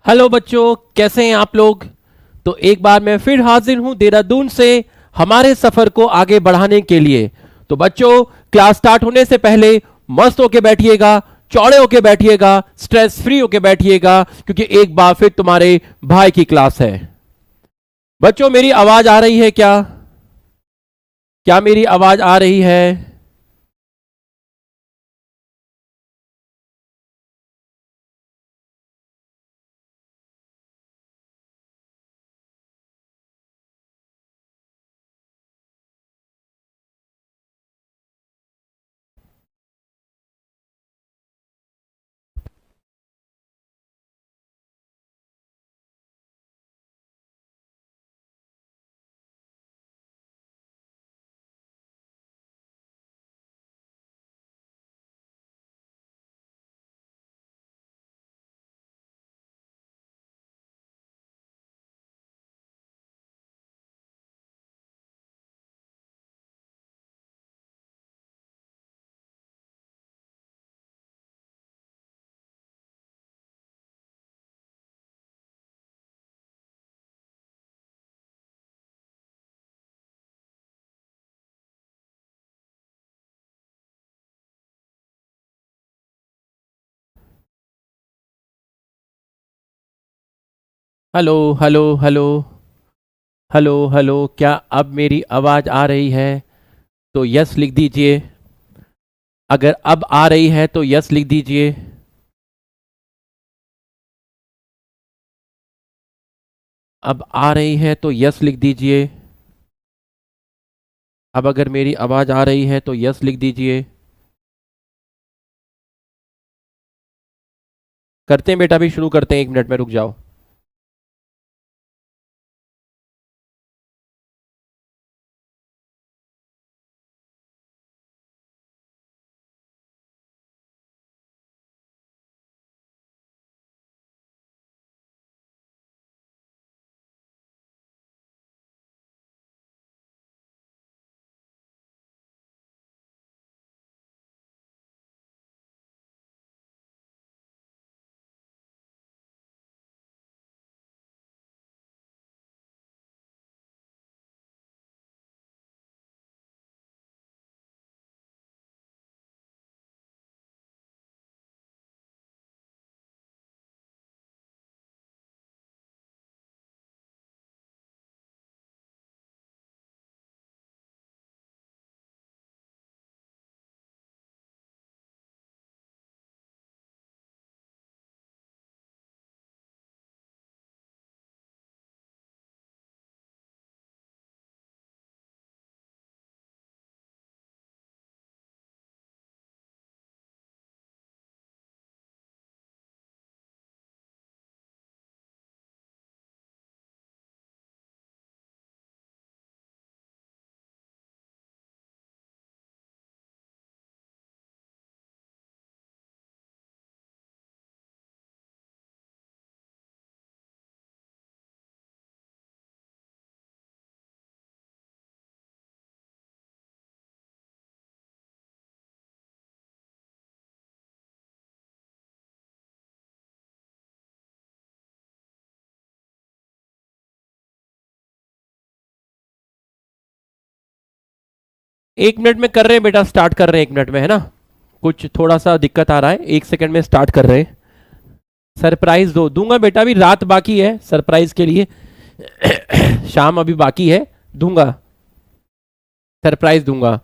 Hello बच्चों, कैसे हैं आप लोग। तो एक बार मैं फिर हाजिर हूं देहरादून से हमारे सफर को आगे बढ़ाने के लिए। तो बच्चों, क्लास स्टार्ट होने से पहले मस्त होके बैठिएगा, चौड़े होके बैठिएगा, स्ट्रेस फ्री होके बैठिएगा, क्योंकि एक बार फिर तुम्हारे भाई की क्लास है। बच्चों, मेरी आवाज आ रही है क्या? क्या मेरी आवाज आ रही है? Hello hello hello. Hello hello, क्या अब मेरी आवाज आ रही है? तो यस लिख दीजिए। अगर अब आ रही है तो यस लिख दीजिए। अब आ रही है तो यस लिख दीजिए। अब अगर मेरी आवाज आ रही है तो यस लिख दीजिए। करते हैं बेटा, अभी शुरू करते हैं, 1 मिनट में रुक जाओ। एक मिनट में कर रहे हैं बेटा, स्टार्ट कर रहे हैं 1 मिनट में, है ना। कुछ थोड़ा सा दिक्कत आ रहा है, 1 सेकंड में स्टार्ट कर रहे हैं। सरप्राइज दो दूंगा बेटा, अभी रात बाकी है सरप्राइज के लिए। शाम अभी बाकी है, दूंगा, सरप्राइज दूंगा।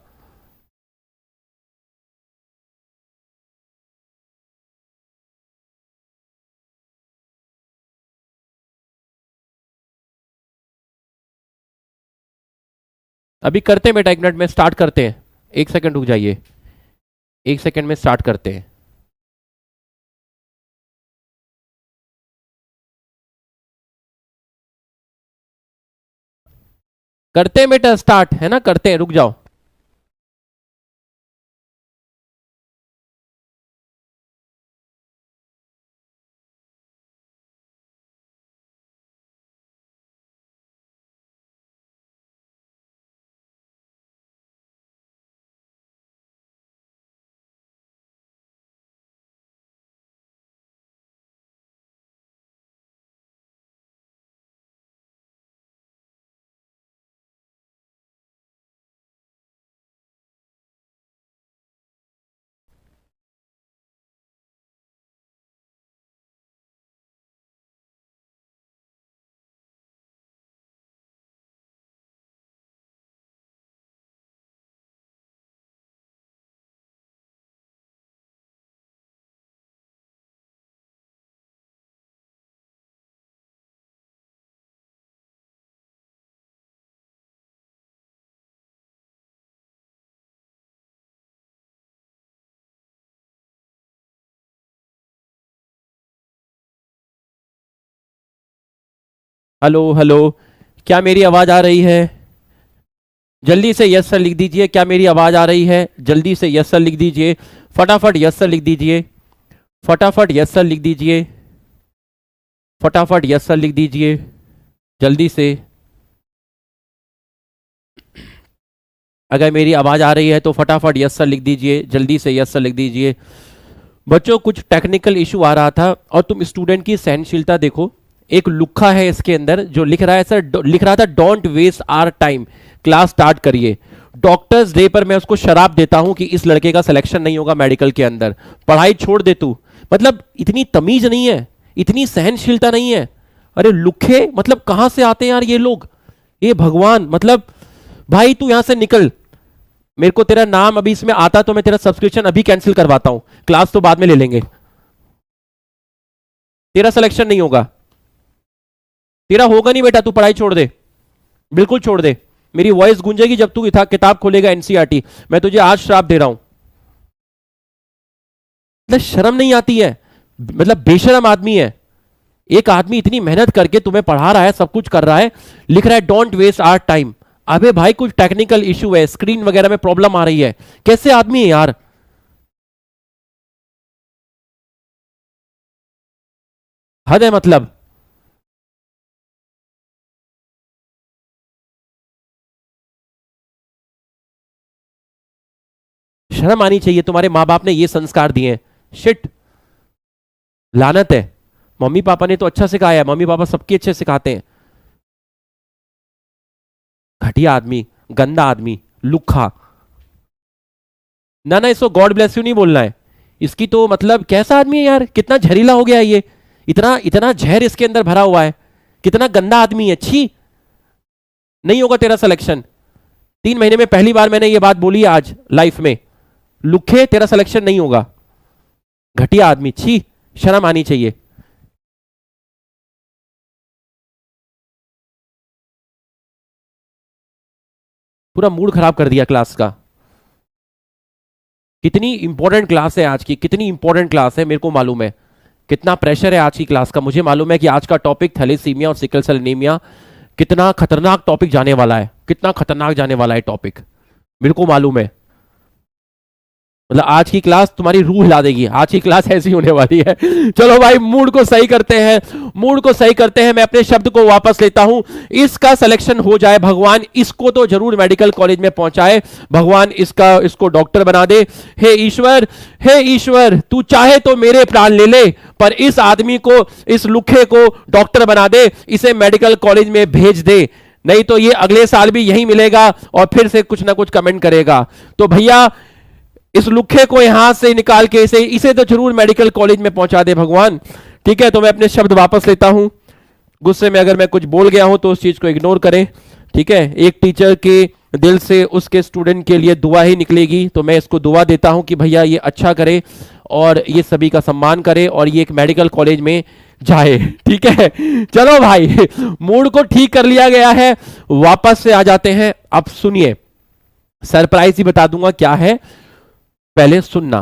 अभी करते हैं बेटा, 1 मिनट में स्टार्ट करते हैं। 1 सेकंड रुक जाइए, 1 सेकंड में स्टार्ट करते हैं। करते हैं बेटा स्टार्ट, है ना, करते हैं, रुक जाओ। हेलो हेलो, क्या मेरी आवाज आ रही है? जल्दी से यस सर लिख दीजिए। क्या मेरी आवाज आ रही है? जल्दी से यस सर लिख दीजिए। फटाफट यस सर लिख दीजिए। फटाफट यस सर लिख दीजिए। फटाफट यस सर लिख दीजिए जल्दी से। अगर मेरी आवाज आ रही है तो फटाफट यस सर लिख दीजिए, जल्दी से यस सर लिख दीजिए। बच्चों कुछ टेक्निकल इशू आ रहा था और तुम स्टूडेंट की सहनशीलता देखो। एक लुक्खा है इसके अंदर जो लिख रहा है सर, लिख रहा था don't waste our time, class start करिए। डॉक्टर्स डे पर मैं उसको शराब देता हूं कि इस लड़के का सिलेक्शन नहीं होगा मेडिकल के अंदर, पढ़ाई छोड़ दे तू। मतलब इतनी तमीज नहीं है, इतनी सहनशीलता नहीं है। अरे लुखे मतलब कहां से आते हैं यार ये लोग, ये भगवान। मतलब भाई तू यहां से निकल। मेरे को तेरा नाम अभी इसमें आता तो मैं तेरा सब्सक्रिप्शन अभी कैंसिल करवाता हूं, क्लास तो बाद में ले लेंगे। तेरा सिलेक्शन नहीं होगा, तेरा होगा नहीं बेटा, तू पढ़ाई छोड़ दे, बिल्कुल छोड़ दे। मेरी वॉइस गूंजेगी जब तू किताब खोलेगा एनसीईआरटी। मैं तुझे आज श्राप दे रहा हूं। मतलब शर्म नहीं आती है, मतलब बेशरम आदमी है। एक आदमी इतनी मेहनत करके तुम्हें पढ़ा रहा है, सब कुछ कर रहा है, लिख रहा है डोंट वेस्ट आवर टाइम। अबे भाई कुछ टेक्निकल इशू है, स्क्रीन वगैरह में प्रॉब्लम आ रही है। कैसे आदमी है यार, हद है मतलब। शर्म आनी चाहिए, तुम्हारे माँ बाप ने ये संस्कार दिए हैं। शिट, लानत है। मम्मी पापा ने तो अच्छा सिखाया है, मम्मी पापा सबके अच्छे सिखाते हैं। घटिया आदमी, गंदा आदमी, लुखा। ना ना, इसको गॉड ब्लेस यू नहीं बोलना है। इसकी तो मतलब कैसा आदमी है यार, कितना जहरीला हो गया है ये। इतना इतना जहर इसके अंदर भरा हुआ है। कितना गंदा आदमी है, छी। नहीं होगा तेरा सिलेक्शन। 3 महीने में पहली बार मैंने ये बात बोली है आज लाइफ में। लुखे, तेरा सिलेक्शन नहीं होगा। घटिया आदमी, छी, शर्म आनी चाहिए। पूरा मूड खराब कर दिया क्लास का। कितनी इंपॉर्टेंट क्लास है आज की, कितनी इंपॉर्टेंट क्लास है, मेरे को मालूम है। कितना प्रेशर है आज की क्लास का। मुझे मालूम है कि आज का टॉपिक थैलेसीमिया और सिकल सेल एनीमिया कितना खतरनाक टॉपिक जाने वाला है, कितना खतरनाक जाने वाला है टॉपिक, मेरे को मालूम है। मतलब आज की क्लास तुम्हारी रूह हिला देगी, आज की क्लास ऐसी होने वाली है। चलो भाई मूड को सही करते हैं, मूड को सही करते हैं। मैं अपने शब्द को वापस लेता हूं। इसका सिलेक्शन हो जाए भगवान, इसको तो जरूर मेडिकल कॉलेज में पहुंचाए भगवान, इसको डॉक्टर बना दे। हे ईश्वर, हे ईश्वर, तू चाहे तो मेरे प्राण ले ले, पर इस आदमी को, इस लुखे को डॉक्टर बना दे, इसे मेडिकल कॉलेज में भेज दे। नहीं तो ये अगले साल भी यही मिलेगा और फिर से कुछ ना कुछ कमेंट करेगा। तो भैया इस लुखे को यहां से निकाल के इसे तो जरूर मेडिकल कॉलेज में पहुंचा दे भगवान। ठीक है, तो मैं अपने शब्द वापस लेता हूं। गुस्से में अगर मैं कुछ बोल गया हूं तो उस चीज को इग्नोर करें। ठीक है, एक टीचर के दिल से उसके स्टूडेंट के लिए दुआ ही निकलेगी, तो मैं इसको दुआ देता हूं कि भैया ये अच्छा करे और ये सभी का सम्मान करे और ये एक मेडिकल कॉलेज में जाए। ठीक है, चलो भाई मूड को ठीक कर लिया गया है, वापस से आ जाते हैं। अब सुनिए, सरप्राइज ही बता दूंगा क्या है, पहले सुनना।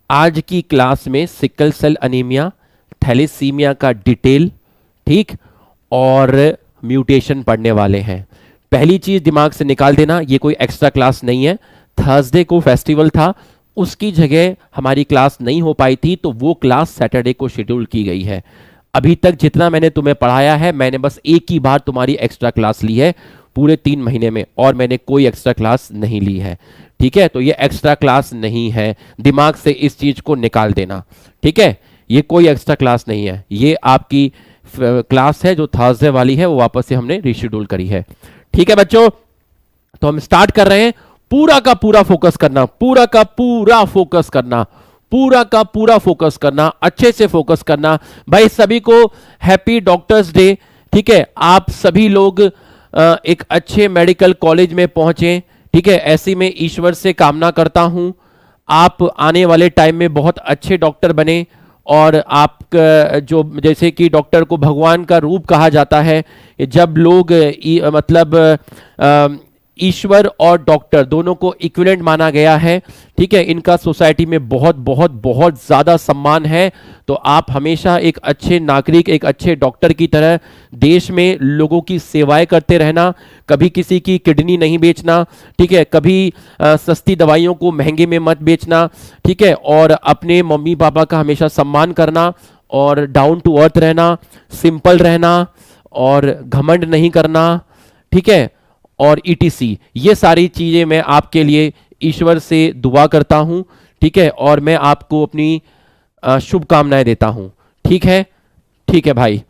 आज की क्लास में सिकल सेल अनीमिया, थैलेसीमिया का डिटेल, ठीक, और म्यूटेशन पढ़ने वाले हैं। पहली चीज दिमाग से निकाल देना, ये कोई एक्स्ट्रा क्लास नहीं है। थर्सडे को फेस्टिवल था, उसकी जगह हमारी क्लास नहीं हो पाई थी, तो वो क्लास सैटरडे को शेड्यूल की गई है। अभी तक जितना मैंने तुम्हें पढ़ाया है, मैंने बस एक ही बार तुम्हारी एक्स्ट्रा क्लास ली है पूरे 3 महीने में, और मैंने कोई एक्स्ट्रा क्लास नहीं ली है। ठीक है, तो ये एक्स्ट्रा क्लास नहीं है, दिमाग से इस चीज को निकाल देना। ठीक है, ये कोई एक्स्ट्रा क्लास नहीं है, ये आपकी क्लास है जो थर्सडे वाली है, वो वापस से हमने रीशेड्यूल करी है। ठीक है बच्चों, तो हम स्टार्ट कर रहे हैं। पूरा का पूरा फोकस करना, पूरा का पूरा फोकस करना, पूरा का पूरा फोकस करना, अच्छे से फोकस करना। भाई सभी को हैप्पी डॉक्टर्स डे। ठीक है, आप सभी लोग एक अच्छे मेडिकल कॉलेज में पहुंचे। ठीक है, ऐसी मैं ईश्वर से कामना करता हूं आप आने वाले टाइम में बहुत अच्छे डॉक्टर बने, और आप जो जैसे कि डॉक्टर को भगवान का रूप कहा जाता है, जब लोग मतलब ईश्वर और डॉक्टर दोनों को इक्विवेलेंट माना गया है, ठीक है। इनका सोसाइटी में बहुत बहुत बहुत ज्यादा सम्मान है। तो आप हमेशा एक अच्छे नागरिक, एक अच्छे डॉक्टर की तरह देश में लोगों की सेवाएं करते रहना, कभी किसी की किडनी नहीं बेचना, ठीक है, कभी सस्ती दवाइयों को महंगे में मत बेचना, ठीक है, और अपने मम्मी पापा का हमेशा सम्मान करना और डाउन टू अर्थ रहना, सिंपल रहना और घमंड नहीं करना, ठीक है, और ईटीसी। ये सारी चीजें मैं आपके लिए ईश्वर से दुआ करता हूं, ठीक है, और मैं आपको अपनी शुभकामनाएं देता हूं, ठीक है। ठीक है भाई,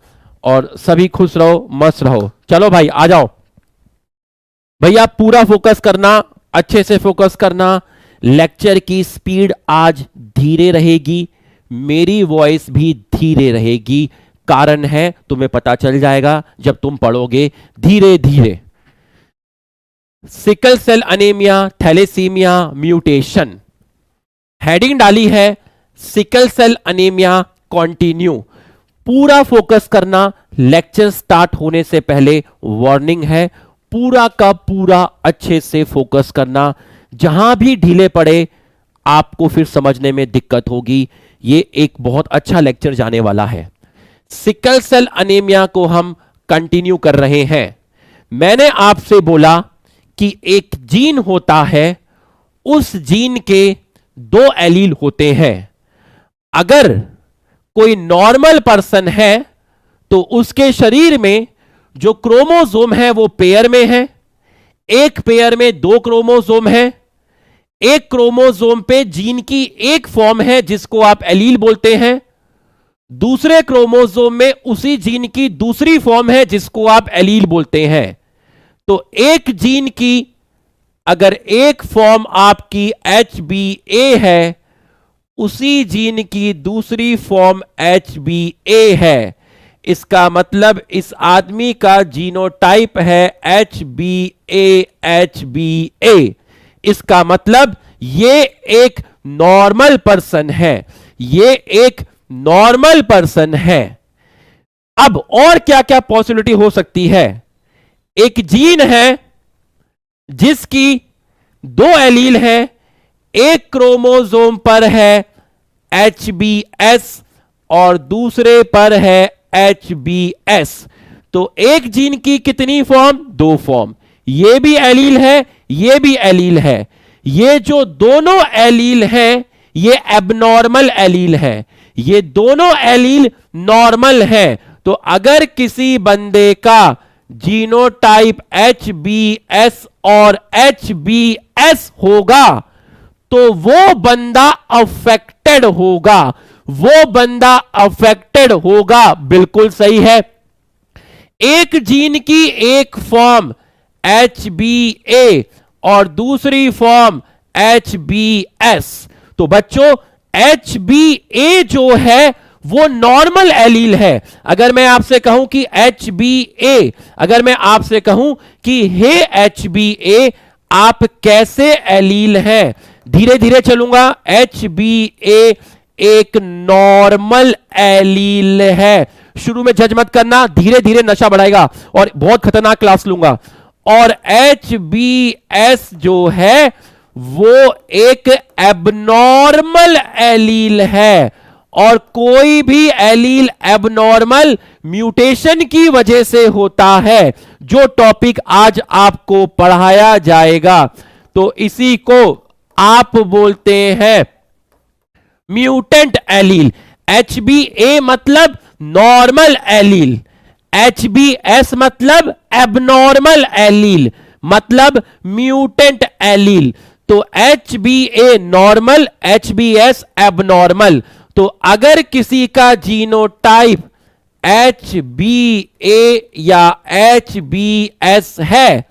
और सभी खुश रहो, मस्त रहो। चलो भाई आ जाओ भैया, पूरा फोकस करना, अच्छे से फोकस करना। लेक्चर की स्पीड आज धीरे रहेगी, मेरी वॉइस भी धीरे रहेगी। कारण है तुम्हें पता चल जाएगा जब तुम पढ़ोगे धीरे धीरे। Sickle cell anaemia, thalassaemia, mutation. Heading डाली है सिकल सेल अनीमिया कंटिन्यू। पूरा फोकस करना, लेक्चर स्टार्ट होने से पहले वार्निंग है, पूरा का पूरा अच्छे से फोकस करना। जहां भी ढीले पड़े आपको फिर समझने में दिक्कत होगी। ये एक बहुत अच्छा लेक्चर जाने वाला है। सिकल सेल अनीमिया को हम कंटिन्यू कर रहे हैं। मैंने आपसे बोला कि एक जीन होता है, उस जीन के 2 एलील होते हैं। अगर कोई नॉर्मल पर्सन है तो उसके शरीर में जो क्रोमोसोम है वो पेयर में है। एक पेयर में 2 क्रोमोसोम है। एक क्रोमोसोम पे जीन की एक फॉर्म है जिसको आप एलील बोलते हैं। दूसरे क्रोमोसोम में उसी जीन की दूसरी फॉर्म है जिसको आप एलील बोलते हैं। तो एक जीन की अगर एक फॉर्म आपकी HBA है, उसी जीन की दूसरी फॉर्म HBA है। इसका मतलब इस आदमी का जीनोटाइप है HBA। इसका मतलब ये एक नॉर्मल पर्सन है, ये एक नॉर्मल पर्सन है। अब और क्या क्या पॉसिबिलिटी हो सकती है? एक जीन है जिसकी 2 एलील है, एक क्रोमोसोम पर है HBS और दूसरे पर है HBS। तो एक जीन की कितनी फॉर्म? 2 फॉर्म। ये भी एलील है, ये भी एलील है। ये जो दोनों एलील हैं ये एबनॉर्मल एलील है, ये दोनों एलील नॉर्मल है। तो अगर किसी बंदे का जीनोटाइप HBS और HBS होगा तो वो बंदा अफेक्टेड होगा, वो बंदा अफेक्टेड होगा। बिल्कुल सही है। एक जीन की एक फॉर्म HBA और दूसरी फॉर्म HBS। तो बच्चों HBA जो है वो नॉर्मल एलील है। अगर मैं आपसे कहूं कि HBA, अगर मैं आपसे कहूं कि हे HBA आप कैसे एलील हैं, धीरे धीरे चलूंगा। HBA एक नॉर्मल एलील है। शुरू में जज मत करना, धीरे धीरे नशा बढ़ाएगा और बहुत खतरनाक क्लास लूंगा। और HBS जो है वो एक एबनॉर्मल एलील है। और कोई भी एलील एबनॉर्मल म्यूटेशन की वजह से होता है, जो टॉपिक आज आपको पढ़ाया जाएगा। तो इसी को आप बोलते हैं म्यूटेंट एलील। HBA मतलब नॉर्मल एलील, HBS मतलब एबनॉर्मल एलील, मतलब म्यूटेंट एलील। तो HBA नॉर्मल, HBS एबनॉर्मल। तो अगर किसी का जीनोटाइप HBA या HBS है,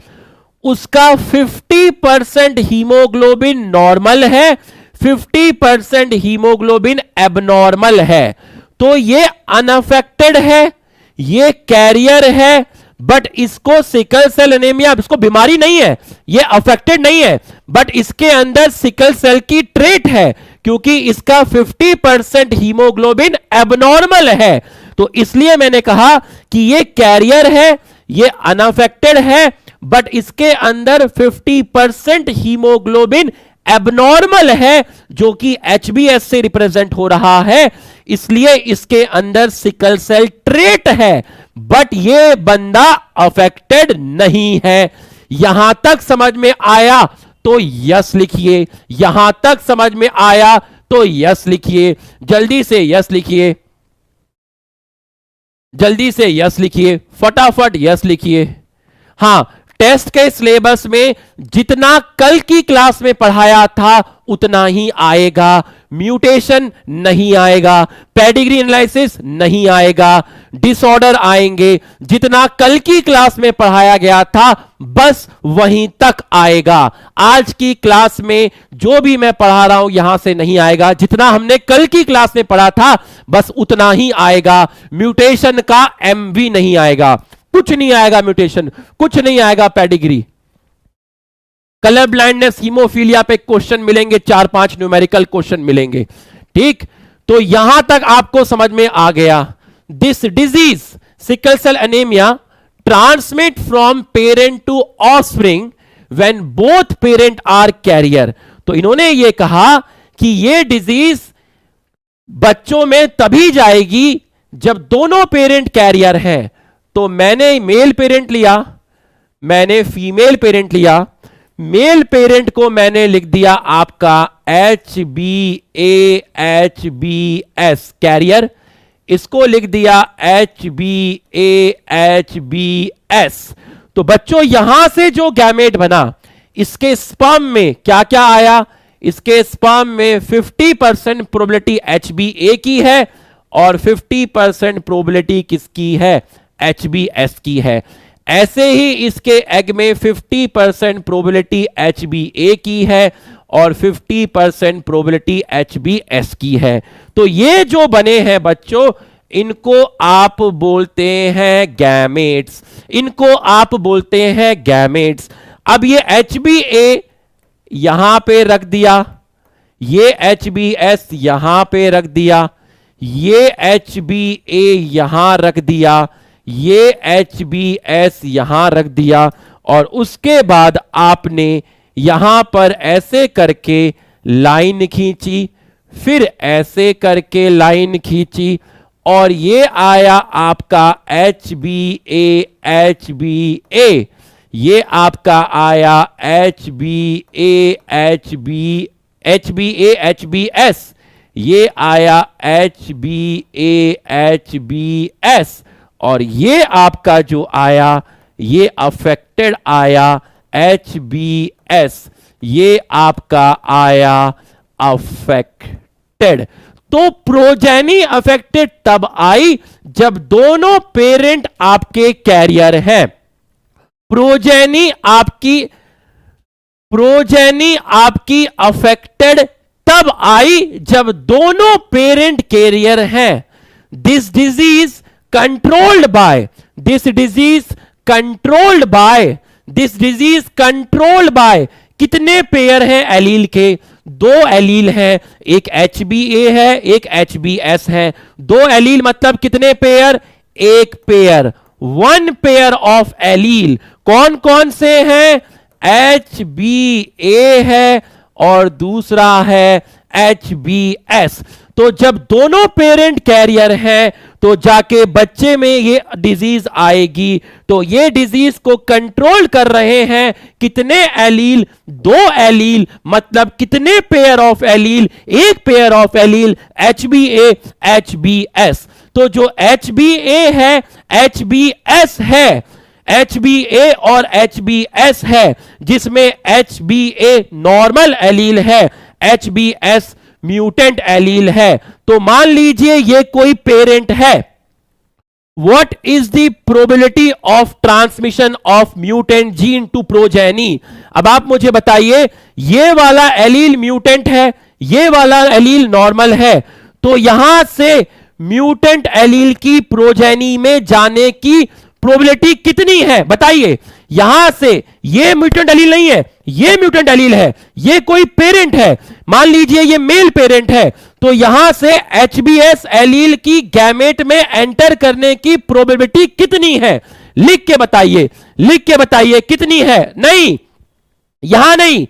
उसका 50% हीमोग्लोबिन नॉर्मल है, 50% हीमोग्लोबिन एबनॉर्मल है। तो ये अनअफेक्टेड है, ये कैरियर है, बट इसको सिकल सेल एनीमिया, इसको बीमारी नहीं है, ये अफेक्टेड नहीं है, बट इसके अंदर सिकल सेल की ट्रेट है क्योंकि इसका 50% हीमोग्लोबिन एबनॉर्मल है। तो इसलिए मैंने कहा कि ये कैरियर है, ये अनअफेक्टेड है, बट इसके अंदर 50% हीमोग्लोबिन एबनॉर्मल है, जो कि HbS से रिप्रेजेंट हो रहा है, इसलिए इसके अंदर सिकल सेल ट्रेट है, बट ये बंदा अफेक्टेड नहीं है। यहां तक समझ में आया तो यस लिखिए, यहां तक समझ में आया तो यस लिखिए, जल्दी से यस लिखिए, जल्दी से यस लिखिए, फटाफट यस लिखिए। हां, टेस्ट के सिलेबस में जितना कल की क्लास में पढ़ाया था उतना ही आएगा, म्यूटेशन नहीं आएगा, पेडिग्री एनालिसिस नहीं आएगा, डिसऑर्डर आएंगे, जितना कल की क्लास में पढ़ाया गया था बस वहीं तक आएगा। आज की क्लास में जो भी मैं पढ़ा रहा हूं यहां से नहीं आएगा, जितना हमने कल की क्लास में पढ़ा था बस उतना ही आएगा, म्यूटेशन का MV नहीं आएगा, कुछ नहीं आएगा, म्यूटेशन कुछ नहीं आएगा, पेडिग्री। कलर ब्लाइंडनेस, हीमोफीलिया पे क्वेश्चन मिलेंगे, 4-5 न्यूमेरिकल क्वेश्चन मिलेंगे, ठीक। तो यहां तक आपको समझ में आ गया। This disease sickle cell anaemia transmit from parent to offspring when both parent are carrier. तो इन्होंने ये कहा कि ये डिजीज बच्चों में तभी जाएगी जब दोनों पेरेंट कैरियर हैं। तो मैंने मेल पेरेंट लिया, मैंने फीमेल पेरेंट लिया, मेल पेरेंट को मैंने लिख दिया आपका HbA-HbS कैरियर, इसको लिख दिया HbA-HbS। तो बच्चों यहां से जो गैमेट बना, इसके स्पर्म में क्या क्या आया, इसके स्पर्म में 50% प्रोबेबिलिटी HbA की है और 50% प्रोबेबिलिटी किसकी है, HbS की है। ऐसे ही इसके एग में 50% प्रोबेबिलिटी HbA की है और 50% प्रोबेबिलिटी HbS की है। तो ये जो बने हैं बच्चों, इनको आप बोलते हैं गैमेट्स, इनको आप बोलते हैं गैमेट्स। अब ये HbA यहां पे रख दिया, ये HbS यहां पे रख दिया, ये HbA यहां रख दिया, ये HbS यहां रख दिया, और उसके बाद आपने यहां पर ऐसे करके लाइन खींची, फिर ऐसे करके लाइन खींची, और ये आया आपका HbA, ये आपका आया HbS, ये आया HbS, और ये आपका जो आया ये अफेक्टेड आया HbS, ये आपका आया अफेक्टेड। तो प्रोजेनी अफेक्टेड तब आई जब दोनों पेरेंट आपके कैरियर हैं। प्रोजेनी आपकी अफेक्टेड तब आई जब दोनों पेरेंट कैरियर हैं। दिस डिजीज कंट्रोल्ड बाय कितने पेयर हैं एलील के, 2 एलील हैं, एक HbA है एक HbS है। 2 एलील मतलब कितने pair, 1 pair, 1 pair of allele. कौन कौन से हैं, HbA है और दूसरा है HbS। तो जब दोनों पेरेंट कैरियर हैं तो जाके बच्चे में ये डिजीज आएगी। तो ये डिजीज को कंट्रोल कर रहे हैं कितने एलील, 2 एलील, मतलब कितने pair of allele, 1 pair of allele, HbA HbS। तो जो HbA है HbS है, HbA और HbS है, जिसमें HbA नॉर्मल एलील है, HbS म्यूटेंट एलील है। तो मान लीजिए ये कोई पेरेंट है। What is the probability of transmission of mutant gene to progeny. अब आप मुझे बताइए, ये वाला एलील म्यूटेंट है, ये वाला एलील नॉर्मल है, तो यहां से म्यूटेंट एलील की प्रोजेनी में जाने की प्रोबेबिलिटी कितनी है बताइए। यहां से ये म्यूटेंट एलील नहीं है, ये म्यूटेंट एलील है, ये कोई पेरेंट है, मान लीजिए ये मेल पेरेंट है, तो यहां से HbS एलील की गैमेट में एंटर करने की प्रोबेबिलिटी कितनी है। लिख के बताइए, लिख के बताइए कितनी है। नहीं, यहां नहीं,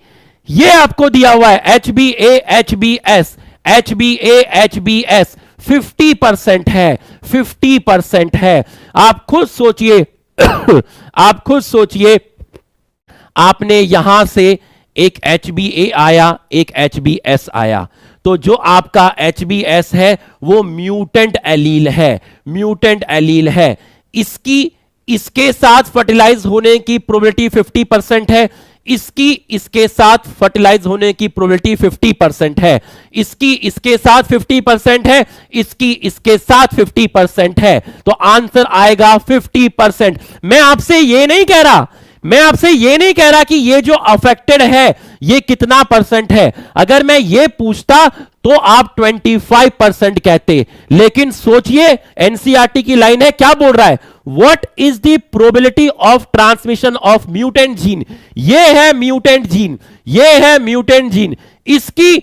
ये आपको दिया हुआ है HbA HbS HbA HbS 50% है, 50% है। आप खुद सोचिए आप खुद सोचिए, आपने यहां से एक HbA आया, एक HbS आया, तो जो आपका HbS है वो म्यूटेंट एलील है, म्यूटेंट एलील है। इसके साथ फर्टिलाइज होने की प्रोबेबिलिटी 50% है, इसके साथ फर्टिलाइज होने की प्रोबेबिलिटी 50% है, इसके साथ 50% है, इसके साथ 50% है, तो आंसर आएगा 50%। मैं आपसे ये नहीं कह रहा कि ये जो अफेक्टेड है ये कितना परसेंट है। अगर मैं ये पूछता तो आप 25% कहते, लेकिन सोचिए एनसीईआरटी की लाइन है, क्या बोल रहा है, what is the probability of transmission of mutant gene. ये है म्यूटेंट जीन, ये है म्यूटेंट जीन, इसकी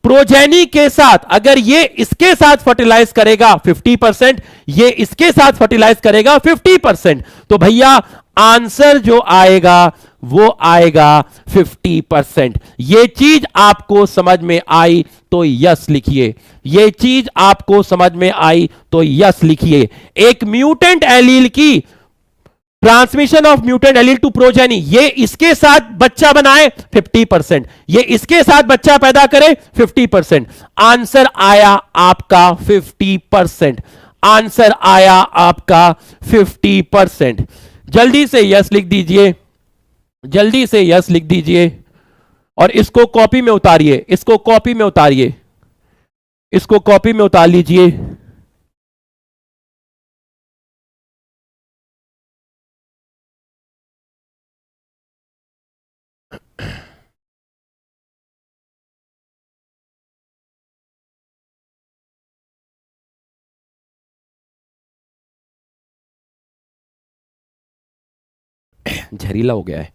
प्रोजेनी के साथ अगर ये इसके साथ फर्टिलाइज करेगा 50%, ये इसके साथ फर्टिलाइज करेगा 50%, तो भैया आंसर जो आएगा वो आएगा 50%। ये चीज आपको समझ में आई तो यस लिखिए, ये चीज आपको समझ में आई तो यस लिखिए। एक म्यूटेंट एलील की transmission of mutant allele to progeny, ये इसके साथ बच्चा बनाए 50%, ये इसके साथ बच्चा पैदा करे 50%, आंसर आया आपका 50%, आंसर आया आपका 50%। जल्दी से यस लिख दीजिए, जल्दी से यस लिख दीजिए, और इसको कॉपी में उतारिए, इसको कॉपी में उतारिए, इसको कॉपी में उतार लीजिए। जहरीला हो गया है,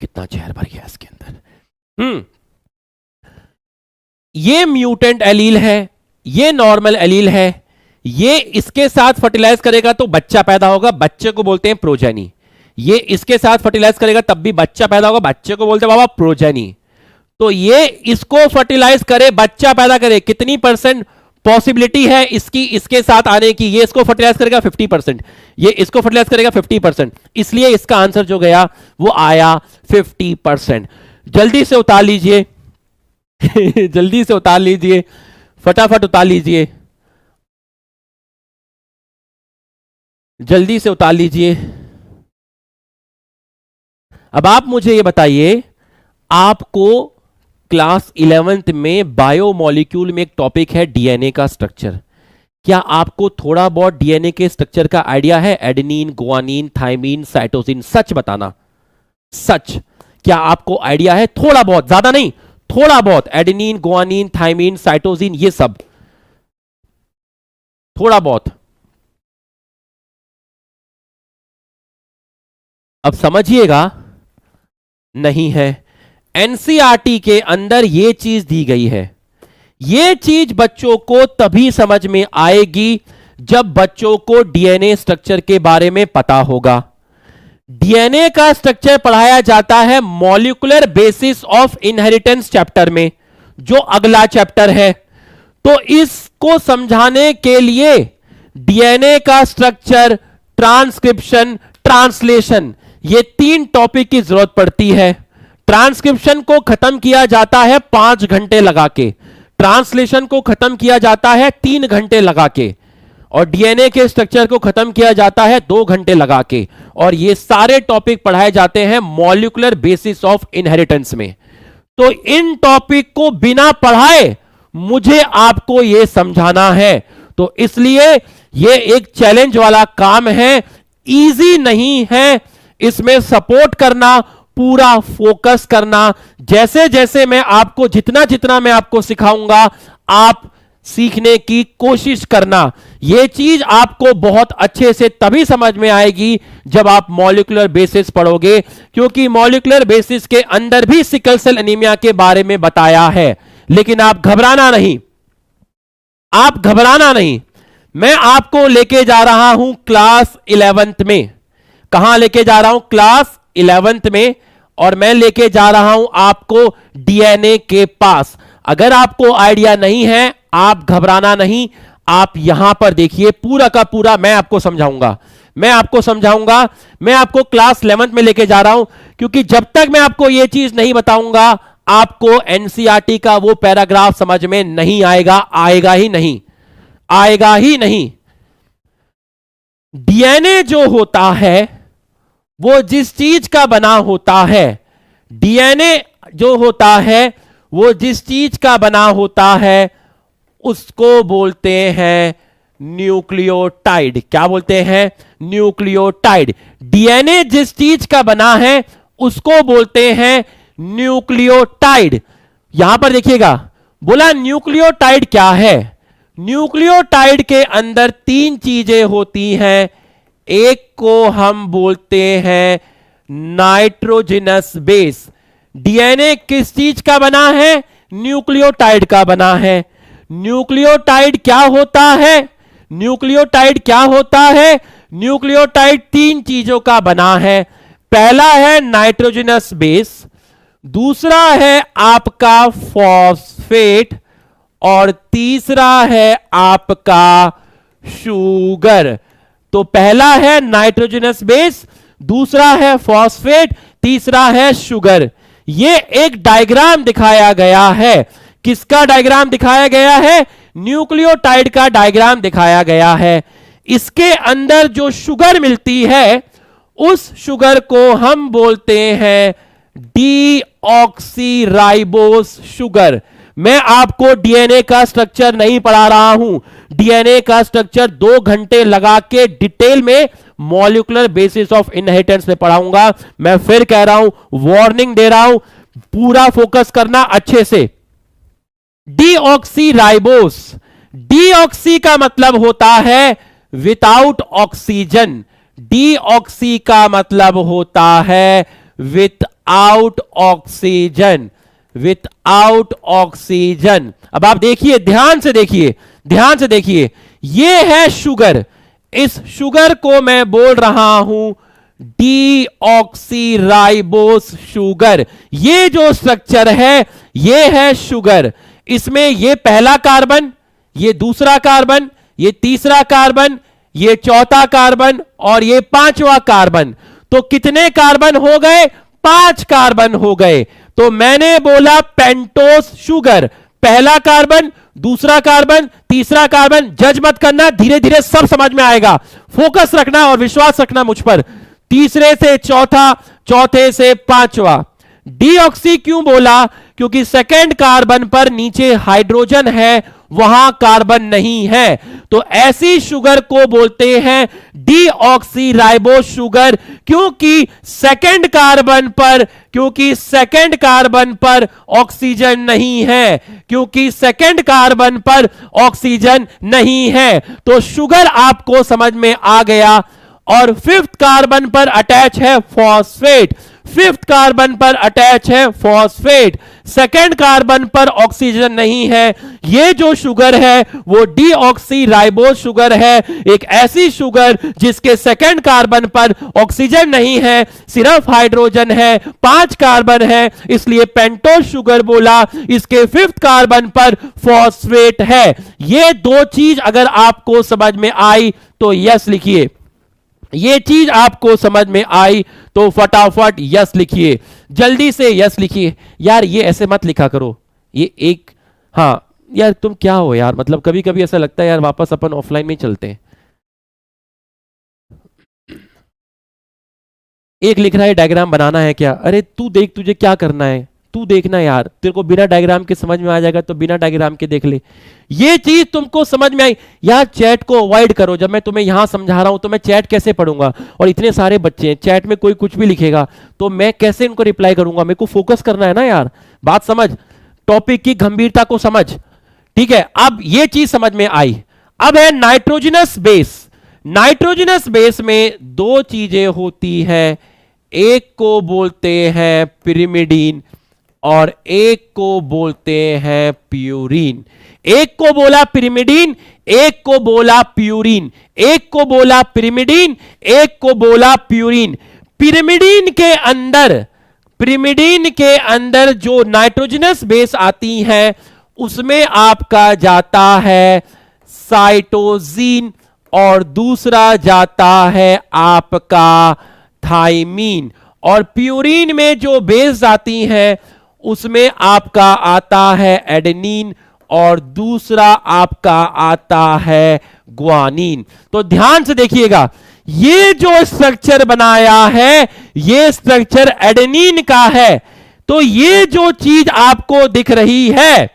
कितना जहर भर गया इसके अंदर। ये म्यूटेंट एलील है, ये नॉर्मल एलील है, ये इसके साथ फर्टिलाइज करेगा तो बच्चा पैदा होगा, बच्चे को बोलते हैं प्रोजेनी। ये इसके साथ फर्टिलाइज करेगा तब भी बच्चा पैदा होगा, बच्चे को बोलते हैं बाबा प्रोजेनी। तो ये इसको फर्टिलाइज करे, बच्चा पैदा करे, कितनी परसेंट पॉसिबिलिटी है इसकी इसके साथ आने की। ये इसको फर्टिलाइज करेगा 50%, ये इसको फर्टिलाइज करेगा 50%, इसलिए इसका आंसर जो गया वो आया 50%। जल्दी से उतार लीजिए जल्दी से उतार लीजिए, फटाफट उतार लीजिए, जल्दी से उतार लीजिए। अब आप मुझे ये बताइए, आपको क्लास 11th में बायोमोलिक्यूल में एक टॉपिक है डीएनए का स्ट्रक्चर। क्या आपको थोड़ा बहुत डीएनए के स्ट्रक्चर का आइडिया है? एडेनिन, गुआनिन, थाइमिन, साइटोसिन, सच बताना, सच। क्या आपको आइडिया है? थोड़ा बहुत, ज्यादा नहीं, थोड़ा बहुत। एडेनिन, गुआनिन, थाइमिन, साइटोसिन, ये सब थोड़ा बहुत। अब समझिएगा, नहीं है। एनसीईआरटी के अंदर यह चीज दी गई है। यह चीज बच्चों को तभी समझ में आएगी जब बच्चों को डीएनए स्ट्रक्चर के बारे में पता होगा। डीएनए का स्ट्रक्चर पढ़ाया जाता है molecular basis of inheritance chapter में, जो अगला चैप्टर है। तो इसको समझाने के लिए डीएनए का स्ट्रक्चर, ट्रांसक्रिप्शन, ट्रांसलेशन, ये 3 टॉपिक की जरूरत पड़ती है। ट्रांसक्रिप्शन को खत्म किया जाता है 5 घंटे लगा के, ट्रांसलेशन को खत्म किया जाता है 3 घंटे लगा के, और डीएनए के स्ट्रक्चर को खत्म किया जाता है 2 घंटे लगा के। और ये सारे टॉपिक पढ़ाए जाते हैं मॉलिक्यूलर बेसिस ऑफ इनहेरिटेंस में। तो इन टॉपिक को बिना पढ़ाए मुझे आपको यह समझाना है, तो इसलिए यह एक चैलेंज वाला काम है, इजी नहीं है। इसमें सपोर्ट करना, पूरा फोकस करना, जैसे जैसे मैं आपको जितना मैं आपको सिखाऊंगा आप सीखने की कोशिश करना। यह चीज आपको बहुत अच्छे से तभी समझ में आएगी जब आप मॉलिक्यूलर बेसिस पढ़ोगे, क्योंकि मॉलिक्यूलर बेसिस के अंदर भी सिकल सेल एनीमिया के बारे में बताया है। लेकिन आप घबराना नहीं, आप घबराना नहीं। मैं आपको लेके जा रहा हूं क्लास 11th में। कहां लेके जा रहा हूं? क्लास 11th में। और मैं लेके जा रहा हूं आपको डीएनए के पास। अगर आपको आइडिया नहीं है, आप घबराना नहीं, आप यहां पर देखिए, पूरा का पूरा मैं आपको समझाऊंगा। मैं आपको क्लास 11th में लेके जा रहा हूं, क्योंकि जब तक मैं आपको यह चीज नहीं बताऊंगा, आपको एनसीईआरटी का वो पैराग्राफ समझ में नहीं आएगा, आएगा ही नहीं। डीएनए जो होता है वो जिस चीज का बना होता है, डीएनए जो होता है वो जिस चीज का बना होता है उसको बोलते हैं न्यूक्लियोटाइड। क्या बोलते हैं? न्यूक्लियोटाइड। डीएनए जिस चीज का बना है उसको बोलते हैं न्यूक्लियोटाइड। यहां पर देखिएगा, बोला न्यूक्लियोटाइड क्या है? न्यूक्लियोटाइड के अंदर 3 चीजें होती हैं। एक को हम बोलते हैं नाइट्रोजनस बेस। डीएनए किस चीज का बना है? न्यूक्लियोटाइड का बना है। न्यूक्लियोटाइड क्या होता है? न्यूक्लियोटाइड 3 चीजों का बना है। पहला है नाइट्रोजनस बेस, दूसरा है आपका फॉस्फेट, और तीसरा है आपका शुगर। तो पहला है नाइट्रोजनस बेस, दूसरा है फॉस्फेट, तीसरा है शुगर। ये एक डायग्राम दिखाया गया है। किसका डायग्राम दिखाया गया है? न्यूक्लियोटाइड का डायग्राम दिखाया गया है। इसके अंदर जो शुगर मिलती है, उस शुगर को हम बोलते हैं डीऑक्सीराइबोस शुगर। मैं आपको डीएनए का स्ट्रक्चर नहीं पढ़ा रहा हूं। डीएनए का स्ट्रक्चर 2 घंटे लगा के डिटेल में मॉलिक्यूलर बेसिस ऑफ इनहेरिटेंस में पढ़ाऊंगा। मैं फिर कह रहा हूं, वार्निंग दे रहा हूं, पूरा फोकस करना अच्छे से। डीऑक्सीराइबोस, डीऑक्सी का मतलब होता है विदाउट ऑक्सीजन। डीऑक्सी का मतलब होता है विदाउट ऑक्सीजन, विदाउट ऑक्सीजन। अब आप देखिए, ध्यान से देखिए, ये है शुगर। इस शुगर को मैं बोल रहा हूं डीऑक्सीराइबोस शुगर। ये जो स्ट्रक्चर है, ये है शुगर। इसमें ये पहला कार्बन, ये दूसरा कार्बन, ये तीसरा कार्बन, ये चौथा कार्बन और ये 5वां कार्बन। तो कितने कार्बन हो गए? 5 कार्बन हो गए। तो मैंने बोला पेंटोस शुगर, पहला कार्बन, दूसरा कार्बन, तीसरा कार्बन। जज मत करना, धीरे धीरे सब समझ में आएगा। फोकस रखना और विश्वास रखना मुझ पर। तीसरे से चौथा, चौथे से 5वां। डीऑक्सी क्यों बोला? क्योंकि सेकंड कार्बन पर नीचे हाइड्रोजन है, वहां कार्बन नहीं है। तो ऐसी शुगर को बोलते हैं डीऑक्सीराइबोस शुगर, क्योंकि सेकंड कार्बन पर ऑक्सीजन नहीं है, क्योंकि सेकंड कार्बन पर ऑक्सीजन नहीं है। तो शुगर आपको समझ में आ गया। और 5th कार्बन पर अटैच है फॉस्फेट, 5th कार्बन पर अटैच है फॉस्फेट। सेकंड कार्बन पर ऑक्सीजन नहीं है। ये जो शुगर है वो डीऑक्सीराइबोस शुगर है, एक ऐसी शुगर जिसके सेकंड कार्बन पर ऑक्सीजन नहीं है, सिर्फ हाइड्रोजन है, 5 कार्बन है, इसलिए पेंटोस शुगर बोला। इसके 5th कार्बन पर फॉस्फेट है। ये 2 चीज अगर आपको समझ में आई तो यस लिखिए। ये चीज आपको समझ में आई तो फटाफट यस लिखिए, जल्दी से यस लिखिए। यार ये ऐसे मत लिखा करो, ये एक, हाँ यार तुम क्या हो यार, मतलब कभी कभी ऐसा लगता है यार वापस अपन ऑफलाइन में ही चलते हैं। एक लिख रहा है डायग्राम बनाना है क्या? अरे तू देख, तुझे क्या करना है, तू देखना यार, तेरे को बिना डायग्राम के समझ में आ जाएगा तो बिना डायग्राम के देख ले। ये चीज तुमको समझ में आई? यार चैट को अवॉइड करो। जब मैं तुम्हें यहां समझा रहा हूं तो मैं चैट कैसे पढ़ूंगा? और इतने सारे बच्चे हैं, चैट में कोई कुछ भी लिखेगा तो मैं कैसे इनको रिप्लाई करूंगा? मेरे को फोकस करना है ना यार, बात समझ, टॉपिक की गंभीरता को समझ। ठीक है, अब ये चीज समझ में आई। अब है नाइट्रोजनस बेस। नाइट्रोजनस बेस में 2 चीजें होती हैं, एक को बोलते हैं पिरिमिडीन और एक को बोलते हैं प्यूरीन। एक को बोला पिरिमिडीन, एक को बोला प्यूरिन, एक को बोला पिरिमिडीन, एक को बोला प्यूरिन। पिरिमिडीन के अंदर जो नाइट्रोजनस बेस आती है उसमें आपका जाता है साइटोसिन और दूसरा जाता है आपका थाइमीन। और प्यूरिन में जो बेस आती हैं उसमें आपका आता है एडेनिन और दूसरा आपका आता है ग्वानिन। तो ध्यान से देखिएगा, ये जो स्ट्रक्चर बनाया है ये स्ट्रक्चर एडेनिन का है। तो ये जो चीज आपको दिख रही है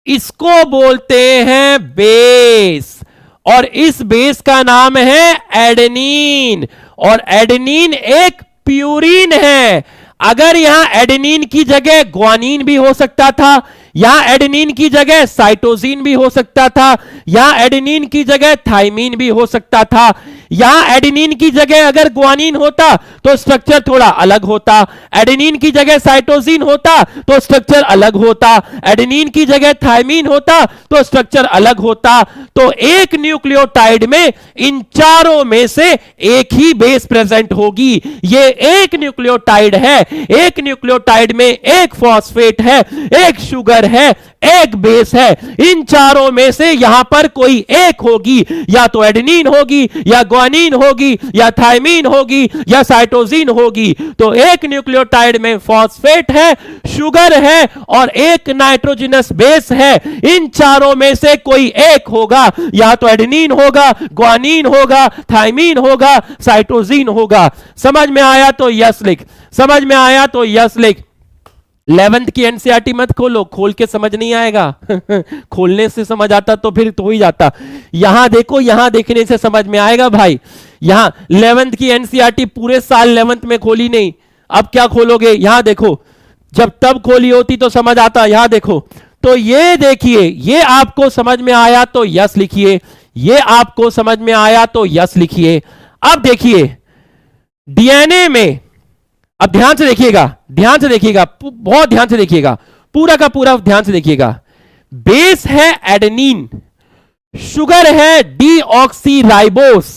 इसको बोलते हैं बेस, और इस बेस का नाम है एडेनिन। और एडेनिन एक प्यूरिन है। अगर यहां एडेनिन की जगह ग्वानिन भी हो सकता था, यहां एडेनिन की जगह साइटोसिन भी हो सकता था, यहां एडेनिन की जगह थाइमीन भी हो सकता था, यहां एडेनिन की जगह अगर ग्वानिन होता तो स्ट्रक्चर थोड़ा अलग होता, एडेनिन की जगह साइटोसिन होता तो स्ट्रक्चर अलग होता, एडेनिन की जगह थाइमीन होता तो स्ट्रक्चर अलग होता। तो एक न्यूक्लियोटाइड में इन चारों में से एक ही बेस प्रेजेंट होगी। ये एक न्यूक्लियोटाइड है, एक न्यूक्लियोटाइड में एक फॉस्फेट है, एक शुगर है, एक बेस है। इन चारों में से यहां पर कोई एक होगी, या तो एडेनिन होगी, या ग्वानिन होगी, या थाइमीन होगी, या साइटोसिन होगी। तो एक न्यूक्लियोटाइड में फॉस्फेट है, शुगर है और एक नाइट्रोजनस बेस है। इन चारों में से कोई एक होगा, या तो एडेनिन होगा, ग्वानिन होगा, थाइमीन होगा, साइटोसिन होगा। समझ में आया तो यस लिख, समझ में आया तो यस लिख। 11th की एनसीईआरटी मत खोलो, खोल के समझ नहीं आएगा खोलने से समझ आता तो फिर तो ही जाता। यहां देखो, यहां देखने से समझ में आएगा भाई। यहां 11th की एनसीईआरटी पूरे साल 11th में खोली नहीं, अब क्या खोलोगे? यहां देखो, जब तब खोली होती तो समझ आता। यहां देखो, तो ये देखिए, ये आपको समझ में आया तो यस लिखिए, ये आपको समझ में आया तो यस लिखिए। अब देखिए डीएनए में, अब ध्यान से देखिएगा, ध्यान से देखिएगा, बहुत ध्यान से देखिएगा, पूरा का पूरा ध्यान से देखिएगा। बेस है एडेनिन, शुगर है डीऑक्सीराइबोस,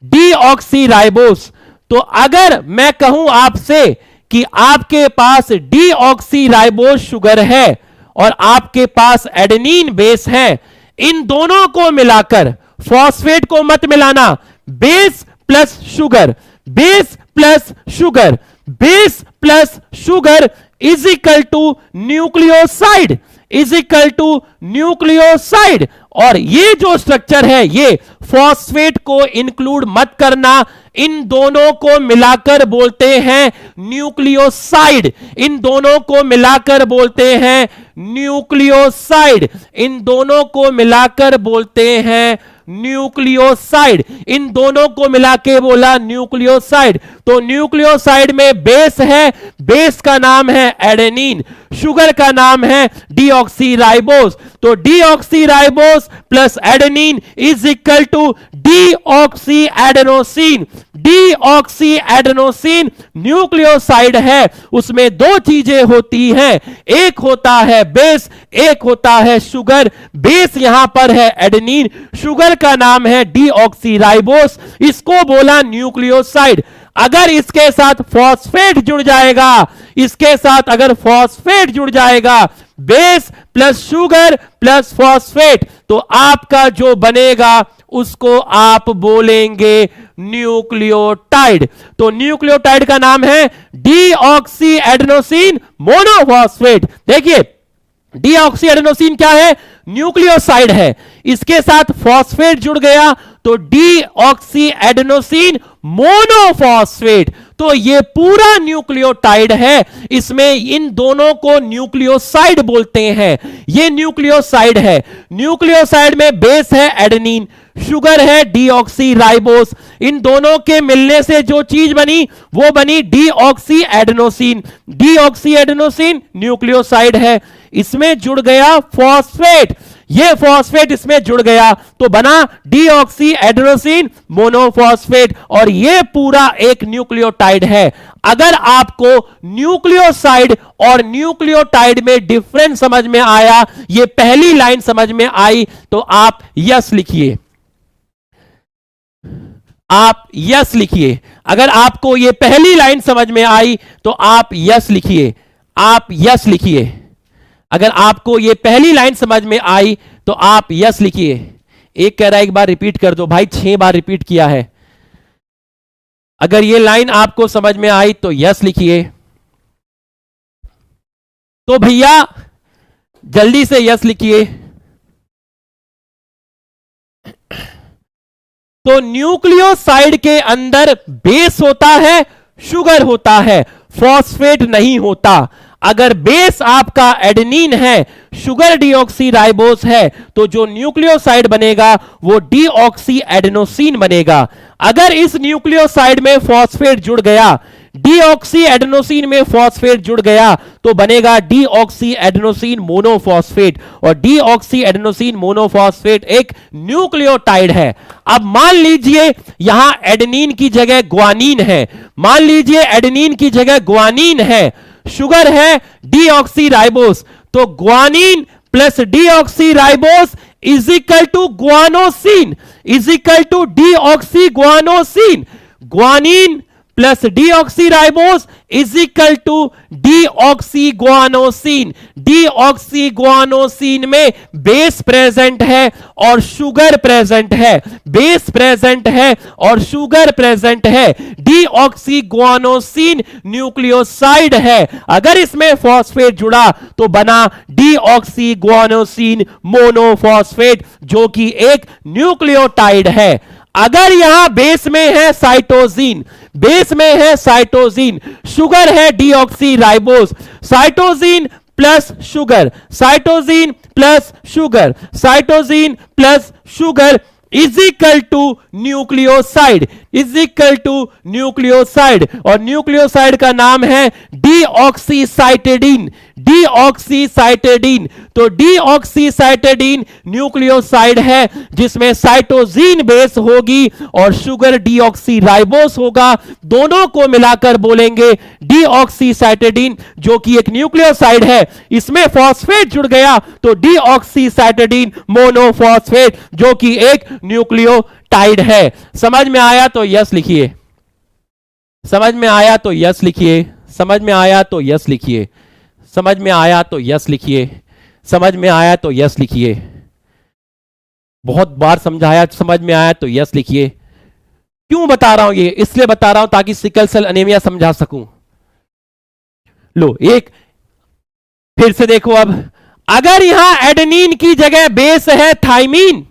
डीऑक्सीराइबोस। तो अगर मैं कहूं आपसे कि आपके पास डीऑक्सीराइबोस शुगर है और आपके पास एडेनिन बेस है, इन दोनों को मिलाकर, फॉस्फेट को मत मिलाना, base plus sugar, base plus sugar, base plus sugar is equal to nucleoside, is equal to nucleoside. और ये जो स्ट्रक्चर है ये फॉस्फेट को इंक्लूड मत करना, इन दोनों को मिलाकर बोलते हैं न्यूक्लियोसाइड, इन दोनों को मिलाकर बोलते हैं न्यूक्लियोसाइड, इन दोनों को मिलाकर बोलते हैं न्यूक्लियोसाइड, इन दोनों को मिला के बोला न्यूक्लियोसाइड। तो न्यूक्लियोसाइड में बेस है, बेस का नाम है एडेनिन, शुगर का नाम है डीऑक्सीराइबोस। तो deoxyribose plus adenine is equal to deoxy adenosine. Deoxy adenosine nucleoside है, उसमें दो चीजें होती हैं, एक होता है बेस, एक होता है शुगर। बेस यहां पर है एडेनिन, शुगर का नाम है डीऑक्सीराइबोस, इसको बोला न्यूक्लियोसाइड। अगर इसके साथ फॉस्फेट जुड़ जाएगा, इसके साथ अगर फॉस्फेट जुड़ जाएगा, base plus sugar plus phosphate, तो आपका जो बनेगा उसको आप बोलेंगे न्यूक्लियोटाइड। तो न्यूक्लियोटाइड का नाम है डीऑक्सी एडेनोसिन मोनोफॉस्फेट। देखिए डीऑक्सी एडेनोसिन क्या है? न्यूक्लियोसाइड है, इसके साथ फॉस्फेट जुड़ गया तो डीऑक्सी एडेनोसिन मोनोफॉस्फेट। तो ये पूरा न्यूक्लियोटाइड है, इसमें इन दोनों को न्यूक्लियोसाइड बोलते हैं, ये न्यूक्लियोसाइड है। न्यूक्लियोसाइड में बेस है एडेनिन, शुगर है डीऑक्सीराइबोस, इन दोनों के मिलने से जो चीज बनी वो बनी deoxy adenosine. Deoxy adenosine nucleoside है, इसमें जुड़ गया फॉस्फेट, ये फॉस्फेट इसमें जुड़ गया तो बना डीऑक्सी एडेनोसिन मोनोफॉस्फेट, और ये पूरा एक न्यूक्लियोटाइड है। अगर आपको न्यूक्लियोसाइड और न्यूक्लियोटाइड में डिफरेंस समझ में आया, ये पहली लाइन समझ में आई, तो आप यस लिखिए, आप यस लिखिए। अगर आपको ये पहली लाइन समझ में आई तो आप यस लिखिए, आप यस लिखिए। अगर आपको ये पहली लाइन समझ में आई तो आप यस लिखिए। एक कह रहा है एक बार रिपीट कर दो, भाई 6 बार रिपीट किया है। अगर ये लाइन आपको समझ में आई तो यस लिखिए। तो भैया जल्दी से यस लिखिए। तो न्यूक्लियोसाइड के अंदर बेस होता है, शुगर होता है, फॉस्फेट नहीं होता। अगर बेस आपका एडेनिन है, शुगर डीऑक्सी राइबोस है, तो जो न्यूक्लियोसाइड बनेगा वो डीऑक्सी एडेनोसिन बनेगा। अगर इस न्यूक्लियोसाइड में फॉस्फेट जुड़ गया, डीऑक्सी एडेनोसिन में फॉस्फेट जुड़ गया, तो बनेगा डीऑक्सी एडेनोसिन मोनोफॉस्फेट, और डीऑक्सी एडेनोसिन मोनोफॉस्फेट एक न्यूक्लियोटाइड है। अब मान लीजिए यहां एडेनिन की जगह ग्वानिन है, मान लीजिए एडेनिन की जगह ग्वानिन है, शुगर है डीऑक्सी राइबोस, तो guanine plus deoxyribose is equal to guanosine, is equal to deoxyguanosine. Guanine plus deoxyribose is equal to deoxyguanosine. Deoxyguanosine में बेस प्रेजेंट है और sugar present है, base present है और sugar present है। Deoxyguanosine nucleoside है। अगर इसमें फॉस्फेट जुड़ा तो बना डीऑक्सी ग्वानोसिन मोनोफॉस्फेट, जो कि एक न्यूक्लियोटाइड है। अगर यहां बेस में है साइटोसिन, बेस में है साइटोसिन, शुगर है deoxyribose, cytosine plus sugar, cytosine plus sugar, cytosine plus sugar is equal to nucleoside, is equal to nucleoside, और न्यूक्लियोसाइड का नाम है डीऑक्सीसाइटेडीन, डीऑक्सीसाइटेडीन। तो डीऑक्सीसाइटेडीन न्यूक्लियोसाइड है जिसमें साइटोसिन बेस होगी और शुगर डीऑक्सी राइबोस होगा। दोनों को मिलाकर बोलेंगे डीऑक्सीसाइटेडीन, जो कि एक न्यूक्लियोसाइड है। इसमें फॉस्फेट जुड़ गया तो डीऑक्सीसाइटेडीन मोनोफॉस्फेट, जो कि एक न्यूक्लियोटाइड है। समझ में आया तो यस लिखिए, समझ में आया तो यस लिखिए, समझ में आया तो यस लिखिए, समझ में आया तो यस लिखिए, समझ में आया तो यस लिखिए। बहुत बार समझाया, समझ में आया तो यस लिखिए। क्यों बता रहा हूं ये? इसलिए बता रहा हूं ताकि सिकल सेल एनीमिया समझा सकूं। लो एक फिर से देखो। अब अगर यहां एडेनिन की जगह बेस है थाइमीन,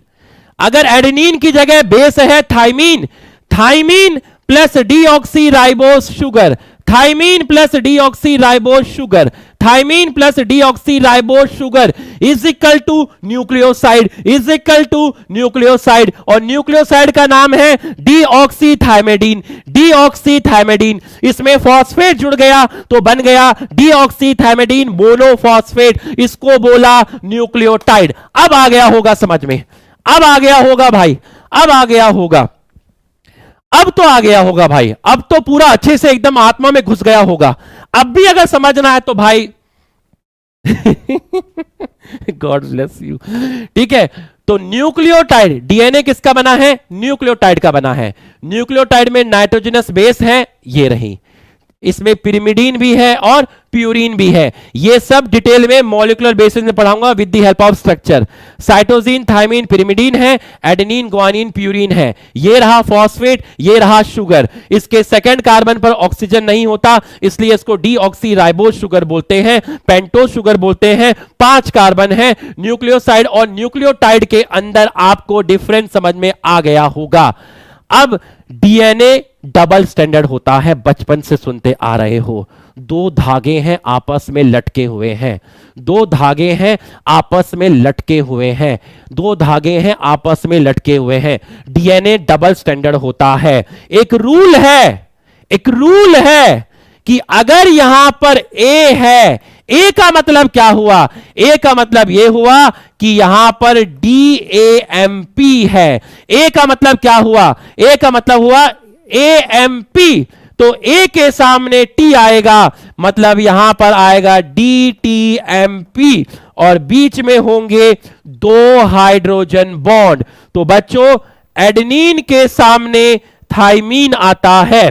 अगर एडेनिन की जगह बेस है thymine, thymine plus deoxyribose sugar, thymine plus deoxyribose sugar, thymine plus deoxyribose sugar is equal to nucleoside, is equal to nucleoside, और न्यूक्लियोसाइड का नाम है डीऑक्सीथाइमेडीन, डीऑक्सीथाइमेडीन। इसमें फॉस्फेट जुड़ गया तो बन गया डीऑक्सीथाइमेडीन मोनोफॉस्फेट, इसको बोला न्यूक्लियोटाइड। अब आ गया होगा समझ में, अब आ गया होगा भाई, अब आ गया होगा, अब तो आ गया होगा भाई, अब तो पूरा अच्छे से एकदम आत्मा में घुस गया होगा। अब भी अगर समझना है तो भाई गॉड ब्लेस यू। ठीक है, तो न्यूक्लियोटाइड, डीएनए किसका बना है? न्यूक्लियोटाइड का बना है। न्यूक्लियोटाइड में नाइट्रोजनस बेस है, ये रही। इसमें पिरिमिडीन भी है और प्यूरिन भी है। ये सब डिटेल में मॉलिक्यूलर बेसिस में पढ़ाऊंगा with the help of structure. Cytosine, thymine, pyrimidine है, एडेनिन, ग्वानिन, प्यूरिन है। ये रहा फॉस्फेट, ये रहा शुगर। इसके सेकंड कार्बन पर ऑक्सीजन नहीं होता, इसलिए इसको डीऑक्सी राइबोस शुगर बोलते हैं, पेंटोज शुगर बोलते हैं। 5 कार्बन है। न्यूक्लियोसाइड और न्यूक्लियोटाइड के अंदर आपको डिफरेंस समझ में आ गया होगा। अब डीएनए डबल स्टैंडर्ड होता है, बचपन से सुनते आ रहे हो। 2 धागे हैं आपस में लटके हुए हैं, 2 धागे हैं आपस में लटके हुए हैं, 2 धागे हैं आपस में लटके हुए हैं। डीएनए डबल स्टैंडर्ड होता है। एक रूल है, एक रूल है कि अगर यहां पर ए है, ए का मतलब क्या हुआ? ए का मतलब यह हुआ कि यहां पर DAMP है। ए का मतलब क्या हुआ? ए का मतलब हुआ AMP, तो ए के सामने टी आएगा, मतलब यहां पर आएगा DTMP, और बीच में होंगे दो हाइड्रोजन बॉन्ड। तो बच्चों एडेनिन के सामने थाइमीन आता है,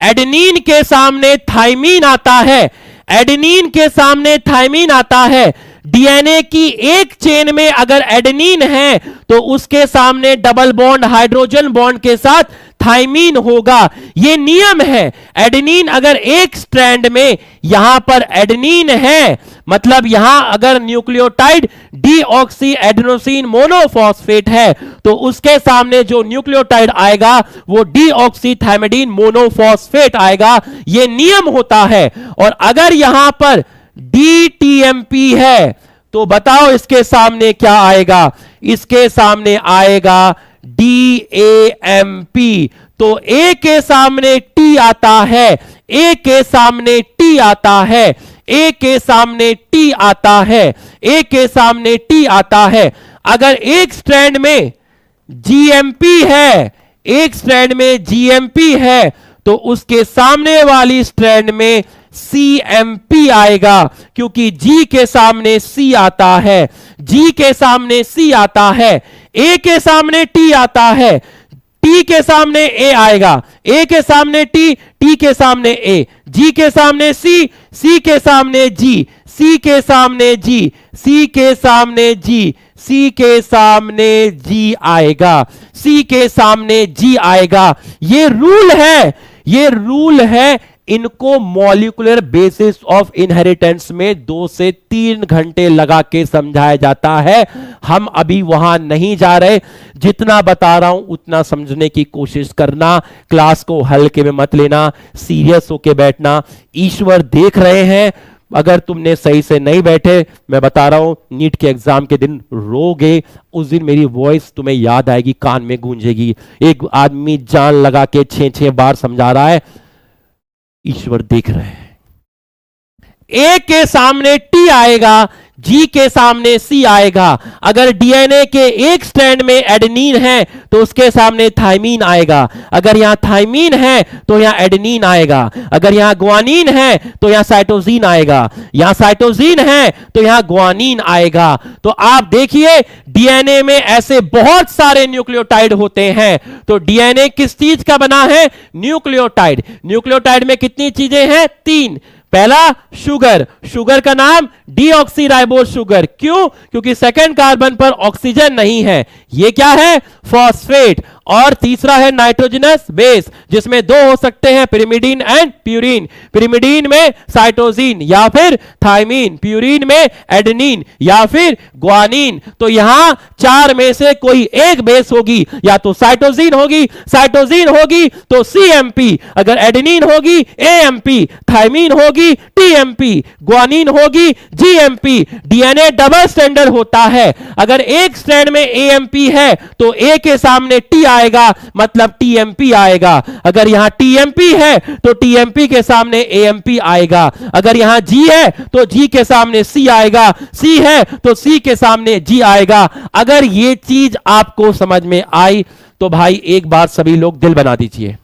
एडेनिन के सामने थाइमीन आता है, एडेनिन के सामने थाइमीन आता है। डीएनए की एक चेन में अगर एडेनिन है तो उसके सामने डबल बॉन्ड हाइड्रोजन बॉन्ड के साथ थाइमीन होगा। यह नियम है। एडेनिन अगर एक स्ट्रैंड में यहां पर एडेनिन है, मतलब यहां अगर न्यूक्लियोटाइड डीऑक्सी एडेनोसिन मोनोफॉस्फेट है, तो उसके सामने जो न्यूक्लियोटाइड आएगा वो डीऑक्सी थाइमिडीन मोनोफॉस्फेट आएगा। यह नियम होता है। और अगर यहां पर DTMP है तो बताओ इसके सामने क्या आएगा? इसके सामने आएगा DAMP। तो A के सामने T आता है, A के सामने T आता है, A के सामने T आता है, A के सामने T आता है। अगर एक स्ट्रैंड में GMP है, एक स्ट्रैंड में GMP है, तो उसके सामने वाली स्ट्रैंड में CMP आएगा, क्योंकि G के सामने C आता है, G के सामने C आता है, A के सामने T आता है, T के सामने A आएगा, A के सामने T, T के सामने A, G के सामने C, C के सामने G, C के सामने G, C के सामने G, C के सामने G आएगा, C के सामने G आएगा। ये रूल है, ये रूल है। इनको मॉलिक्यूलर बेसिस ऑफ इनहेरिटेंस में 2 से 3 घंटे लगा के समझाया जाता है। हम अभी वहां नहीं जा रहे, जितना बता रहा हूं उतना समझने की कोशिश करना, क्लास को हल्के में मत लेना, सीरियस होके बैठना। ईश्वर देख रहे हैं। अगर तुमने सही से नहीं बैठे, मैं बता रहा हूं नीट के एग्जाम के दिन रोगे, उस दिन मेरी वॉइस तुम्हें याद आएगी, कान में गूंजेगी। एक आदमी जान लगा के 6-6 बार समझा रहा है, ईश्वर देख रहे हैं। ए के सामने टी आएगा, जी के सामने सी आएगा। अगर डीएनए के एक स्ट्रैंड में एडेनिन है तो उसके सामने थाइमीन आएगा। अगर यहां थाइमीन है तो यहां एडेनिन आएगा। अगर यहां ग्वानिन है तो यहां साइटोसिन आएगा। यहां साइटोसिन है तो यहां ग्वानिन आएगा। तो आप देखिए डीएनए में ऐसे बहुत सारे न्यूक्लियोटाइड होते हैं। तो डीएनए किस चीज का बना है? न्यूक्लियोटाइड। न्यूक्लियोटाइड में कितनी चीजें हैं? 3। पहला शुगर, शुगर का नाम डीऑक्सीराइबोस शुगर। क्यों? क्योंकि सेकंड कार्बन पर ऑक्सीजन नहीं है। ये क्या है? फॉस्फेट। और तीसरा है नाइट्रोजनस बेस, जिसमें 2 हो सकते हैं, पिरिमिडीन एंड प्यूरिन। पिरिमिडीन में साइटोसिन या फिर थाइमीन, प्यूरिन में एडेनिन या फिर ग्वानिन। तो यहां 4 में से कोई एक बेस होगी, या तो साइटोसिन होगी, साइटोसिन होगी तो CMP, अगर एडेनिन होगी AMP, थाइमीन होगी TMP, ग्वानिन होगी GMP। डीएनए डबल स्ट्रैंडर्ड होता है। अगर एक स्ट्रैंड में AMP है तो A के सामने T आएगा, मतलब TMP आएगा। अगर यहां TMP है तो TMP के सामने AMP आएगा। अगर यहां G है तो G के सामने C आएगा, C है तो C के सामने G आएगा। अगर ये चीज आपको समझ में आई तो भाई एक बार सभी लोग दिल बना दीजिए,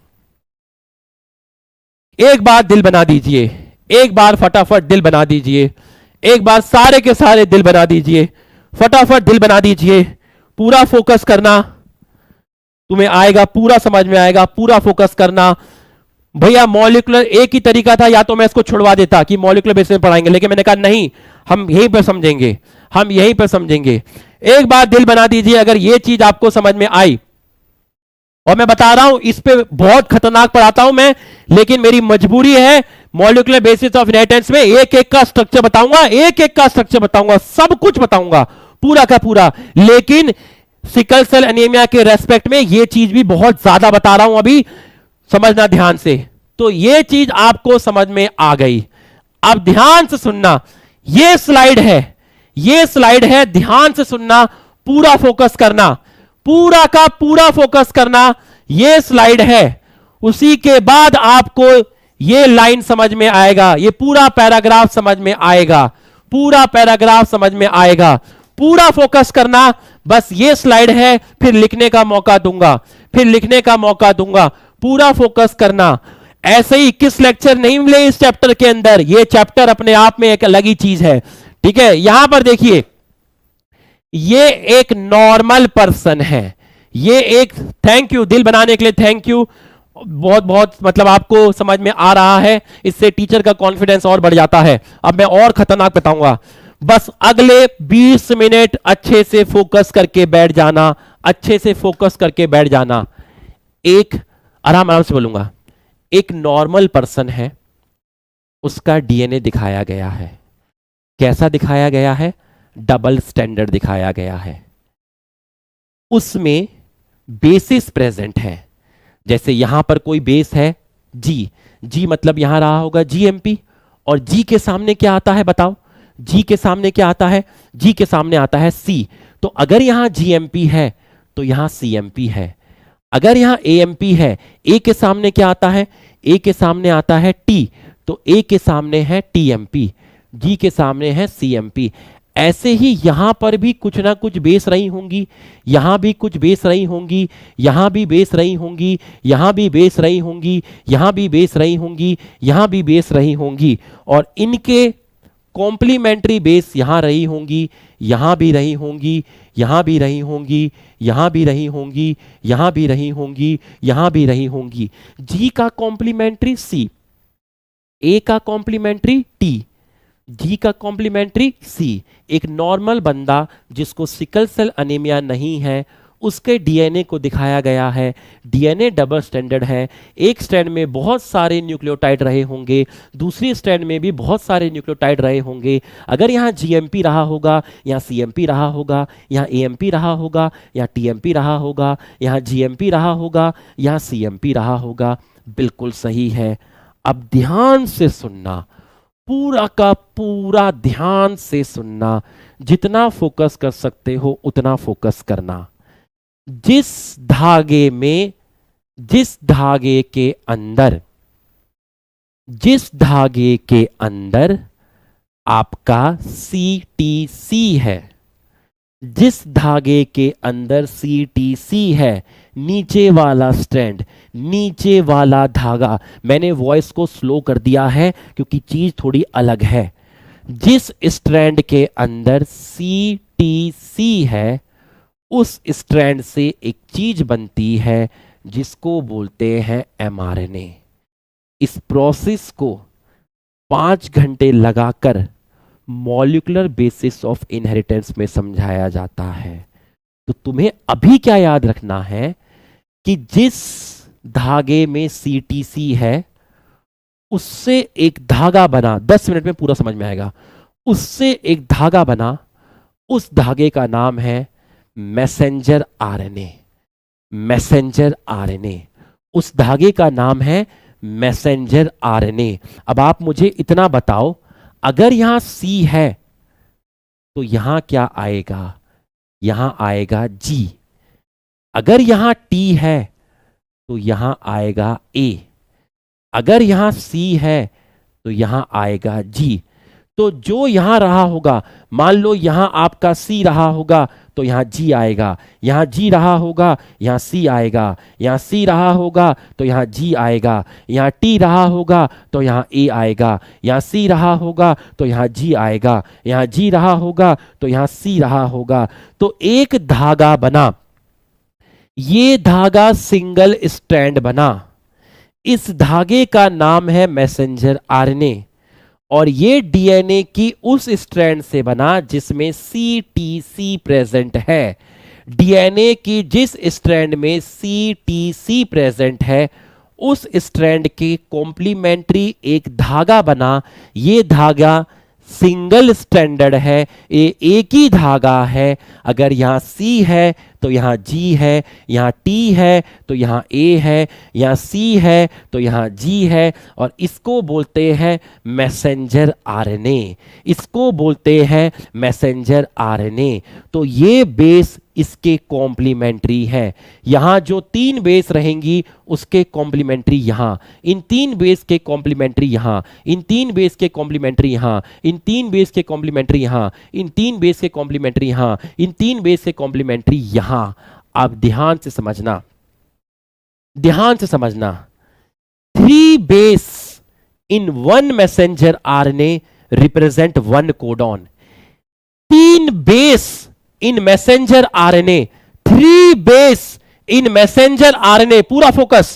एक बार दिल बना दीजिए, एक बार फटाफट दिल बना दीजिए, एक बार सारे के सारे दिल बना दीजिए, फटाफट दिल बना दीजिए। पूरा फोकस करना, तुम्हें आएगा, पूरा समझ में आएगा, पूरा फोकस करना। भैया मॉलिक्यूलर एक ही तरीका था, या तो मैं इसको छुड़वा देता कि मॉलिक्यूलर बेसिस में पढ़ाएंगे, लेकिन मैंने कहा नहीं, हम यहीं पर समझेंगे, हम यहीं पर समझेंगे। एक बार दिल बना दीजिए अगर यह चीज आपको समझ में आई। और मैं बता रहा हूं इस पे बहुत खतरनाक पढ़ाता हूं मैं, लेकिन मेरी मजबूरी है। मॉलिक्यूलर बेसिस ऑफ इनहेरिटेंस में एक एक का स्ट्रक्चर बताऊंगा, एक एक का स्ट्रक्चर बताऊंगा, सब कुछ बताऊंगा पूरा का पूरा। लेकिन सिकल सेल एनीमिया के रेस्पेक्ट में यह चीज भी बहुत ज्यादा बता रहा हूं, अभी समझना ध्यान से। तो यह चीज आपको समझ में आ गई। अब ध्यान से सुनना, यह स्लाइड है, यह स्लाइड है, ध्यान से सुनना, पूरा फोकस करना, पूरा का पूरा फोकस करना। यह स्लाइड है, उसी के बाद आपको ये लाइन समझ में आएगा, ये पूरा पैराग्राफ समझ में आएगा, पूरा पैराग्राफ समझ में आएगा। पूरा फोकस करना, बस ये स्लाइड है, फिर लिखने का मौका दूंगा, फिर लिखने का मौका दूंगा। पूरा फोकस करना। ऐसे ही 21 लेक्चर नहीं मिले इस चैप्टर के अंदर, ये चैप्टर अपने आप में एक अलग ही चीज है, ठीक है। यहां पर देखिए, ये एक नॉर्मल पर्सन है, ये एक, थैंक यू दिल बनाने के लिए, थैंक यू, बहुत बहुत मतलब आपको समझ में आ रहा है, इससे टीचर का कॉन्फिडेंस और बढ़ जाता है। अब मैं और खतरनाक बताऊंगा, बस अगले 20 मिनट अच्छे से फोकस करके बैठ जाना, अच्छे से फोकस करके बैठ जाना। एक आराम आराम से बोलूंगा, एक नॉर्मल पर्सन है, उसका डीएनए दिखाया गया है। कैसा दिखाया गया है? डबल स्टैंडर्ड दिखाया गया है। उसमें बेसिस प्रेजेंट है, जैसे यहां पर कोई बेस है जी, जी मतलब यहां रहा होगा जीएमपी, और जी के सामने क्या आता है बताओ? जी के सामने क्या आता है? जी के सामने आता है सी। तो अगर यहां जीएमपी है तो यहां सीएमपी है। अगर यहां एएमपी है, ए के सामने क्या आता है? ए के सामने आता है टी, तो ए के सामने है टीएमपी, जी के सामने है सीएमपी। ऐसे ही यहां पर भी कुछ ना कुछ बेस रही होंगी, यहां भी कुछ बेस रही होंगी, यहां भी बेस रही होंगी, यहां भी बेस रही होंगी, यहां भी बेस रही होंगी, यहां भी बेस रही होंगी, और इनके कॉम्प्लीमेंट्री बेस यहां रही होंगी, यहां भी रही होंगी, यहां भी रही होंगी, यहां भी रही होंगी, यहां भी रही होंगी, यहां भी रही होंगी। जी का कॉम्प्लीमेंट्री सी, ए का कॉम्प्लीमेंट्री टी, जी का कॉम्प्लीमेंट्री सी। एक नॉर्मल बंदा जिसको सिकल सेल अनीमिया नहीं है, उसके डीएनए को दिखाया गया है। डीएनए डबल स्टैंडर्ड है, एक स्ट्रैंड में बहुत सारे न्यूक्लियोटाइड रहे होंगे, दूसरी स्ट्रैंड में भी बहुत सारे न्यूक्लियोटाइड रहे होंगे। अगर यहाँ जीएमपी रहा होगा, यहाँ सीएमपी रहा होगा, यहाँ एएमपी रहा होगा, यहाँ टीएमपी रहा होगा, यहाँ जीएमपी रहा होगा, यहाँ सीएमपी रहा होगा। बिल्कुल सही है। अब ध्यान से सुनना, पूरा का पूरा ध्यान से सुनना, जितना फोकस कर सकते हो उतना फोकस करना। जिस धागे में, जिस धागे के अंदर, जिस धागे के अंदर आपका CTC है, जिस धागे के अंदर CTC है, नीचे वाला स्ट्रैंड, नीचे वाला धागा, मैंने वॉइस को स्लो कर दिया है क्योंकि चीज थोड़ी अलग है। जिस स्ट्रैंड के अंदर CTC है, उस स्ट्रैंड से एक चीज बनती है जिसको बोलते हैं mRNA। इस प्रोसेस को 5 घंटे लगाकर मॉलिक्यूलर बेसिस ऑफ इनहेरिटेंस में समझाया जाता है। तो तुम्हें अभी क्या याद रखना है कि जिस धागे में CTC है, उससे एक धागा बना, 10 मिनट में पूरा समझ में आएगा, उससे एक धागा बना, उस धागे का नाम है मैसेंजर आरएनए। मैसेंजर आरएनए, उस धागे का नाम है मैसेंजर आरएनए। अब आप मुझे इतना बताओ, अगर यहां C है तो यहां क्या आएगा? यहां आएगा G। अगर यहां T है तो यहां आएगा A। अगर यहां C है तो यहां आएगा G। तो जो यहां रहा होगा, मान लो यहां आपका C रहा होगा तो यहां G आएगा, यहां G रहा होगा यहां C आएगा, यहां C रहा होगा तो यहां G आएगा, यहां T रहा होगा तो यहां A आएगा, यहां C रहा होगा तो यहां G आएगा, यहां G रहा होगा तो यहां C रहा होगा। तो एक धागा बना, ये धागा सिंगल स्ट्रैंड बना, इस धागे का नाम है मैसेंजर आरएनए, और ये डीएनए की उस स्ट्रैंड से बना जिसमें CTC प्रेजेंट है। डीएनए की जिस स्ट्रैंड में CTC प्रेजेंट है, उस स्ट्रैंड के कॉम्प्लीमेंट्री एक धागा बना। ये धागा सिंगल स्ट्रैंडर्ड है, ये एक ही धागा है। अगर यहां C है तो यहां G है, यहां T है तो यहां A है, यहां C है तो यहां G है, और इसको बोलते हैं मैसेंजर आरएनए, इसको बोलते हैं मैसेंजर आरएनए। तो ये बेस इसके कॉम्प्लीमेंट्री है। यहां जो 3 बेस रहेंगी उसके कॉम्प्लीमेंट्री यहां, इन 3 बेस के कॉम्प्लीमेंट्री यहां, इन 3 बेस के कॉम्प्लीमेंट्री यहां, इन 3 बेस के कॉम्प्लीमेंट्री यहां, इन 3 बेस के कॉम्प्लीमेंट्री यहां, इन 3 बेस के कॉम्प्लीमेंट्री यहां। आप ध्यान से समझना, ध्यान से समझना, 3 base in 1 messenger RNA represent 1 codon. 3 base in messenger RNA, 3 base in messenger RNA, पूरा focus,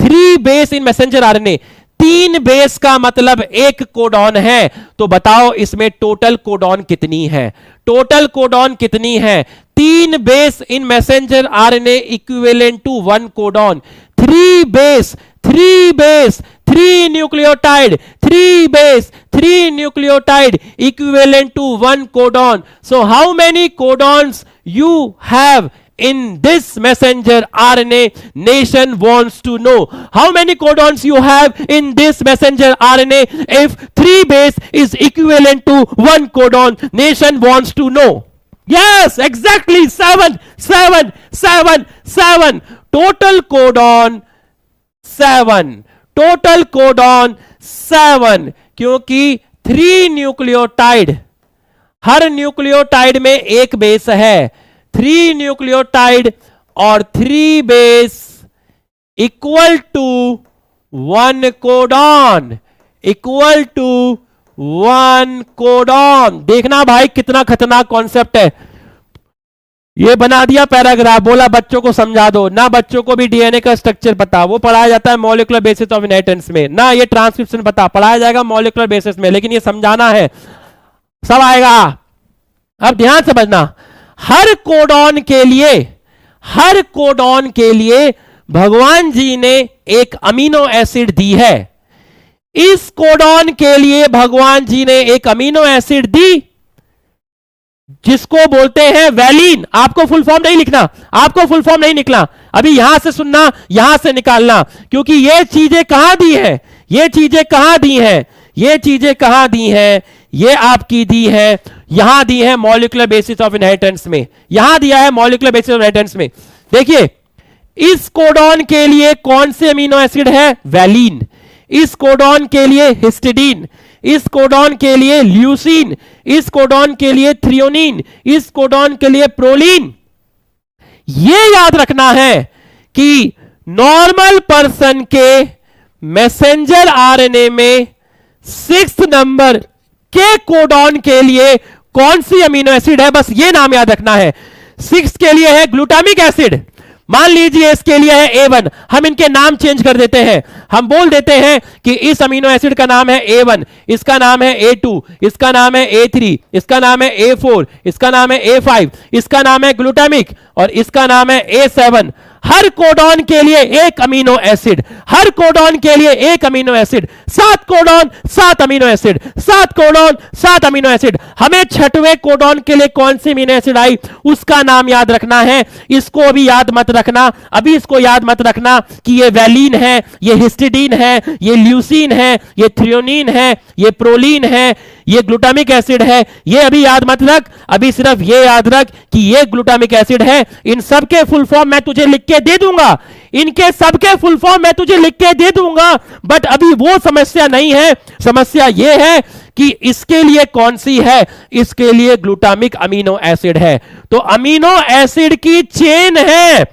3 base in messenger RNA. 3 base का मतलब 1 कोडॉन है, तो बताओ इसमें टोटल कोडॉन कितनी है? टोटल कोडॉन कितनी है? 3 base in messenger RNA equivalent to 1 codon. 3 base, 3 base, 3 nucleotide, 3 base, 3 nucleotide equivalent to 1 codon. So how many codons you have in this messenger RNA? Nation wants to know how many codons you have in this messenger RNA. If 3 base is equivalent to 1 codon, nation wants to know. Yes, exactly, 7, 7, 7, 7. Total codon 7, total codon 7, क्योंकि 3 nucleotide, हर nucleotide में एक base है, 3 nucleotide और 3 base equal to 1 codon, equal to 1 codon. देखना भाई कितना खतरनाक concept है। ये बना दिया पैराग्राफ, बोला बच्चों को समझा दो ना, बच्चों को भी डीएनए का स्ट्रक्चर पता, वो पढ़ाया जाता है मॉलिक्यूलर बेसिस ऑफ इनहेरिटेंस में, ना ये ट्रांसक्रिप्शन पता, पढ़ाया जाएगा मॉलिक्यूलर बेसिस में, लेकिन ये समझाना है, सब आएगा। अब ध्यान समझना, हर कोडॉन के लिए, हर कोडॉन के लिए भगवान जी ने एक अमीनो एसिड दी है। इस कोडॉन के लिए भगवान जी ने एक अमीनो एसिड दी जिसको बोलते हैं वैलीन। आपको फुल फॉर्म नहीं लिखना, आपको फुल फॉर्म नहीं निकला, अभी यहां से सुनना, यहां से निकालना, क्योंकि ये चीजें कहां दी है, ये चीजें कहां दी हैं, ये चीजें कहां दी हैं, ये आपकी दी है, यहां दी है मॉलिक्यूलर बेसिस ऑफ इनहेरिटेंस में, यहां दिया है मॉलिक्यूलर बेसिस ऑफ इनहेरिटेंस में। देखिए इस कोडॉन के लिए कौन से अमीनो एसिड है? वैलीन। इस कोडॉन के लिए हिस्टिडीन, इस कोडॉन के लिए ल्यूसीन, इस कोडॉन के लिए थ्रियोनिन, इस कोडॉन के लिए प्रोलीन। यह याद रखना है कि नॉर्मल पर्सन के मैसेंजर आरएनए में 6th नंबर के कोडॉन के लिए कौन सी अमीनो एसिड है, बस यह नाम याद रखना है। 6 के लिए है ग्लूटामिक एसिड, मान लीजिए इसके लिए है A1, हम इनके नाम चेंज कर देते हैं, हम बोल देते हैं कि इस अमीनो एसिड का नाम है A1, इसका नाम है A2, इसका नाम है A3, इसका नाम है A4, इसका नाम है A5, इसका नाम है ग्लूटामिक और इसका नाम है A7। हर कोडॉन के लिए एक अमीनो एसिड, हर कोडॉन के लिए एक amino acid, 7 codon 7 amino acid, 7 codon 7 amino acid. हमें 6वें कोडॉन के लिए कौन सी अमीनो एसिड आई उसका नाम याद रखना है। इसको अभी याद मत रखना, अभी इसको याद मत रखना कि ये वैलीन है, ये हिस्टिडीन है, ये ल्यूसीन है, ये थ्रियोनिन है, ये प्रोलीन है, ये ग्लूटामिक एसिड है, ये अभी याद मत रख, अभी सिर्फ ये याद रख कि ये ग्लूटामिक एसिड है। इन सबके फुल फॉर्म मैं तुझे लिख के दे दूंगा, इनके सबके फुल फॉर्म मैं तुझे लिख के दे दूंगा, बट अभी वो समस्या नहीं है। समस्या ये है कि इसके लिए कौन सी है, इसके लिए ग्लूटामिक अमीनो एसिड है। तो अमीनो एसिड की चेन है,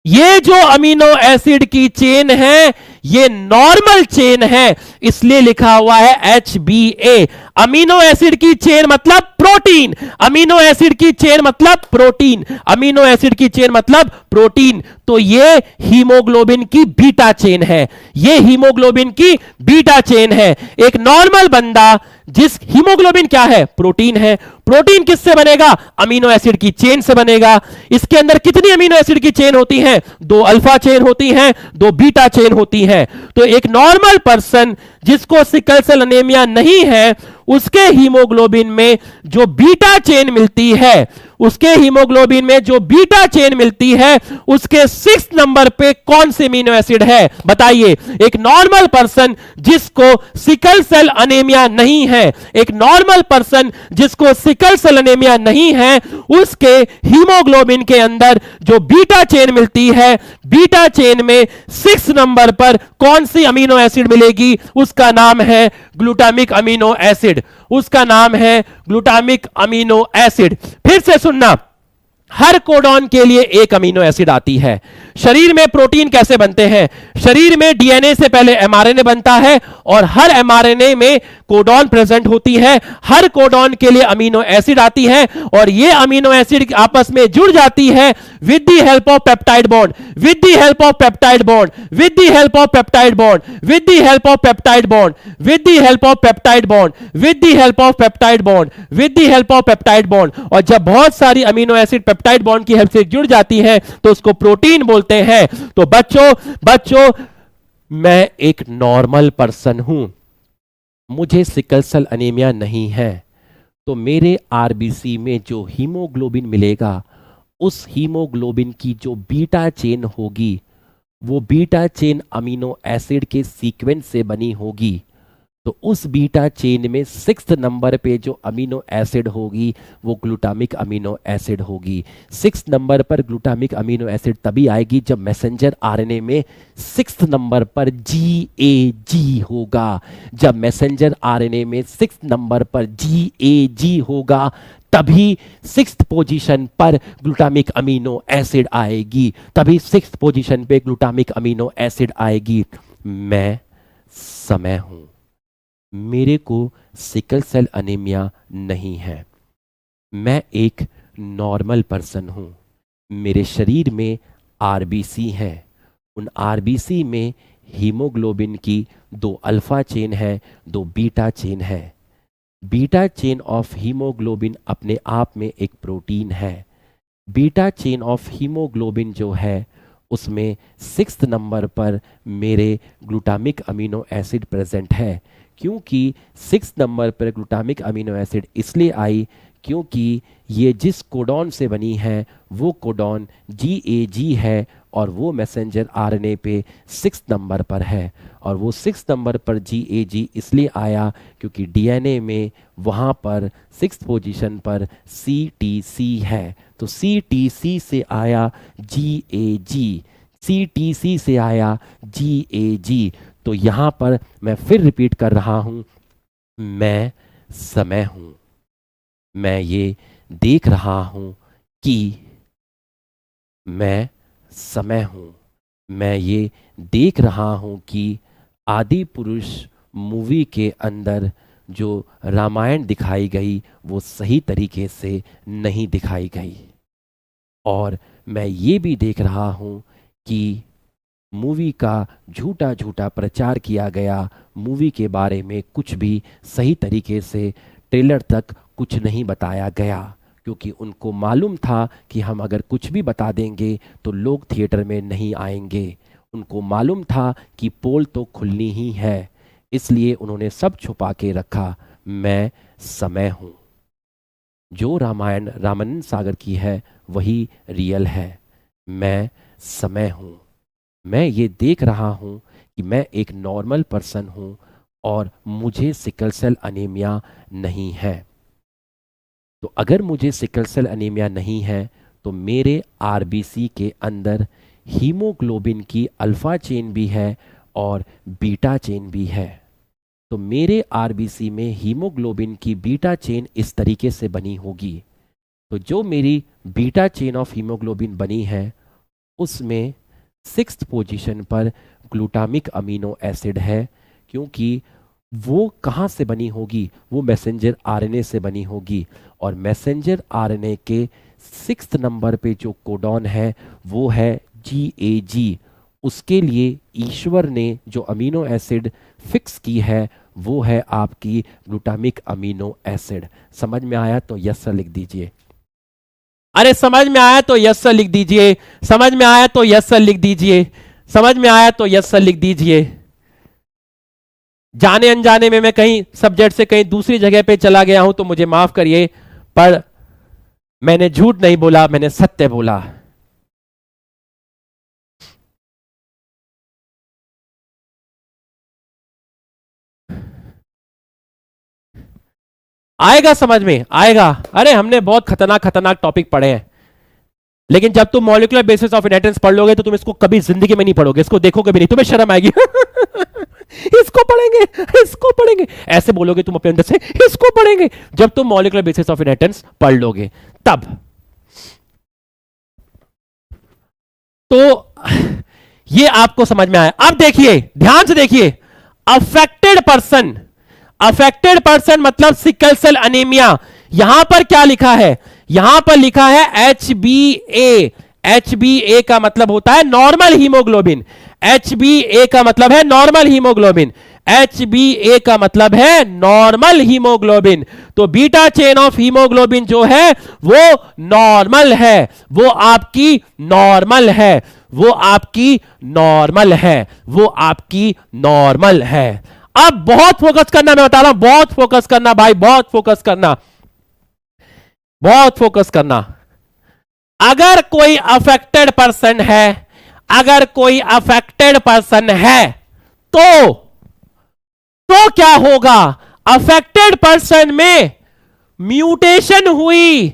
ये जो अमीनो एसिड की चेन है ये नॉर्मल चेन है, इसलिए लिखा हुआ है HBA। अमीनो एसिड की चेन मतलब प्रोटीन, अमीनो एसिड की चेन मतलब प्रोटीन, अमीनो एसिड की चेन मतलब प्रोटीन। तो ये हीमोग्लोबिन की बीटा चेन है, ये हीमोग्लोबिन की बीटा चेन है। एक नॉर्मल बंदा जिस हीमोग्लोबिन क्या है? प्रोटीन है। प्रोटीन किससे बनेगा? अमीनो एसिड की चेन से बनेगा। इसके अंदर कितनी अमीनो एसिड की चेन होती हैं? 2 अल्फा चेन होती हैं, 2 बीटा चेन होती हैं। तो एक नॉर्मल पर्सन जिसको सिकल सेल अनीमिया नहीं है उसके हीमोग्लोबिन में जो बीटा चेन मिलती है उसके हीमोग्लोबिन में जो बीटा चेन मिलती है उसके 6 नंबर पे कौन से अमीनो एसिड है? बताइए। एक नॉर्मल पर्सन जिसको सिकल सेल अनीमिया नहीं है, एक नॉर्मल पर्सन जिसको सिकल सेल अनीमिया नहीं है, उसके हीमोग्लोबिन के अंदर जो बीटा चेन मिलती है, बीटा चेन में 6 नंबर पर कौन सी अमीनो एसिड मिलेगी? उसका नाम है ग्लूटामिक अमीनो एसिड। उसका नाम है ग्लूटामिक अमीनो एसिड। फिर से सुनना, हर कोडॉन के लिए एक अमीनो एसिड आती है। शरीर में प्रोटीन कैसे बनते हैं? शरीर में डीएनए से पहले एमआरएनए बनता है और हर एमआरएनए में कोडॉन प्रेजेंट होती है। हर कोडॉन के लिए अमीनो एसिड आती है और ये अमीनो एसिड आपस में जुड़ जाती है with the help of peptide bond, with the help of peptide bond, with the help of peptide bond, with the help of peptide bond, with the help of peptide bond, with the help of peptide bond, with the help of peptide bond. और जब बहुत सारी amino acid peptide bond की help से जुड़ जाती है तो उसको प्रोटीन बोलते हैं। तो बच्चों मैं एक नॉर्मल पर्सन हूं, मुझे सिकल सेल अनीमिया नहीं है, तो मेरे आरबीसी में जो हीमोग्लोबिन मिलेगा उस हीमोग्लोबिन की जो बीटा चेन होगी वो बीटा चेन अमीनो एसिड के सीक्वेंस से बनी होगी। तो उस बीटा चेन में 6th नंबर पे जो अमीनो एसिड होगी वो ग्लूटामिक अमीनो एसिड होगी। 6th नंबर पर ग्लूटामिक अमीनो एसिड तभी आएगी जब मैसेंजर आरएनए में 6th नंबर पर GAG होगा। जब मैसेंजर आरएनए में 6th नंबर पर GAG होगा तभी 6th पोजीशन पर ग्लूटामिक अमीनो एसिड आएगी, तभी 6th पोजीशन पे ग्लूटामिक अमीनो एसिड आएगी। मैं समय हूं, मेरे को सिकल सेल अनीमिया नहीं है, मैं एक नॉर्मल पर्सन हूं, मेरे शरीर में आरबीसी है, उन आरबीसी में हीमोग्लोबिन की 2 अल्फा चेन है, 2 बीटा चेन है। बीटा चेन ऑफ हीमोग्लोबिन अपने आप में एक प्रोटीन है। बीटा चेन ऑफ हीमोग्लोबिन जो है उसमें 6th नंबर पर मेरे ग्लूटामिक अमीनो एसिड प्रेजेंट है। क्योंकि 6th नंबर पर ग्लूटामिक अमीनो एसिड इसलिए आई क्योंकि ये जिस कोडॉन से बनी है वो कोडॉन GAG है और वो मैसेंजर आरएनए पे 6th नंबर पर है। और वो 6th नंबर पर GAG इसलिए आया क्योंकि डीएनए में वहाँ पर 6th पोजीशन पर CTC है, तो CTC से आया GAG, CTC से आया GAG। तो यहाँ पर मैं फिर रिपीट कर रहा हूँ, मैं समय हूँ, मैं ये देख रहा हूँ कि मैं समय हूँ, मैं ये देख रहा हूँ कि आदि पुरुष मूवी के अंदर जो रामायण दिखाई गई वो सही तरीके से नहीं दिखाई गई। और मैं ये भी देख रहा हूँ कि मूवी का झूठा झूठा प्रचार किया गया, मूवी के बारे में कुछ भी सही तरीके से ट्रेलर तक कुछ नहीं बताया गया, क्योंकि उनको मालूम था कि हम अगर कुछ भी बता देंगे तो लोग थिएटर में नहीं आएंगे। उनको मालूम था कि पोल तो खुलनी ही है, इसलिए उन्होंने सब छुपा के रखा। मैं समय हूँ, जो रामायण रामानंद सागर की है वही रियल है। मैं समय हूँ, मैं ये देख रहा हूँ कि मैं एक नॉर्मल पर्सन हूँ और मुझे सिकल सेल अनीमिया नहीं है। तो अगर मुझे सिकल सेल अनीमिया नहीं है तो मेरे आरबीसी के अंदर हीमोग्लोबिन की अल्फा चेन भी है और बीटा चेन भी है। तो मेरे आरबीसी में हीमोग्लोबिन की बीटा चेन इस तरीके से बनी होगी। तो जो मेरी बीटा चेन ऑफ हीमोग्लोबिन बनी है उसमें 6th पोजीशन पर ग्लूटामिक अमीनो एसिड है, क्योंकि वो कहाँ से बनी होगी, वो मैसेंजर आरएनए से बनी होगी। और मैसेंजर आरएनए के 6th नंबर पे जो कोडॉन है वो है GAG। उसके लिए ईश्वर ने जो अमीनो एसिड फिक्स की है वो है आपकी ग्लूटामिक अमीनो एसिड। समझ में आया तो यस सर लिख दीजिए। अरे समझ में आया तो यस सर लिख दीजिए, समझ में आया तो यस सर लिख दीजिए, समझ में आया तो यस सर लिख दीजिए। जाने अनजाने में मैं कहीं सब्जेक्ट से कहीं दूसरी जगह पे चला गया हूं तो मुझे माफ करिए, पर मैंने झूठ नहीं बोला, मैंने सत्य बोला। आएगा समझ में, आएगा। अरे हमने बहुत खतरनाक खतरनाक टॉपिक पढ़े हैं, लेकिन जब तुम मॉलिक्यूलर बेसिस ऑफ इनहेरिटेंस पढ़ लोगे तो तुम इसको कभी जिंदगी में नहीं पढ़ोगे, इसको देखोगे भी नहीं, तुम्हें शर्म आएगी। इसको पढ़ेंगे, इसको पढ़ेंगे, ऐसे बोलोगे तुम अपने अंदर से, इसको पढ़ेंगे। जब तुम मॉलिक्यूलर बेसिस ऑफ इनहेरिटेंस पढ़ लोगे तब। तो ये आपको समझ में आया। अब देखिए, ध्यान से देखिए, अफेक्टेड पर्सन, अफेक्टेड पर्सन मतलब सिकल सेल अनीमिया। यहां पर क्या लिखा है? यहां पर लिखा है HbA। HbA का मतलब होता है नॉर्मल हीमोग्लोबिन। HbA का मतलब है नॉर्मल हीमोग्लोबिन। HbA का मतलब है नॉर्मल हीमोग्लोबिन। तो बीटा चेन ऑफ हीमोग्लोबिन जो है वो नॉर्मल है, वो आपकी नॉर्मल है, वो आपकी नॉर्मल है, वो आपकी नॉर्मल है। अब बहुत फोकस करना, मैं बता रहा हूं, बहुत फोकस करना भाई, बहुत फोकस करना, बहुत फोकस करना। अगर कोई अफेक्टेड पर्सन है, अगर कोई अफेक्टेड पर्सन है तो क्या होगा? अफेक्टेड पर्सन में म्यूटेशन हुई,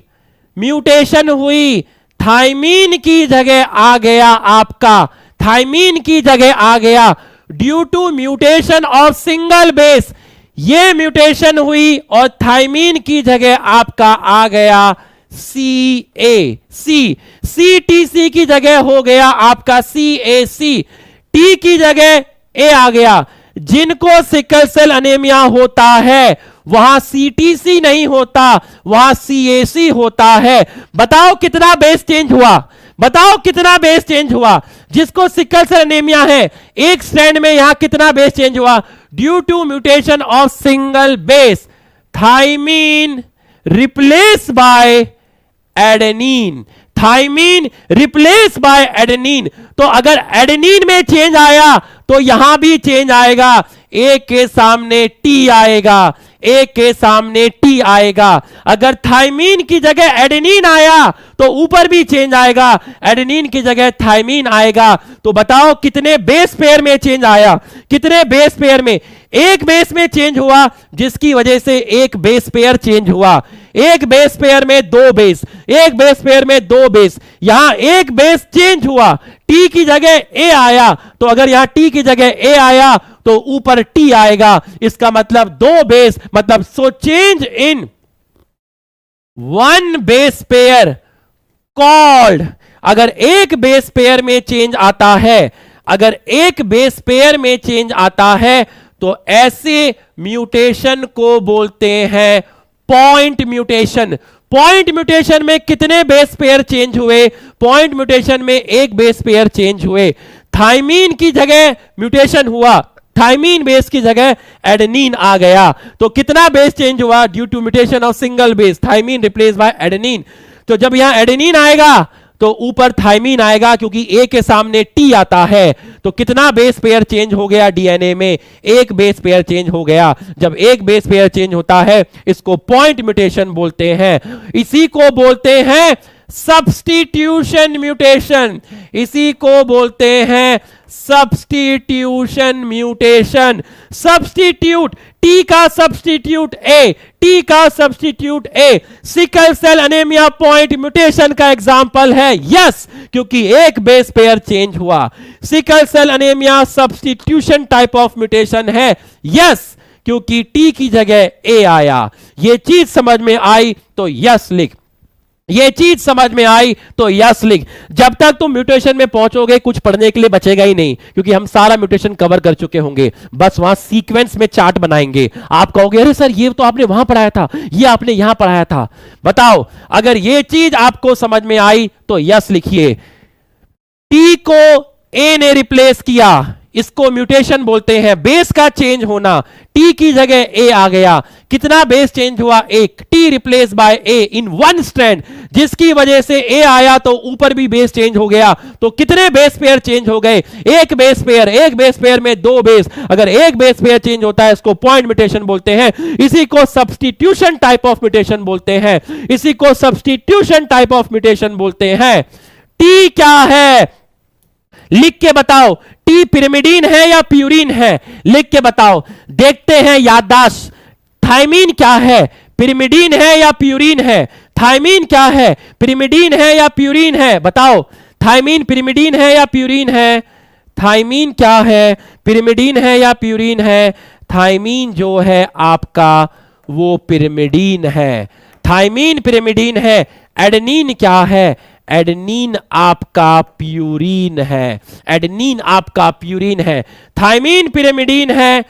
म्यूटेशन हुई, थायमीन की जगह आ गया आपका, थायमीन की जगह आ गया due to mutation of single base. ये म्यूटेशन हुई और थायमीन की जगह आपका आ गया CTC की जगह हो गया आपका CAC, T की जगह A आ गया। जिनको सिकल सेल अनीमिया होता है वहां CTC नहीं होता, वहां CAC होता है। बताओ कितना बेस चेंज हुआ, बताओ कितना बेस चेंज हुआ? जिसको सिकल सेल अनीमिया है, एक स्ट्रैंड में यहां कितना बेस चेंज हुआ? Due to mutation of single base, thymine replace by adenine, thymine replace by adenine. तो अगर एडेनिन में चेंज आया तो यहां भी चेंज आएगा, ए के सामने टी आएगा, ए के सामने टी आएगा। अगर थायमीन की जगह एडेनिन आया तो ऊपर भी चेंज आएगा, एडेनिन की जगह थायमीन आएगा। तो बताओ कितने बेस पेयर में चेंज आया, कितने बेस पेयर में? एक बेस में चेंज हुआ, जिसकी वजह से एक बेस पेयर चेंज हुआ। एक बेस पेयर में दो बेस, एक बेस पेयर में दो बेस, यहां एक बेस चेंज हुआ, टी की जगह ए आया। तो अगर यहां टी की जगह ए आया तो ऊपर टी आएगा, इसका मतलब दो बेस, मतलब so change in one base pair called. अगर एक बेस पेयर में चेंज आता है, अगर एक बेस पेयर में चेंज आता है तो ऐसे म्यूटेशन को बोलते हैं पॉइंट म्यूटेशन। पॉइंट म्यूटेशन में कितने बेस पेयर चेंज हुए? पॉइंट म्यूटेशन में एक बेस पेयर चेंज हुए। थायमीन की जगह म्यूटेशन हुआ, थायमीन बेस की जगह एडेनिन आ गया। तो कितना बेस चेंज हुआ? Due to mutation of single base, thymine replace by adenine. तो जब यहां एडेनिन आएगा तो ऊपर थायमीन आएगा, क्योंकि ए के सामने टी आता है। तो कितना बेस पेयर चेंज हो गया डीएनए में? एक बेस पेयर चेंज हो गया। जब एक बेस पेयर चेंज होता है इसको पॉइंट म्यूटेशन बोलते हैं। इसी को बोलते हैं सब्स्टिट्यूशन म्यूटेशन, इसी को बोलते हैं सब्स्टिट्यूशन म्यूटेशन। सब्स्टिट्यूट, टी का सब्स्टिट्यूट ए, टी का substitute A sickle cell anaemia point mutation का एग्जांपल है। यस, क्योंकि एक बेस पेयर चेंज हुआ। Sickle cell anaemia substitution type of mutation है। यस, क्योंकि टी की जगह ए आया। ये चीज समझ में आई तो यस लिख, ये चीज समझ में आई तो यस लिख। जब तक तुम म्यूटेशन में पहुंचोगे कुछ पढ़ने के लिए बचेगा ही नहीं, क्योंकि हम सारा म्यूटेशन कवर कर चुके होंगे। बस वहां सीक्वेंस में चार्ट बनाएंगे। आप कहोगे अरे सर ये तो आपने वहां पढ़ाया था, ये आपने यहां पढ़ाया था। बताओ, अगर ये चीज आपको समझ में आई तो यस लिखिए। टी को ए ने रिप्लेस किया, इसको म्यूटेशन बोलते हैं, बेस का चेंज होना। टी की जगह ए आ गया, कितना बेस चेंज हुआ, एक। T replace by A in one strand, जिसकी वजह से ए आया तो ऊपर भी बेस चेंज हो गया। तो कितने बेस पेयर चेंज हो गए, एक बेस पेयर। एक बेस पेयर में दो बेस, अगर एक बेस पेयर चेंज होता है इसको पॉइंट म्यूटेशन बोलते हैं। इसी को सब्स्टिट्यूशन टाइप ऑफ म्यूटेशन बोलते हैं, इसी को सब्स्टिट्यूशन टाइप ऑफ म्यूटेशन बोलते हैं। टी क्या है, लिख के बताओ। टी पिरिमिडीन है या प्यूरिन है, लिख के बताओ। देखते हैं याददाश्त। थायमीन क्या है, पिरिमिडीन है या प्यूरिन है? थायमीन क्या है, पिरिमिडीन है या प्यूरिन है? बताओ, थायमीन पिरिमिडीन है या प्यूरिन है? थायमीन क्या है, पिरिमिडीन है या प्यूरिन है? थायमीन जो है आपका वो पिरिमिडीन है। थायमीन पिरिमिडीन है। एडेनिन क्या है, एडेनिन आपका प्यूरिन है। एडेनिन आपका प्यूरिन है। थायमीन पिरिमिडीन है,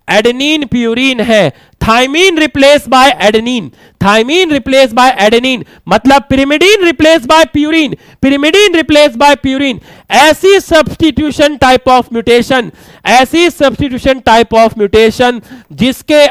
एडेनिन प्यूरिन है। Thymine replace by adenine, thymine replace by adenine, मतलब pyrimidine replace by purine, pyrimidine replace by purine. ऐसी सब्स्टिट्यूशन टाइप ऑफ म्यूटेशन, ऐसी सब्स्टिट्यूशन टाइप ऑफ म्यूटेशन जिसके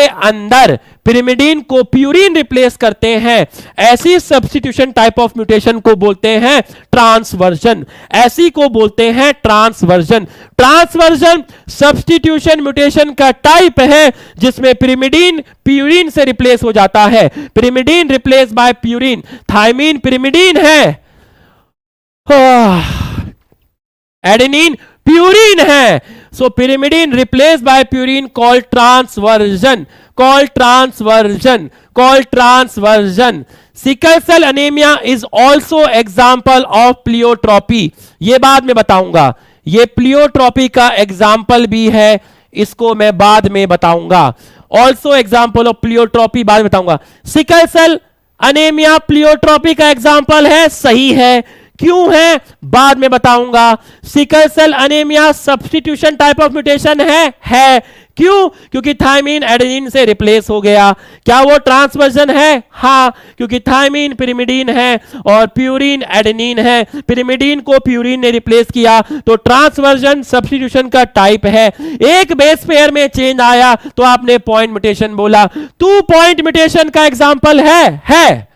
अंदर पिरिमिडीन को प्यूरिन रिप्लेस करते हैं, ऐसी सब्स्टिट्यूशन टाइप ऑफ म्यूटेशन को बोलते हैं ट्रांसवर्जन। ऐसी को बोलते हैं ट्रांसवर्जन। ट्रांसवर्जन सब्स्टिट्यूशन म्यूटेशन का टाइप है जिसमें पिरिमिडीन प्यूरिन से रिप्लेस हो जाता है। Pyrimidine replace by purine. Thymine pyrimidine है, एडेनिन प्यूरिन है। So pyrimidine replace by purine called transversion, called transversion, called transversion. Sickle cell anaemia is also example of pleiotropy. ये बाद में बताऊंगा, ये प्लियोट्रॉपी का एग्जाम्पल भी है, इसको मैं बाद में बताऊंगा। ऑल्सो एग्जाम्पल ऑफ प्लियोट्रॉपी बाद में बताऊंगा। सिकल सेल अनीमिया प्लियोट्रॉपी का एग्जाम्पल है, सही है। क्यों है बाद में बताऊंगा। Sickle cell anaemia substitution type of mutation है। क्यों, क्योंकि थायमीन एडेनिन से रिप्लेस हो गया। क्या वो ट्रांसवर्जन है? हाँ, क्योंकि थायमीन पिरिमिडीन है और प्यूरिन एडेनिन है। पिरिमिडीन को प्यूरिन ने रिप्लेस किया तो ट्रांसवर्जन सब्स्टिट्यूशन का टाइप है। एक बेस पेयर में चेंज आया तो आपने पॉइंट म्यूटेशन बोला। टू पॉइंट म्यूटेशन का एग्जाम्पल है।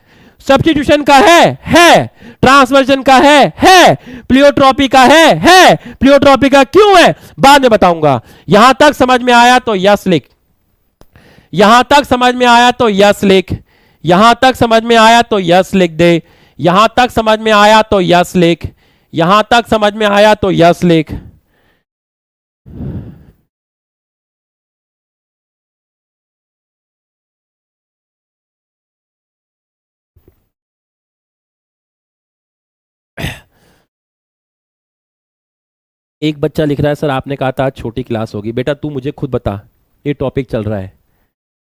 सब्स्टिट्यूशन का है। ट्रांसवर्जन का है। प्लियोट्रॉपी का है। प्लियोट्रॉपी का क्यों है बाद में बताऊंगा। यहां तक समझ में आया तो यस लिख, यहां तक समझ में आया तो यस लिख, यहां तक समझ में आया तो यस लिख दे, यहां तक समझ में आया तो यस लिख, यहां तक समझ में आया तो यस लिख। एक बच्चा लिख रहा है सर आपने कहा था आज छोटी क्लास होगी। बेटा तू मुझे खुद बता, ये टॉपिक चल रहा है,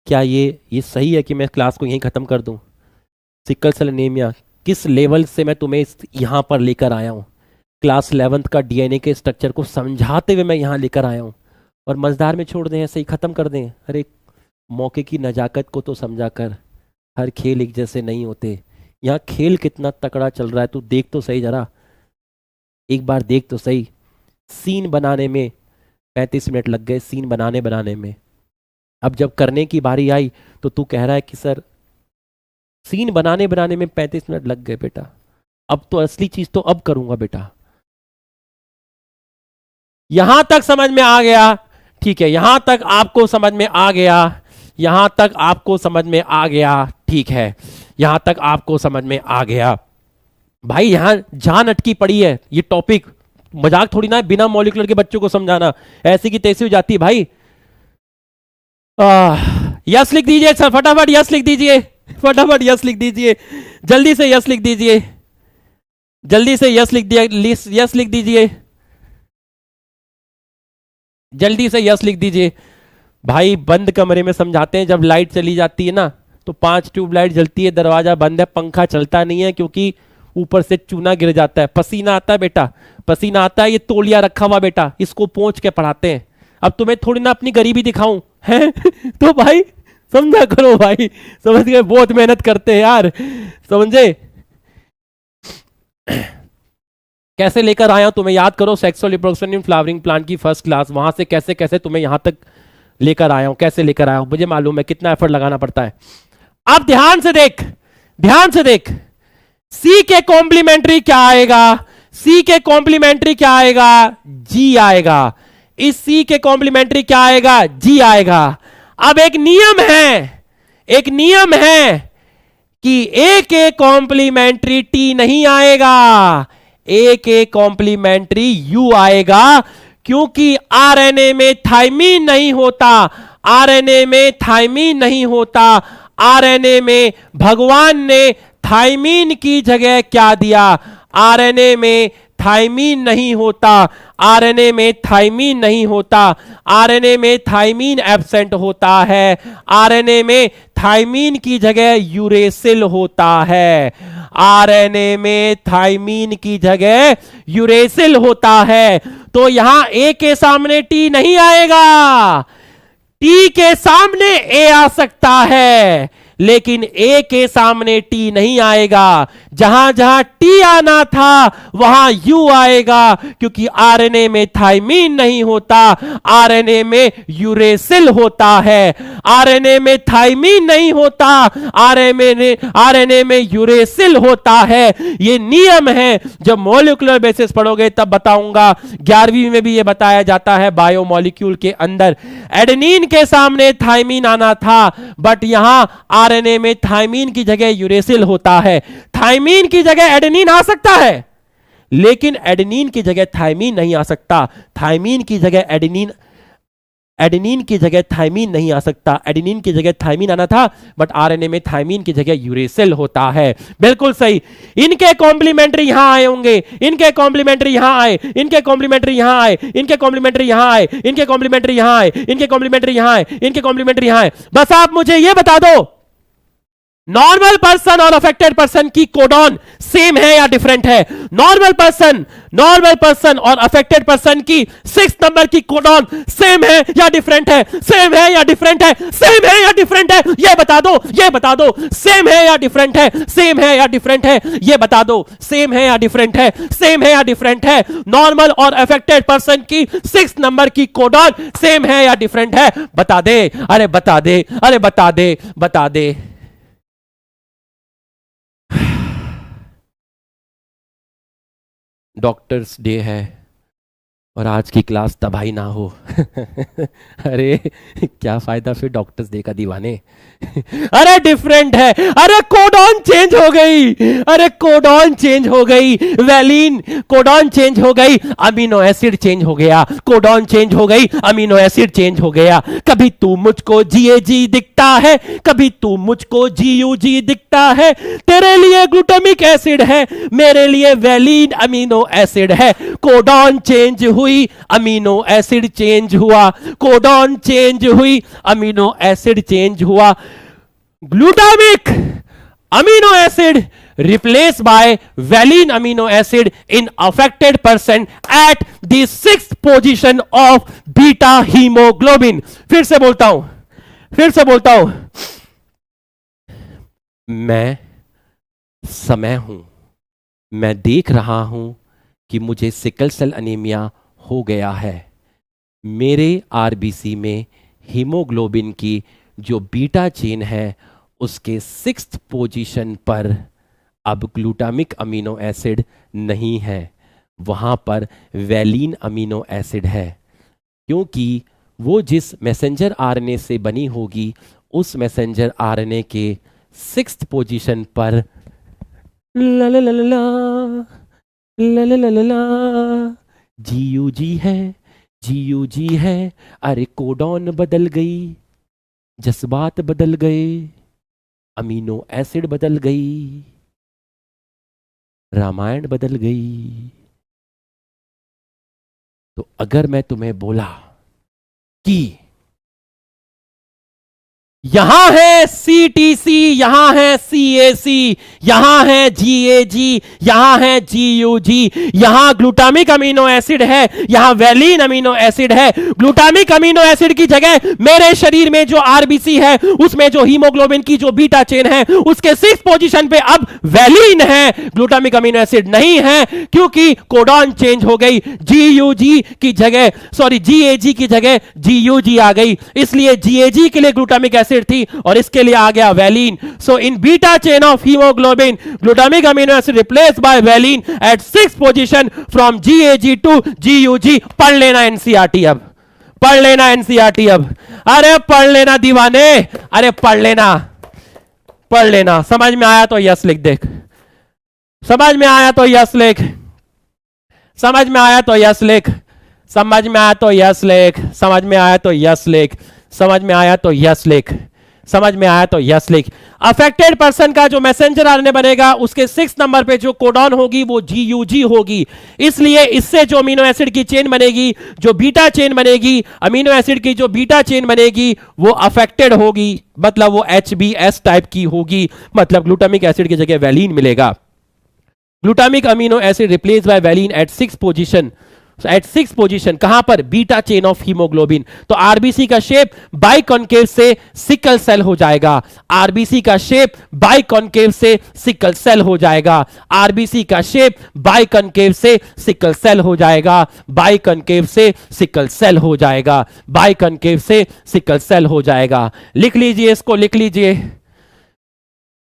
क्या ये सही है कि मैं क्लास को यहीं ख़त्म कर दूं? सिकल सेल एनीमिया किस लेवल से मैं तुम्हें यहाँ पर लेकर आया हूँ। क्लास 11th का डीएनए के स्ट्रक्चर को समझाते हुए मैं यहाँ लेकर आया हूँ और मज़ेदार में छोड़ दें, ऐसे ही ख़त्म कर दें। अरे मौके की नज़ाकत को तो समझा कर, हर खेल एक जैसे नहीं होते। यहाँ खेल कितना तकड़ा चल रहा है तू देख तो सही, जरा एक बार देख तो सही। सीन बनाने में 35 मिनट लग गए, सीन बनाने में। अब जब करने की बारी आई तो तू कह रहा है कि सर सीन बनाने में 35 मिनट लग गए। बेटा अब तो असली चीज तो अब करूंगा बेटा। यहां तक समझ में आ गया? ठीक है, यहां तक आपको समझ में आ गया, यहां तक आपको समझ में आ गया। ठीक है, यहां तक आपको समझ में आ गया। भाई यहां जान अटकी पड़ी है, ये टॉपिक मजाक थोड़ी ना है बिना मॉलिक्यूलर के बच्चों को समझाना, ऐसी की तैसी हो जाती है भाई। यस लिख दीजिए सर, फटाफट यस लिख दीजिए, फटाफट यस लिख दीजिए, जल्दी से यस लिख दीजिए, जल्दी से यस लिख दिया, यस लिख दीजिए, जल्दी से यस लिख दीजिए। भाई बंद कमरे में समझाते हैं, जब लाइट चली जाती है ना तो 5 ट्यूबलाइट जलती है, दरवाजा बंद है, पंखा चलता नहीं है क्योंकि ऊपर से चूना गिर जाता है, पसीना आता है बेटा, पसीना आता है। ये तौलिया रखा हुआ बेटा, इसको पोंछ के पढ़ाते हैं। अब तुम्हें थोड़ी ना अपनी गरीबी दिखाऊं है तो भाई समझा करो भाई, समझ गए, बहुत मेहनत करते हैं यार, समझे। कैसे लेकर आया हूं तुम्हें याद करो, sexual reproduction in flowering plant की फर्स्ट क्लास, वहां से कैसे कैसे तुम्हें यहां तक लेकर आया हूं, कैसे लेकर आया हूं, मुझे मालूम है कितना एफर्ट लगाना पड़ता है। अब ध्यान से देख, ध्यान से देख, सी के कॉम्प्लीमेंट्री क्या आएगा, सी के कॉम्प्लीमेंट्री क्या आएगा, जी आएगा। इस सी के कॉम्प्लीमेंट्री क्या आएगा, जी आएगा। अब एक नियम है, एक नियम है कि ए के कॉम्प्लीमेंट्री टी नहीं आएगा, ए के कॉम्प्लीमेंट्री यू आएगा, क्योंकि आरएनए में थाइमीन नहीं होता, आरएनए में थाइमीन नहीं होता। आरएनए में भगवान ने थाइमीन की जगह क्या दिया, आरएनए में थाइमीन नहीं होता, आरएनए में थाइमीन नहीं होता, आरएनए में थाइमीन एब्सेंट होता है, आरएनए में थाइमीन की जगह यूरेसिल होता है, आरएनए में थाइमीन की जगह यूरेसिल होता है। तो यहां ए के सामने टी नहीं आएगा, टी के सामने ए आ सकता है, लेकिन ए के सामने टी नहीं आएगा। जहां जहां टी आना था वहां यू आएगा, क्योंकि आरएनए में थाइमीन नहीं होता, आरएनए में यूरेसिल होता है। आरएनए में थाइमीन नहीं होता, आरएनए में यूरेसिल होता है। यह नियम है, जब मॉलिक्यूलर बेसिस पढ़ोगे तब बताऊंगा। 11वीं में भी यह बताया जाता है बायोमॉलिक्यूल के अंदर। एडेनिन के सामने थाइमीन आना था, बट यहां आरएनए में थाइमीन की जगह यूरेसिल होता है। थाइमीन की जगह एडेनिन आ सकता है, लेकिन एडेनिन की जगह थाइमीन नहीं आ सकता। थाइमीन की जगह एडेनिन, एडेनिन की जगह थाइमीन नहीं आ सकता। एडेनिन की जगह थाइमीन आना था, बट आरएनए में थाइमीन की जगह यूरेसिल होता है। बिल्कुल सही। इनके कॉम्प्लीमेंट्री यहां आए होंगे, इनके कॉम्प्लीमेंट्री यहां आए, इनके कॉम्प्लीमेंट्री यहां आए, इनके कॉम्प्लीमेंट्री यहां आए, इनके कॉम्प्लीमेंट्री यहां आए, इनके कॉम्प्लीमेंट्री यहां आए, इनके कॉम्प्लीमेंट्री यहां आए। बस आप मुझे यह बता दो, नॉर्मल पर्सन और अफेक्टेड पर्सन की कोडॉन सेम है या डिफरेंट है? नॉर्मल पर्सन और अफेक्टेड पर्सन की 6 नंबर की कोडॉन सेम है या डिफरेंट है? सेम है या डिफरेंट है? सेम है या डिफरेंट है? ये बता दो, ये बता दो। सेम है या डिफरेंट है? सेम है या डिफरेंट है? ये बता दो। सेम है या डिफरेंट है? सेम है या डिफरेंट है? नॉर्मल और अफेक्टेड पर्सन की 6 नंबर की कोडॉन सेम है या डिफरेंट है? बता दे, अरे बता दे, अरे बता दे, बता दे। डॉक्टर्स डे है और आज की क्लास तबाही ना हो। अरे क्या फायदा फिर डॉक्टर्स डे का दीवाने। अरे डिफरेंट है, अरे कोडॉन चेंज हो गई, अरे कोडॉन चेंज हो गई, वैलिन कोडॉन चेंज हो गई, अमीनो एसिड चेंज हो गया, कोडॉन चेंज हो गई, अमीनो एसिड चेंज हो गया। कभी तू मुझको जीएजी दिखता है, कभी तू मुझको जीयूजी दिखता है। तेरे लिए ग्लूटामिक एसिड है, मेरे लिए वैलिन अमीनो एसिड है। कोडॉन चेंज हुई, अमीनो एसिड चेंज हुआ, कोडॉन चेंज हुई, अमीनो एसिड चेंज हुआ। Glutamic amino acid replaced by valine amino acid in affected person at the 6th position of beta hemoglobin। फिर से बोलता हूं, मैं समय हूं, मैं देख रहा हूं कि मुझे सिकल सेल अनीमिया हो गया है। मेरे आरबीसी में हीमोग्लोबिन की जो बीटा चेन है उसके 6th पोजीशन पर अब ग्लूटामिक अमीनो एसिड नहीं है, वहां पर वैलिन अमीनो एसिड है, क्योंकि वो जिस मैसेंजर आरएनए से बनी होगी उस मैसेंजर आरएनए के 6th पोजीशन पर ला ला ला ला ला ला ला ला ला जीयूजी है, जीयूजी है। अरे कोडॉन बदल गई, जज्बात बदल गए, अमीनो एसिड बदल गई, रामायण बदल गई। तो अगर मैं तुम्हें बोला कि यहां है सीटीसी, यहां है सीएसी, यहां है जीएजी, यहां है जीयूजी, यहां ग्लूटामिक अमीनो एसिड है, यहां वैलीन अमीनो एसिड है। ग्लूटामिक अमीनो एसिड की जगह मेरे शरीर में जो आरबीसी है उसमें जो हीमोग्लोबिन की जो बीटा चेन है उसके 6 पोजीशन पे अब वैलीन है, ग्लूटामिक अमीनो एसिड नहीं है, क्योंकि कोडॉन चेंज हो गई। जीयूजी की जगह, सॉरी जीएजी की जगह जीयूजी आ गई, इसलिए जीएजी के लिए ग्लूटामिक एसिड थी और इसके लिए आ गया valine. So in beta chain of haemoglobin glutamic amino acid replaced by valine at 6 position from GAG to GUG. पढ़ लेना एनसीईआरटी अब, पढ़ लेना एनसीईआरटी अब, अरे पढ़ लेना दीवाने, अरे पढ़ लेना, पढ़ लेना। समझ में आया तो यस लिख दे, समझ में आया तो यस लिख, समझ में आया तो यस लिख, समझ में आया तो यस लिख, समझ में आया तो यस लिख, समझ में आया तो यस लिख, समझ में आया तो यस लिख। अफेक्टेड पर्सन का जो मैसेंजर आरएनए बनेगा उसके 6 नंबर पे जो कोडॉन होगी वो जीयूजी होगी, इसलिए इससे जो अमीनो एसिड की चेन बनेगी, जो बीटा चेन बनेगी, अमीनो एसिड की जो बीटा चेन बनेगी वो अफेक्टेड होगी, मतलब वो एचबीएस टाइप की होगी, मतलब ग्लूटामिक एसिड की जगह वैलीन मिलेगा। Glutamic amino acid replace by valine at 6 position, at 6 position कहां पर, बीटा चेन ऑफ हीमोग्लोबिन। तो आरबीसी का शेप बाइकॉन्केव से सिकल सेल हो जाएगा, आरबीसी का शेप बाइकॉन्केव से सिकल सेल हो जाएगा, आरबीसी का शेप बाइकॉन्केव से सिकल सेल हो जाएगा, बाइकॉन्केव से सिकल सेल हो जाएगा, बाइकॉन्केव से सिकल सेल हो जाएगा। लिख लीजिए इसको, लिख लीजिए,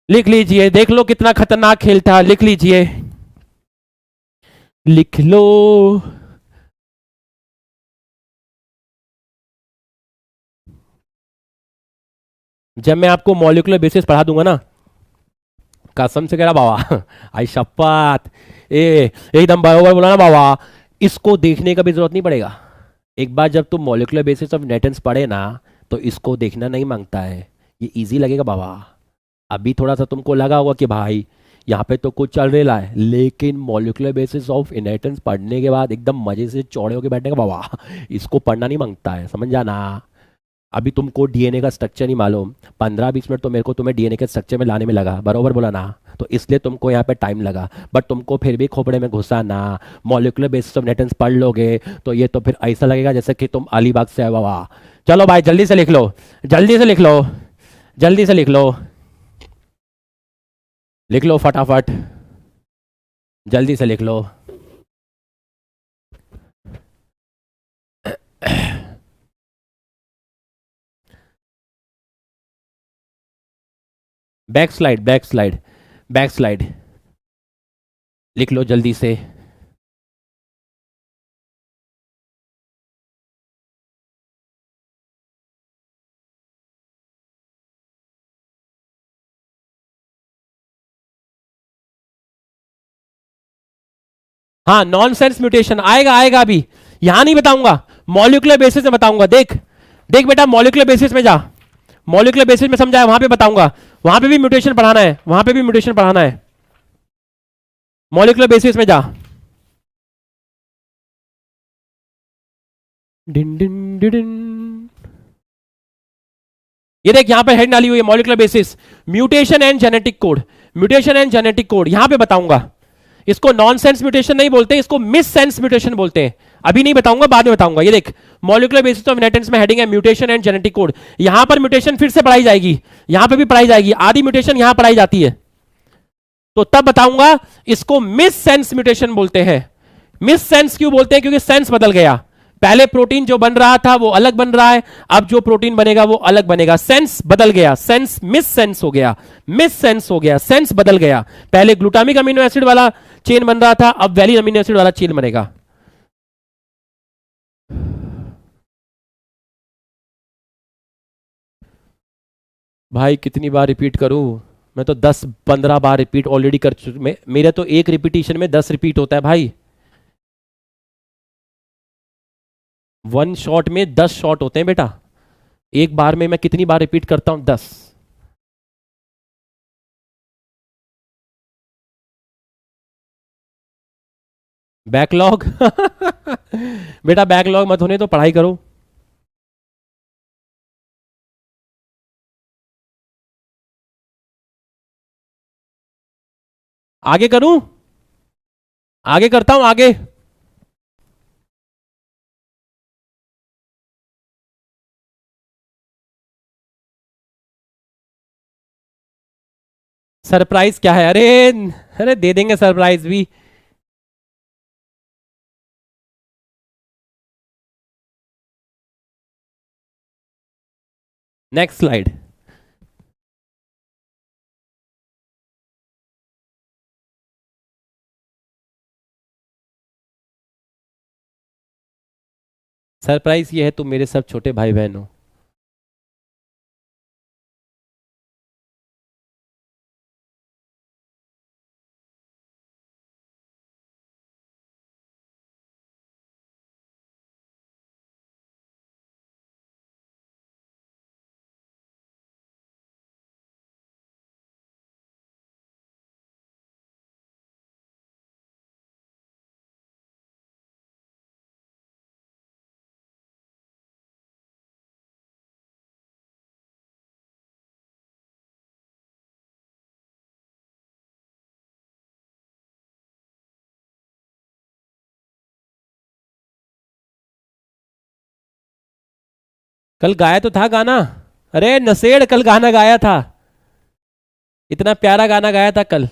लिख लीजिए, देख लो कितना खतरनाक खेल था, लिख लीजिए, लिख लो। जब मैं आपको मॉलिक्यूलर बेसिस पढ़ा दूंगा ना, कसम से कह रहा बाबा, आई शपथ, एकदम बराबर बोला ना बाबा, इसको देखने का भी जरूरत नहीं पड़ेगा। एक बार जब तुम मॉलिक्यूलर बेसिस ऑफ इनहेरिटेंस पढ़े ना तो इसको देखना नहीं मांगता है, ये इजी लगेगा बाबा। अभी थोड़ा सा तुमको लगा होगा कि भाई यहाँ पे तो कुछ चल रहा है, लेकिन मॉलिक्यूलर बेसिस ऑफ इनहेरिटेंस पढ़ने के बाद एकदम मजे से चौड़े होकर बैठने का बाबा, इसको पढ़ना नहीं मांगता है, समझ जाना। अभी तुमको डीएनए का स्ट्रक्चर नहीं मालूम, 15-20 मिनट तो मेरे को तुम्हें डीएनए के स्ट्रक्चर में लाने में लगा, बरोबर बोला ना, तो इसलिए तुमको यहाँ पे टाइम लगा, बट तुमको फिर भी खोपड़े में घुसा ना, मॉलिक्यूलर बेसिस ऑफ इनहेरिटेंस पढ़ लोगे तो ये तो फिर ऐसा लगेगा जैसे कि तुम अलीबाग से आए बाबा। चलो भाई जल्दी से लिख लो, जल्दी से लिख लो, जल्दी से लिख लो, लिख लो फटाफट, जल्दी से लिख लो। Back slide, back slide, back slide, लिख लो जल्दी से। हाँ नॉन सेंस म्यूटेशन आएगा, आएगा, अभी यहां नहीं बताऊंगा, मॉलिक्यूलर बेसिस में बताऊंगा। देख देख बेटा, मॉलिक्यूलर बेसिस में जा, मॉलिक्यूलर बेसिस में समझाया, वहां पे बताऊंगा, वहां पे भी म्यूटेशन पढ़ाना है, वहां पे भी म्यूटेशन पढ़ाना है, मॉलिक्यूलर बेसिस में जा। डिन डिन डिन, ये देख यहां पे हेड डाली हुई है, molecular basis, mutation and genetic code, mutation and genetic code यहां पे बताऊंगा। इसको नॉन सेंस म्यूटेशन नहीं बोलते, इसको मिस सेंस म्यूटेशन बोलते हैं। अभी नहीं बताऊंगा, बाद में बताऊंगा। ये देख मॉलिक्यूलर बेसिस ऑफ इनहेरिटेंस में हेडिंग है म्यूटेशन एंड जेनेटिक कोड, यहां पर म्यूटेशन फिर से पढ़ाई जाएगी, यहां पे भी पढ़ाई जाएगी, आधी म्यूटेशन यहां पढ़ाई जाती है, तो तब बताऊंगा। इसको मिस सेंस म्यूटेशन बोलते हैं। मिस सेंस क्यों बोलते हैं? क्योंकि सेंस बदल गया, पहले प्रोटीन जो बन रहा था वो अलग बन रहा है, अब जो प्रोटीन बनेगा वो अलग बनेगा, सेंस बदल गया, सेंस मिस सेंस हो गया, मिस सेंस हो गया, सेंस बदल गया। पहले ग्लूटामिक अमीनो एसिड वाला चेन बन रहा था, अब वैलिन अमीनो एसिड वाला चेन बनेगा। भाई कितनी बार रिपीट करूं मैं? तो 10-15 बार रिपीट ऑलरेडी कर चुका, मेरे तो एक रिपीटिशन में 10 रिपीट होता है भाई, वन शॉट में 10 शॉट होते हैं बेटा, एक बार में मैं कितनी बार रिपीट करता हूं? 10। बैकलॉग बेटा बैकलॉग मत होने तो पढ़ाई करो। आगे करूं? आगे करता हूं, आगे। सरप्राइज क्या है? अरे, अरे दे देंगे सरप्राइज भी। Next slide. सरप्राइज ये है, तुम मेरे सब छोटे भाई बहन हो। कल गाया तो था गाना। अरे नशेड़, कल गाना गाया था, इतना प्यारा गाना गाया था कल।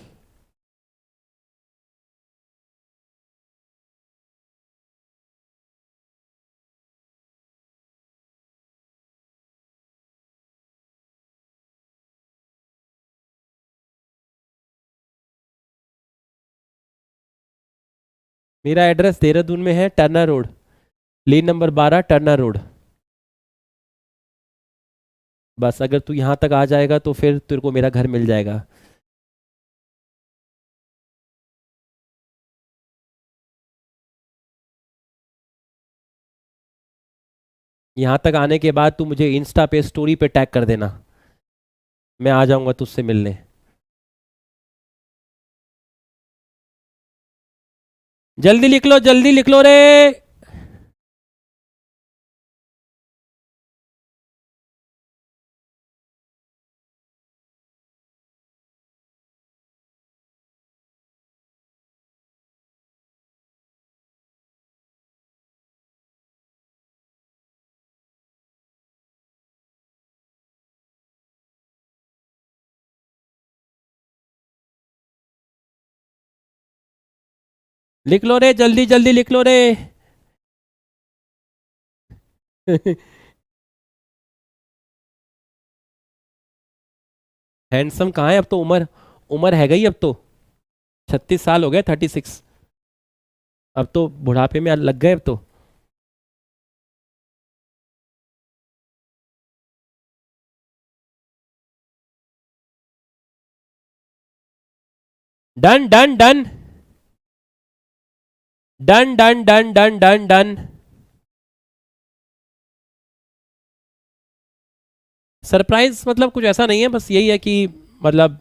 मेरा एड्रेस देहरादून में है, Turner road, lane number 12, Turner road. बस अगर तू यहां तक आ जाएगा तो फिर तेरे को मेरा घर मिल जाएगा। यहां तक आने के बाद तू मुझे इंस्टा पे स्टोरी पे टैग कर देना, मैं आ जाऊंगा तुझसे मिलने। जल्दी लिख लो, जल्दी लिख लो रे। लिख लो रे, जल्दी जल्दी लिख लो रे। हैंडसम कहाँ है? अब तो उम्र, उम्र है गई अब तो, 36 साल हो गए, 36। अब तो बुढ़ापे में लग गए अब तो। Done done done done done done done done done. Surprise मतलब कुछ ऐसा नहीं है, बस यही है कि मतलब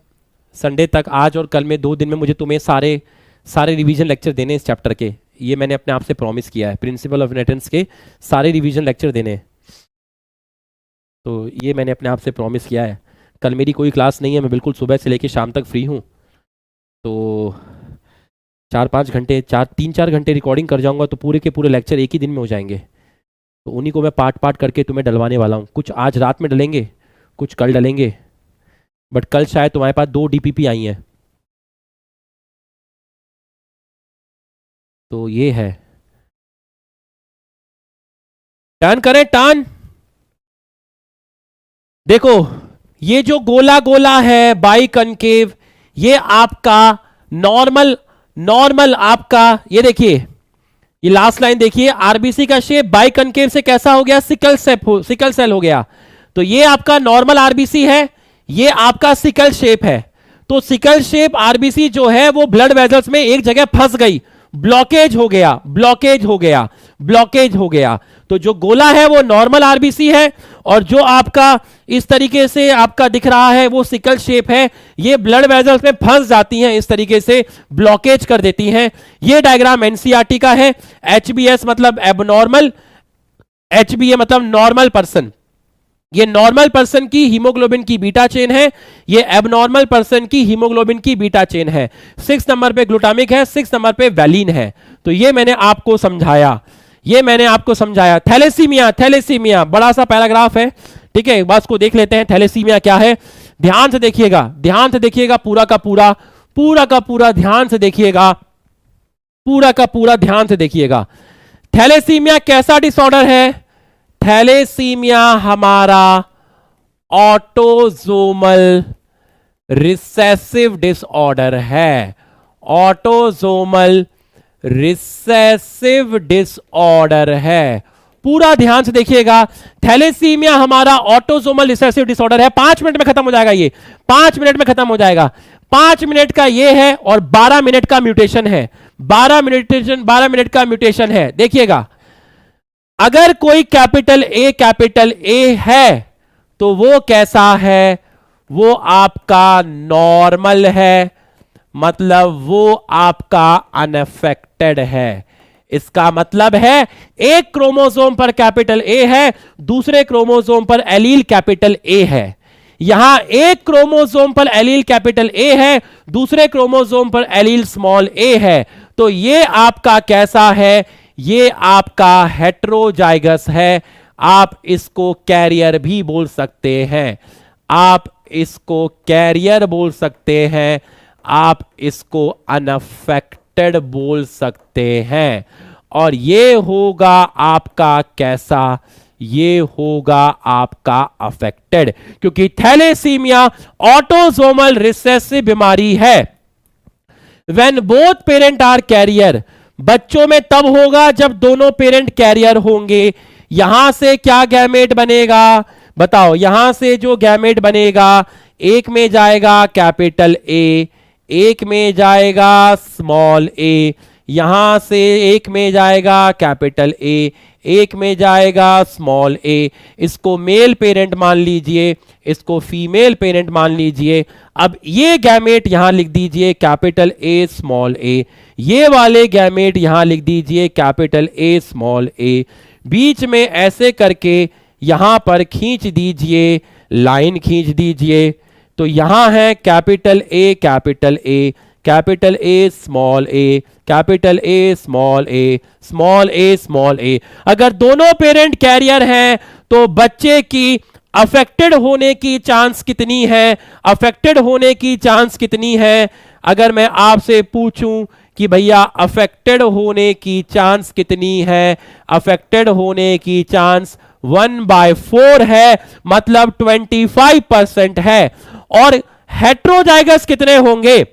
संडे तक, आज और कल में 2 दिन में मुझे तुम्हें सारे सारे रिवीजन लेक्चर देने हैं इस चैप्टर के। ये मैंने अपने आप से प्रॉमिस किया है, प्रिंसिपल ऑफ इनहेरिटेंस के सारे रिवीजन लेक्चर देने हैं। तो ये मैंने अपने आप से प्रॉमिस किया है। कल मेरी कोई क्लास नहीं है, मैं बिल्कुल सुबह से लेकर शाम तक फ्री हूँ। तो 4-5 घंटे, 3-4 घंटे रिकॉर्डिंग कर जाऊंगा, तो पूरे के पूरे लेक्चर एक ही दिन में हो जाएंगे। तो उन्हीं को मैं पार्ट पार्ट करके तुम्हें डलवाने वाला हूँ। कुछ आज रात में डलेंगे, कुछ कल डलेंगे, बट कल शायद तुम्हारे पास 2 डीपीपी आई हैं। तो ये है। टर्न करें, टर्न। देखो, ये जो गोला गोला है बाई कनकेव, ये आपका नॉर्मल, नॉर्मल आपका, ये देखिए, ये लास्ट लाइन देखिए, आरबीसी का शेप बाई कनकेव से कैसा हो गया? सिकल सिकल सेल हो गया। तो ये आपका नॉर्मल आरबीसी है, ये आपका सिकल शेप है। तो सिकल शेप आरबीसी जो है वो ब्लड वेजल्स में एक जगह फंस गई, ब्लॉकेज हो गया, ब्लॉकेज हो गया, ब्लॉकेज हो गया। तो जो गोला है वो नॉर्मल आरबीसी है, और जो आपका इस तरीके से आपका दिख रहा है वो सिकल शेप है। ये ब्लड वेजल्स में फंस जाती हैं, इस तरीके से ब्लॉकेज कर देती हैं। ये डायग्राम एनसीईआरटी का है। एचबीएस मतलब एबनॉर्मल, एचबीए मतलब नॉर्मल पर्सन। ये नॉर्मल पर्सन की हीमोग्लोबिन की बीटा चेन है, ये एबनॉर्मल पर्सन की हीमोग्लोबिन की बीटा चेन है। 6 नंबर पे ग्लूटामिक है, 6 नंबर पे वैलिन है। तो ये मैंने आपको समझाया, ये मैंने आपको समझाया। थैलेसीमिया, थैलेसीमिया बड़ा सा पैराग्राफ है, ठीक है, बस को देख लेते हैं। थैलेसीमिया क्या है, ध्यान से देखिएगा, ध्यान से देखिएगा, पूरा का पूरा, पूरा का पूरा ध्यान से देखिएगा, पूरा का पूरा ध्यान से देखिएगा। थैलेसीमिया कैसा डिसऑर्डर है? थैलेसीमिया हमारा ऑटोजोमल रिसेसिव डिसऑर्डर है, ऑटोजोमल रिसेसिव डिसऑर्डर है। पूरा ध्यान से देखिएगा, थैलेसीमिया हमारा ऑटोसोमल रिसेसिव डिसऑर्डर है। 5 मिनट में खत्म हो जाएगा, ये 5 मिनट में खत्म हो जाएगा। 5 मिनट का ये है और 12 मिनट का म्यूटेशन है, 12 मिनट का म्यूटेशन है। देखिएगा, अगर कोई कैपिटल ए है तो वो कैसा है? वो आपका नॉर्मल है, मतलब वो आपका अनअफेक्टेड है। इसका मतलब है एक क्रोमोसोम पर कैपिटल ए है, दूसरे क्रोमोसोम पर एलील कैपिटल ए है। यहां एक क्रोमोसोम पर एलील कैपिटल ए है, दूसरे क्रोमोसोम पर एलील स्मॉल ए है। तो ये आपका कैसा है? ये आपका हेट्रोजाइगस है। आप इसको कैरियर भी बोल सकते हैं, आप इसको कैरियर बोल सकते हैं, आप इसको अनअफेक्टेड बोल सकते हैं। और ये होगा आपका कैसा? ये होगा आपका अफेक्टेड, क्योंकि थैलेसीमिया ऑटोसोमल रिसेसिव बीमारी है। When both parent are carrier, बच्चों में तब होगा जब दोनों पेरेंट कैरियर होंगे। यहां से क्या गैमेट बनेगा बताओ? यहां से जो गैमेट बनेगा, एक में जाएगा कैपिटल ए, एक में जाएगा स्मॉल ए, यहां से एक में जाएगा कैपिटल ए, एक में जाएगा स्मॉल ए। इसको मेल पेरेंट मान लीजिए, इसको फीमेल पेरेंट मान लीजिए। अब ये गैमेट यहां लिख दीजिए कैपिटल ए स्मॉल ए, ये वाले गैमेट यहां लिख दीजिए कैपिटल ए स्मॉल ए। बीच में ऐसे करके यहां पर खींच दीजिए, लाइन खींच दीजिए। तो यहां है capital A capital A, capital A small A, capital A small A, small A small A. अगर दोनों पेरेंट कैरियर हैं तो बच्चे की अफेक्टेड होने की चांस कितनी है? अफेक्टेड होने की चांस कितनी है? अगर मैं आपसे पूछूं कि भैया अफेक्टेड होने की चांस कितनी है? अफेक्टेड होने की चांस 1/4 है, मतलब 25% है। और हेट्रोजाइगस कितने होंगे?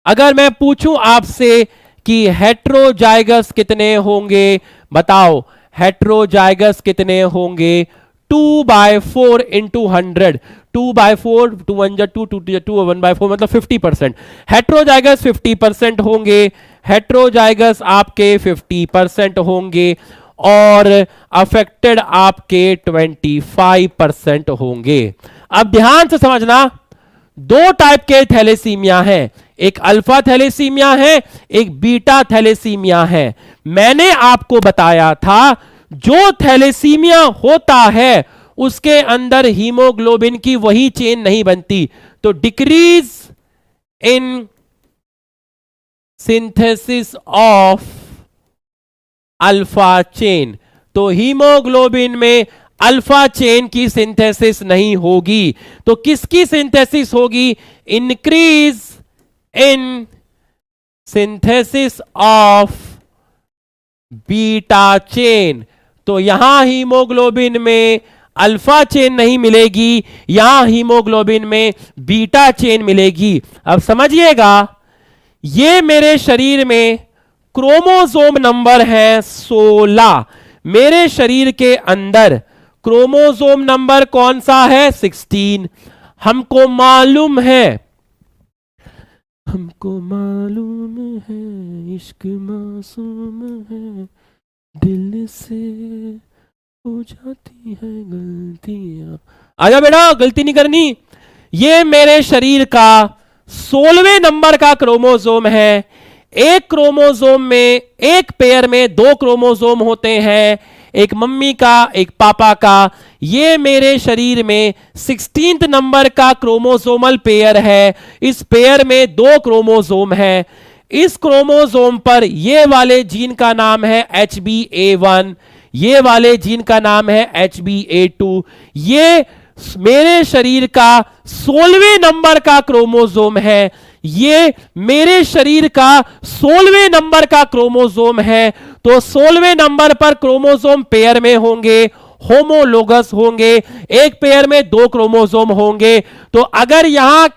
अगर मैं पूछूं आपसे कि हेट्रोजाइगस कितने होंगे, बताओ हेट्रोजाइगस कितने होंगे? 2/4 इंटू 100, 2/4, 2 1 2, 2 2, 1/4 मतलब 50%। हेट्रोजाइगस 50% होंगे, हेट्रोजाइगस आपके 50% होंगे और अफेक्टेड आपके 25% होंगे। अब ध्यान से समझना, 2 टाइप के थैलेसीमिया हैं, एक अल्फा थैलेसीमिया है, एक बीटा थैलेसीमिया है। मैंने आपको बताया था जो थैलेसीमिया होता है उसके अंदर हीमोग्लोबिन की वही चेन नहीं बनती, तो decrease in synthesis of alpha chain, तो हीमोग्लोबिन में अल्फा चेन की सिंथेसिस नहीं होगी। तो किसकी सिंथेसिस होगी? Increase in synthesis of beta chain. तो यहां हीमोग्लोबिन में अल्फा चेन नहीं मिलेगी, यहां हीमोग्लोबिन में बीटा चेन मिलेगी। अब समझिएगा, ये मेरे शरीर में क्रोमोसोम नंबर है 16। मेरे शरीर के अंदर क्रोमोसोम नंबर कौन सा है? 16। हमको मालूम है, हमको मालूम है इश्क मासूम है, दिल से हो जाती है गलतियां। आजा बेटा, गलती नहीं करनी। ये मेरे शरीर का 16वें नंबर का क्रोमोसोम है। एक क्रोमोसोम में, एक पेयर में 2 क्रोमोसोम होते हैं, एक मम्मी का, एक पापा का। ये मेरे शरीर में 16th नंबर का क्रोमोसोमल पेयर है। इस पेयर में 2 क्रोमोसोम है। इस क्रोमोसोम पर ये वाले जीन का नाम है HbA1, ये वाले जीन का नाम है HbA2। ये मेरे शरीर का 16वें नंबर का क्रोमोसोम है। ये मेरे शरीर का 16वें नंबर का क्रोमोसोम है। तो 16वें नंबर पर क्रोमोसोम पेयर में होंगे, होमोलोगस होंगे, एक पेयर में 2 क्रोमोसोम होंगे। तो अगर यहां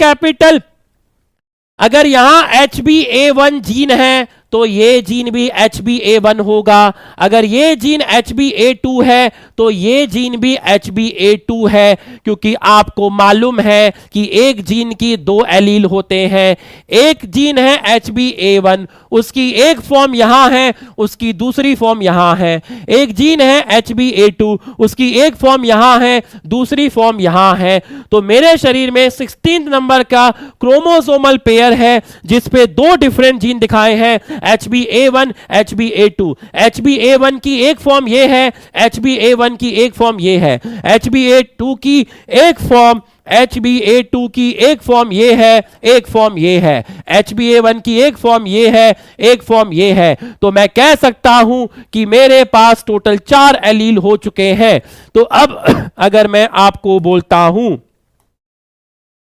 HbA1 जीन है तो ये जीन भी HbA1 होगा। अगर ये जीन HbA2 है तो ये जीन भी HbA2 है, क्योंकि आपको मालूम है कि एक जीन की 2 एलील होते हैं। एक जीन है HbA1, उसकी एक फॉर्म यहां है, उसकी दूसरी फॉर्म यहां है। एक जीन है HbA2, उसकी एक फॉर्म यहां है, दूसरी फॉर्म यहां है। तो मेरे शरीर में 16 नंबर का क्रोमोसोमल पेयर है जिसपे 2 डिफरेंट जीन दिखाए हैं, HbA1, HbA2। HbA1 की एक फॉर्म ये है, HbA1 की एक फॉर्म ये है, HbA2 की एक फॉर्म, HbA2 की एक फॉर्म ये है, एक फॉर्म ये है, HbA1 की एक फॉर्म ये है, एक फॉर्म ये है। तो मैं कह सकता हूं कि मेरे पास टोटल 4 एलील हो चुके हैं। तो अब अगर मैं आपको बोलता हूं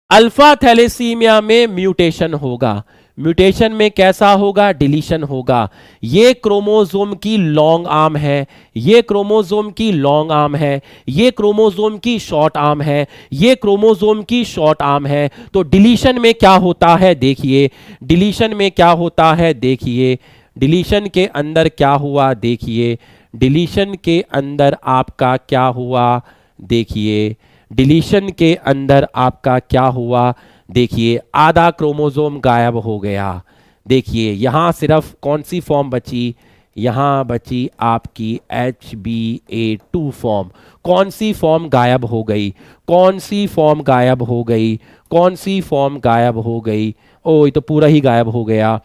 अल्फा थैलेसीमिया में म्यूटेशन होगा, म्यूटेशन में कैसा होगा? डिलीशन होगा। ये क्रोमोसोम की लॉन्ग आर्म है, ये क्रोमोसोम की लॉन्ग आर्म है, ये क्रोमोसोम की शॉर्ट आर्म है, ये क्रोमोसोम की शॉर्ट आर्म है। तो डिलीशन में क्या होता है देखिए, डिलीशन में क्या होता है देखिए, डिलीशन के अंदर क्या हुआ देखिए, डिलीशन के अंदर आपका क्या हुआ देखिए, डिलीशन के अंदर आपका क्या हुआ देखिए, आधा क्रोमोसोम गायब हो गया। देखिए यहां सिर्फ कौन सी फॉर्म बची? यहां बची आपकी HbA2 फॉर्म। कौन सी फॉर्म गायब हो गई? कौन सी फॉर्म गायब हो गई? कौन सी फॉर्म गायब हो गई? ओ, ये तो पूरा ही गायब हो गया,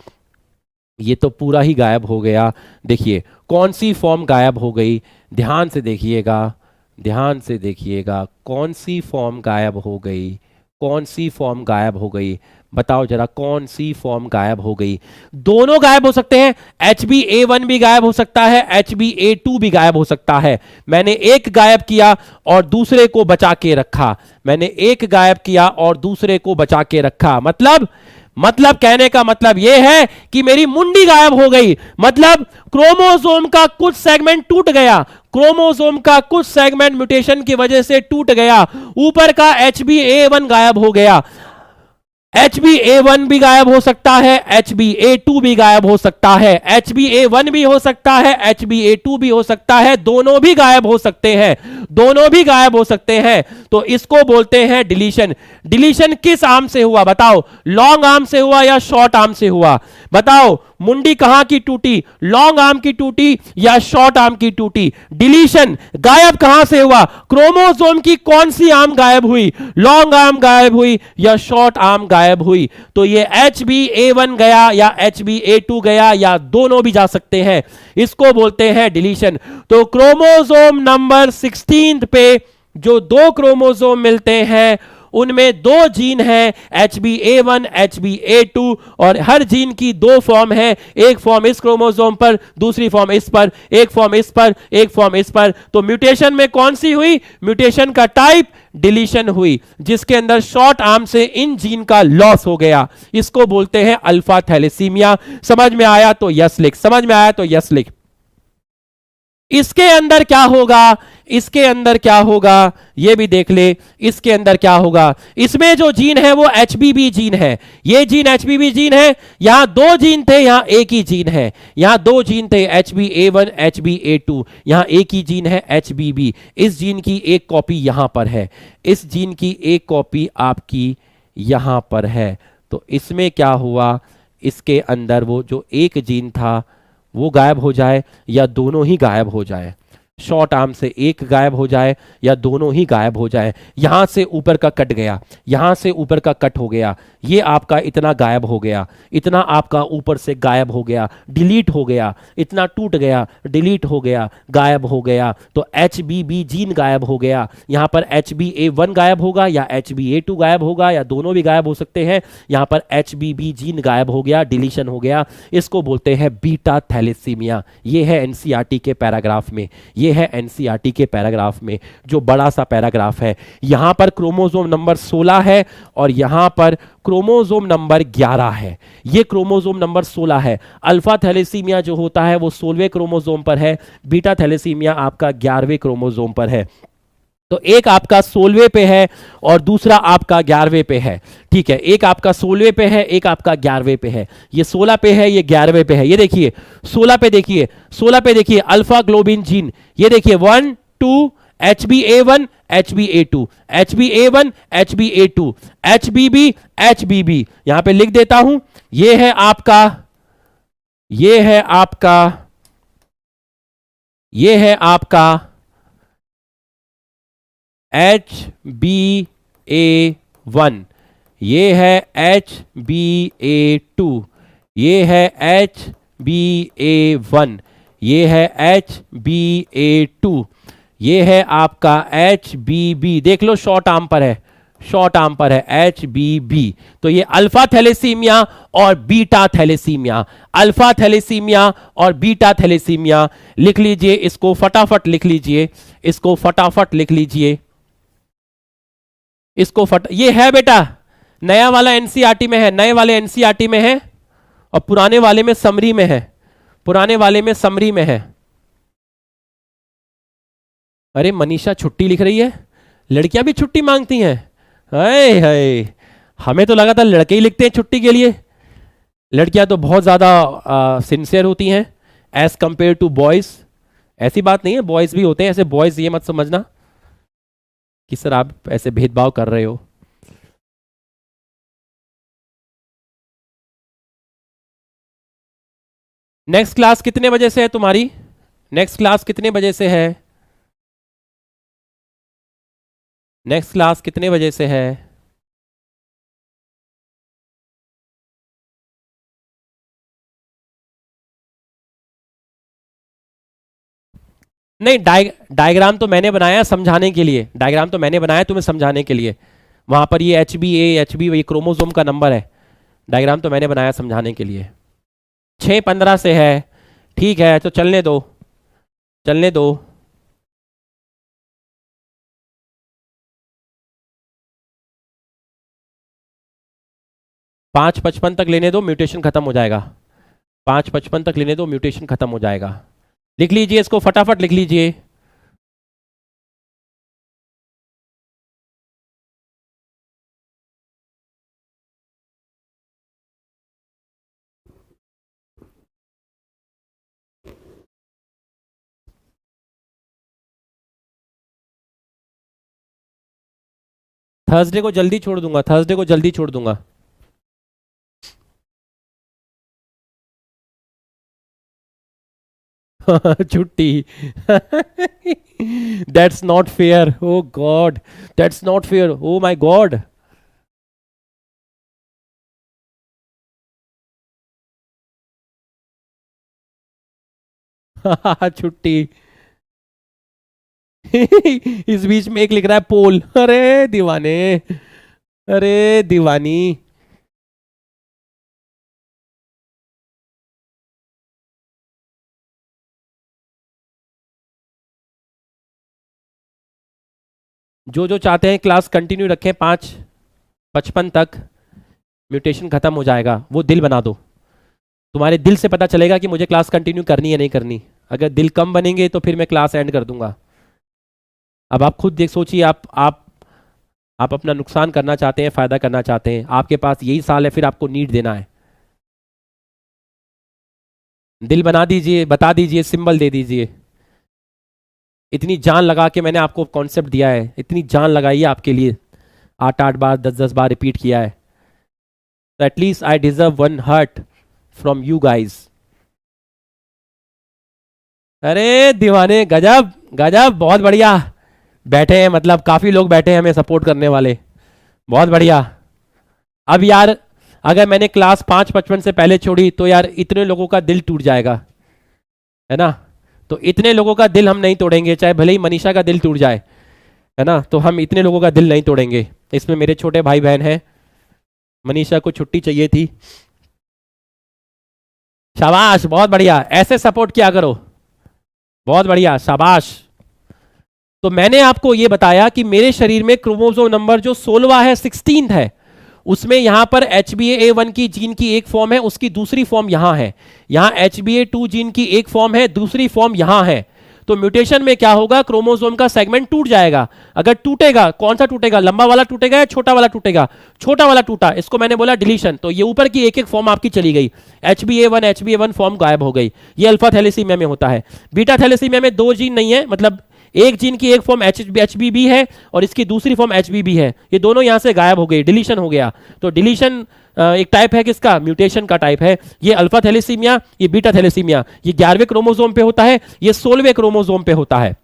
ये तो पूरा ही गायब हो गया। देखिए कौन सी फॉर्म गायब हो गई, ध्यान से देखिएगा, ध्यान से देखिएगा, कौन सी फॉर्म गायब हो गई? कौन सी फॉर्म गायब हो गई? बताओ जरा, कौन सी फॉर्म गायब हो गई? दोनों गायब हो सकते हैं, HbA1 भी गायब हो सकता है, HbA2 भी गायब हो सकता है। मैंने एक गायब किया और दूसरे को बचा के रखा, मैंने एक गायब किया और दूसरे को बचा के रखा। मतलब कहने का मतलब यह है कि मेरी मुंडी गायब हो गई, मतलब क्रोमोसोम का कुछ सेगमेंट टूट गया, क्रोमोसोम का कुछ सेगमेंट म्यूटेशन की वजह से टूट गया, ऊपर का HbA1 गायब हो गया। HbA1 भी गायब हो सकता है, HbA2 भी गायब हो सकता है, HbA1 भी हो सकता है, HbA2 भी हो सकता है, दोनों भी गायब हो सकते हैं, दोनों भी गायब हो सकते हैं। तो इसको बोलते हैं डिलीशन। डिलीशन किस आर्म से हुआ बताओ? लॉन्ग आर्म से हुआ या शॉर्ट आर्म से हुआ? बताओ, मुंडी कहां की टूटी? लॉन्ग आर्म की टूटी या शॉर्ट आर्म की टूटी? डिलीशन गायब कहां से हुआ? क्रोमोसोम की कौन सी आर्म गायब हुई? लॉन्ग आर्म गायब हुई या शॉर्ट आर्म गायब हुई? तो ये HbA1 गया या HbA2 गया या दोनों भी जा सकते हैं, इसको बोलते हैं डिलीशन। तो क्रोमोसोम नंबर 16 पे जो 2 क्रोमोसोम मिलते हैं उनमें 2 जीन हैं, HbA1, HbA2, और हर जीन की 2 फॉर्म है, एक फॉर्म इस क्रोमोसोम पर, दूसरी फॉर्म इस पर, एक फॉर्म इस पर, एक फॉर्म इस पर। तो म्यूटेशन में कौन सी हुई? म्यूटेशन का टाइप डिलीशन हुई, जिसके अंदर शॉर्ट आर्म से इन जीन का लॉस हो गया, इसको बोलते हैं अल्फा थैलेसीमिया। समझ में आया तो यस लिख, समझ में आया तो यस लिख। इसके अंदर क्या होगा? इसके अंदर क्या होगा ये भी देख ले। इसके अंदर क्या होगा? इसमें जो जीन है वो HBB जीन है, ये जीन HBB जीन है। यहां 2 जीन थे, यहां एक ही जीन है। यहां 2 जीन थे, HbA1, HbA2, यहां एक ही जीन है HBB। इस जीन की एक कॉपी यहां पर है, इस जीन की एक कॉपी आपकी यहां पर है। तो इसमें क्या हुआ? इसके अंदर वो जो एक जीन था वो गायब हो जाए या दोनों ही गायब हो जाए। शॉर्ट आर्म से एक गायब हो जाए या दोनों ही गायब हो जाए। यहां से ऊपर का कट गया, यहां से ऊपर का कट हो गया, ये आपका इतना गायब हो गया, इतना आपका ऊपर से गायब हो गया, डिलीट हो गया, इतना टूट गया, डिलीट हो गया, गायब हो गया। तो HBB जीन गायब हो गया। यहां पर HbA1 गायब होगा या HbA2 गायब होगा या दोनों भी गायब हो सकते हैं। यहां पर HBB जीन गायब हो गया, डिलीशन हो गया। इसको बोलते हैं बीटा थैलेसीमिया। ये है एनसीईआरटी के पैराग्राफ में, ये है एनसीईआरटी के पैराग्राफ में जो बड़ा सा पैराग्राफ है। यहां पर क्रोमोसोम नंबर 16 है और यहां पर क्रोमोसोम नंबर 11 है। ये क्रोमोसोम नंबर 16 है। अल्फा थैलेसीमिया जो होता है वो 16वें क्रोमोसोम पर है, बीटा थैलेसीमिया आपका 11वें क्रोमोसोम पर है। तो एक आपका 16वें पे है और दूसरा आपका 11वें पे है। ठीक है, एक आपका 16वें पे है, एक आपका 11वें पे है। ये 16 पे है, ये 11वें पे है। ये देखिए 16 पे, देखिए 16 पे, देखिए अल्फा ग्लोबिन जीन। ये देखिए 1 2 HbA1 HbA2 HbA1 HbA2 HBB। यहां पे लिख देता हूं, ये है आपका, ये है आपका, ये है आपका HbA1, ये है HbA2, ये है HbA1, ये है HbA2, ये है आपका HBB। देख लो शॉर्ट आर्म पर है, शॉर्ट आर्म पर है HBB। तो ये अल्फा थैलेसीमिया और बीटा थैलेसीमिया, अल्फा थैलेसीमिया और बीटा थैलेसीमिया। लिख लीजिए इसको, फटाफट लिख लीजिए इसको, फटाफट लिख लीजिए इसको ये है बेटा, नया वाला एनसीईआरटी में है, नए वाले एनसीईआरटी में है और पुराने वाले में समरी में है, पुराने वाले में समरी में है। अरे मनीषा छुट्टी लिख रही है, लड़कियां भी छुट्टी मांगती हैं? हाय हाय, हमें तो लगा था लड़के ही लिखते हैं छुट्टी के लिए। लड़कियां तो बहुत ज्यादा सिंसियर होती हैं एज कंपेयर टू बॉयज। ऐसी बात नहीं है, बॉयज भी होते हैं ऐसे, बॉयज ये मत समझना कि सर आप ऐसे भेदभाव कर रहे हो। नेक्स्ट क्लास कितने बजे से है तुम्हारी? नेक्स्ट क्लास कितने बजे से है? नेक्स्ट क्लास कितने बजे से है? नहीं, डायग्राम तो मैंने बनाया समझाने के लिए, डायग्राम तो मैंने बनाया तुम्हें समझाने के लिए। वहां पर ये HbA HB ये क्रोमोसोम का नंबर है, डायग्राम तो मैंने बनाया समझाने के लिए। 6:15 से है, ठीक है तो चलने दो, चलने दो। 5:55 तक लेने दो, म्यूटेशन खत्म हो जाएगा। 5:55 तक लेने दो, म्यूटेशन खत्म हो जाएगा। लिख लीजिए इसको, फटाफट लिख लीजिए। थर्सडे को जल्दी छोड़ दूंगा, थर्सडे को जल्दी छोड़ दूंगा। छुट्टी। That's not fair, oh god, that's not fair, oh my god. छुट्टी। इस बीच में एक लिख रहा है पोल, अरे दीवाने, अरे दीवानी। जो जो चाहते हैं क्लास कंटिन्यू रखें 5:55 तक, म्यूटेशन खत्म हो जाएगा। वो दिल बना दो, तुम्हारे दिल से पता चलेगा कि मुझे क्लास कंटिन्यू करनी है नहीं करनी। अगर दिल कम बनेंगे तो फिर मैं क्लास एंड कर दूंगा। अब आप खुद देख सोचिए, आप अपना नुकसान करना चाहते हैं, फायदा करना चाहते हैं, आपके पास यही साल है, फिर आपको नीट देना है। दिल बना दीजिए, बता दीजिए, सिंबल दे दीजिए। इतनी जान लगा के मैंने आपको कॉन्सेप्ट दिया है, इतनी जान लगाई है आपके लिए, 8-8 बार 10-10 बार रिपीट किया है। तो at least I deserve one heart from you guys. अरे दीवाने, गजब गजब, बहुत बढ़िया। बैठे हैं, मतलब काफी लोग बैठे हैं हमें सपोर्ट करने वाले। बहुत बढ़िया। अब यार, अगर मैंने क्लास 5:55 से पहले छोड़ी तो यार इतने लोगों का दिल टूट जाएगा, है ना। तो इतने लोगों का दिल हम नहीं तोड़ेंगे, चाहे भले ही मनीषा का दिल टूट जाए, है ना। तो हम इतने लोगों का दिल नहीं तोड़ेंगे। इसमें मेरे छोटे भाई बहन हैं। मनीषा को छुट्टी चाहिए थी। शाबाश, बहुत बढ़िया, ऐसे सपोर्ट किया करो। बहुत बढ़िया, शाबाश। तो मैंने आपको यह बताया कि मेरे शरीर में क्रोमोसोम नंबर जो 16 है, 16 है, उसमें यहां पर HbA1 की जीन की एक फॉर्म है, उसकी दूसरी फॉर्म यहां है। यहां HbA2 जीन की एक फॉर्म है, दूसरी फॉर्म यहां है। तो म्यूटेशन में क्या होगा, क्रोमोसोम का सेगमेंट टूट जाएगा। अगर टूटेगा, कौन सा टूटेगा, लंबा वाला टूटेगा या छोटा वाला टूटेगा? छोटा वाला टूटा, इसको मैंने बोला डिलीशन। तो ये ऊपर की एक एक फॉर्म आपकी चली गई, HbA1 फॉर्म गायब हो गई। ये अल्फा थैलेसीमिया में होता है। बीटा थैलेसीमिया में दो जीन नहीं है, मतलब एक जीन की एक फॉर्म HBB है और इसकी दूसरी फॉर्म HBB है। ये दोनों यहां से गायब हो गई, डिलीशन हो गया। तो डिलीशन एक टाइप है किसका, म्यूटेशन का टाइप है। ये अल्फा थैलेसीमिया, ये बीटा थैलेसीमिया, ये 11वें क्रोमोसोम पे होता है, ये 16वें क्रोमोसोम पे होता है।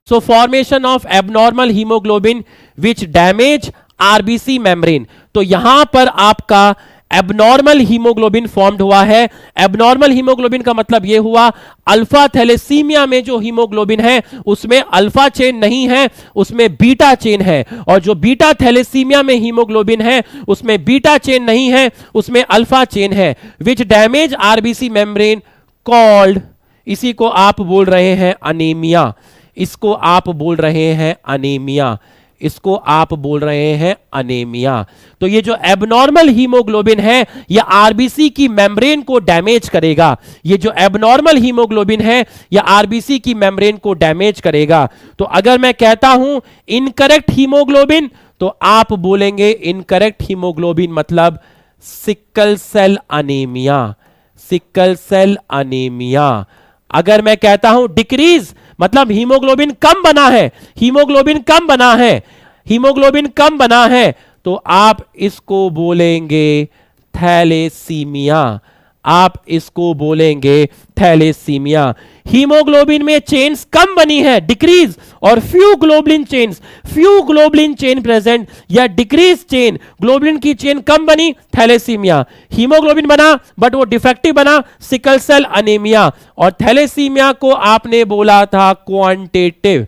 सो formation of abnormal haemoglobin which damage RBC membrane. तो यहां पर आपका एबनॉर्मल हीमोग्लोबिन फॉर्म्ड हुआ है। एबनॉर्मल हीमोग्लोबिन का मतलब यह हुआ, अल्फा थैलेसीमिया में जो हीमोग्लोबिन है उसमें अल्फा चेन नहीं है, उसमें बीटा चेन है। और जो बीटा थैलेसीमिया में हीमोग्लोबिन है उसमें बीटा चेन नहीं है, उसमें अल्फा चेन है। विच डैमेज आरबीसी मेम्ब्रेन कॉल्ड, इसी को आप बोल रहे हैं अनीमिया। इसको आप बोल रहे हैं अनीमिया। इसको आप बोल रहे हैं अनीमिया। तो ये जो एबनॉर्मल हीमोग्लोबिन है ये आरबीसी की मेम्ब्रेन को डैमेज करेगा। ये जो एबनॉर्मल हीमोग्लोबिन है ये आरबीसी की मेम्ब्रेन को डैमेज करेगा। तो अगर मैं कहता हूं इनकरेक्ट हीमोग्लोबिन, तो आप बोलेंगे इनकरेक्ट हीमोग्लोबिन मतलब sickle cell anaemia. Sickle cell anaemia. अगर मैं कहता हूं डिक्रीज, मतलब हीमोग्लोबिन कम बना है, हीमोग्लोबिन कम बना है, हीमोग्लोबिन कम बना है, तो आप इसको बोलेंगे थैलेसीमिया। आप इसको बोलेंगे थैलेसीमिया। हीमोग्लोबिन में चेन्स कम बनी है, डिक्रीज, और few globulin chains, few globulin chain present या डिक्रीज चेन, ग्लोबुलिन की चेन कम बनी, थैलेसीमिया। हीमोग्लोबिन बना बट वो डिफेक्टिव बना, सिकल सेल अनीमिया। और थैलेसीमिया को आपने बोला था क्वांटिटेटिव।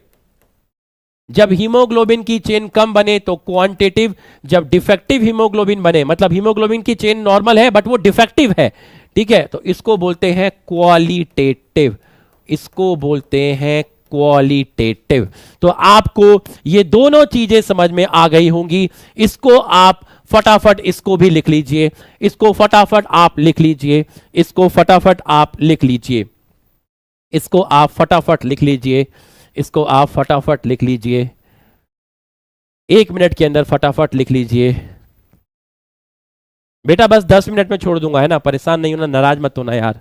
जब हीमोग्लोबिन की चेन कम बने तो क्वांटिटेटिव, जब डिफेक्टिव हीमोग्लोबिन बने, मतलब हीमोग्लोबिन की चेन नॉर्मल है बट वो डिफेक्टिव है, ठीक है, तो इसको बोलते हैं क्वालिटेटिव। इसको बोलते हैं क्वालिटेटिव। तो आपको ये दोनों चीजें समझ में आ गई होंगी। इसको आप फटाफट इसको भी लिख लीजिए, इसको फटाफट आप लिख लीजिए, इसको फटाफट आप लिख लीजिए, इसको आप फटाफट लिख लीजिए, इसको आप फटाफट लिख लीजिए, 1 मिनट के अंदर फटाफट लिख लीजिए। बेटा बस 10 मिनट में छोड़ दूंगा, है ना, परेशान नहीं होना, नाराज मत होना यार।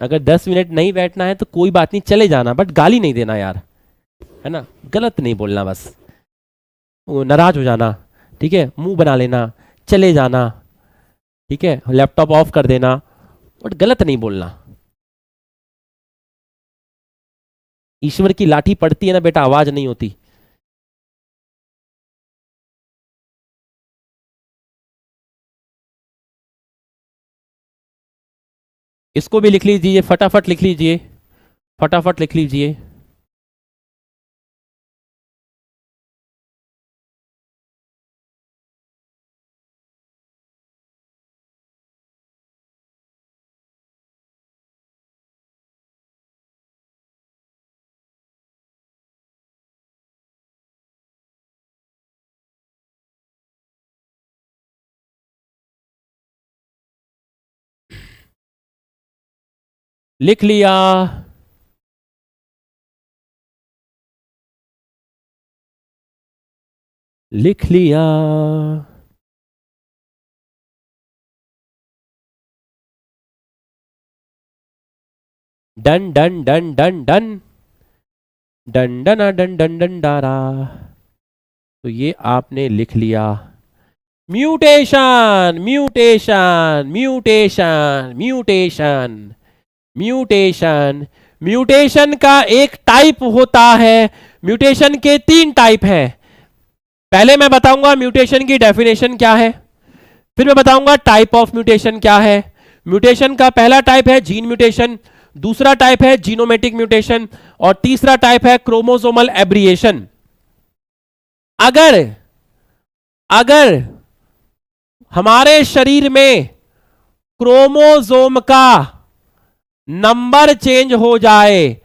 अगर 10 मिनट नहीं बैठना है तो कोई बात नहीं, चले जाना, बट गाली नहीं देना यार, है ना, गलत नहीं बोलना, बस नाराज हो जाना, ठीक है, मुंह बना लेना, चले जाना, ठीक है, लैपटॉप ऑफ कर देना, बट गलत नहीं बोलना। ईश्वर की लाठी पड़ती है ना बेटा, आवाज नहीं होती। इसको भी लिख लीजिए, फटाफट लिख लीजिए, फटाफट लिख लीजिए। लिख लिया? लिख लिया? Done done done done done done done done done done डारा। तो ये आपने लिख लिया। Mutation mutation mutation mutation mutation mutation का एक टाइप होता है। म्यूटेशन के 3 टाइप हैं। पहले मैं बताऊंगा म्यूटेशन की डेफिनेशन क्या है, फिर मैं बताऊंगा टाइप ऑफ म्यूटेशन क्या है। म्यूटेशन का पहला टाइप है जीन म्यूटेशन, दूसरा टाइप है जीनोमेटिक म्यूटेशन और तीसरा टाइप है क्रोमोसोमल एब्रिएशन। अगर हमारे शरीर में क्रोमोसोम का नंबर चेंज हो जाए,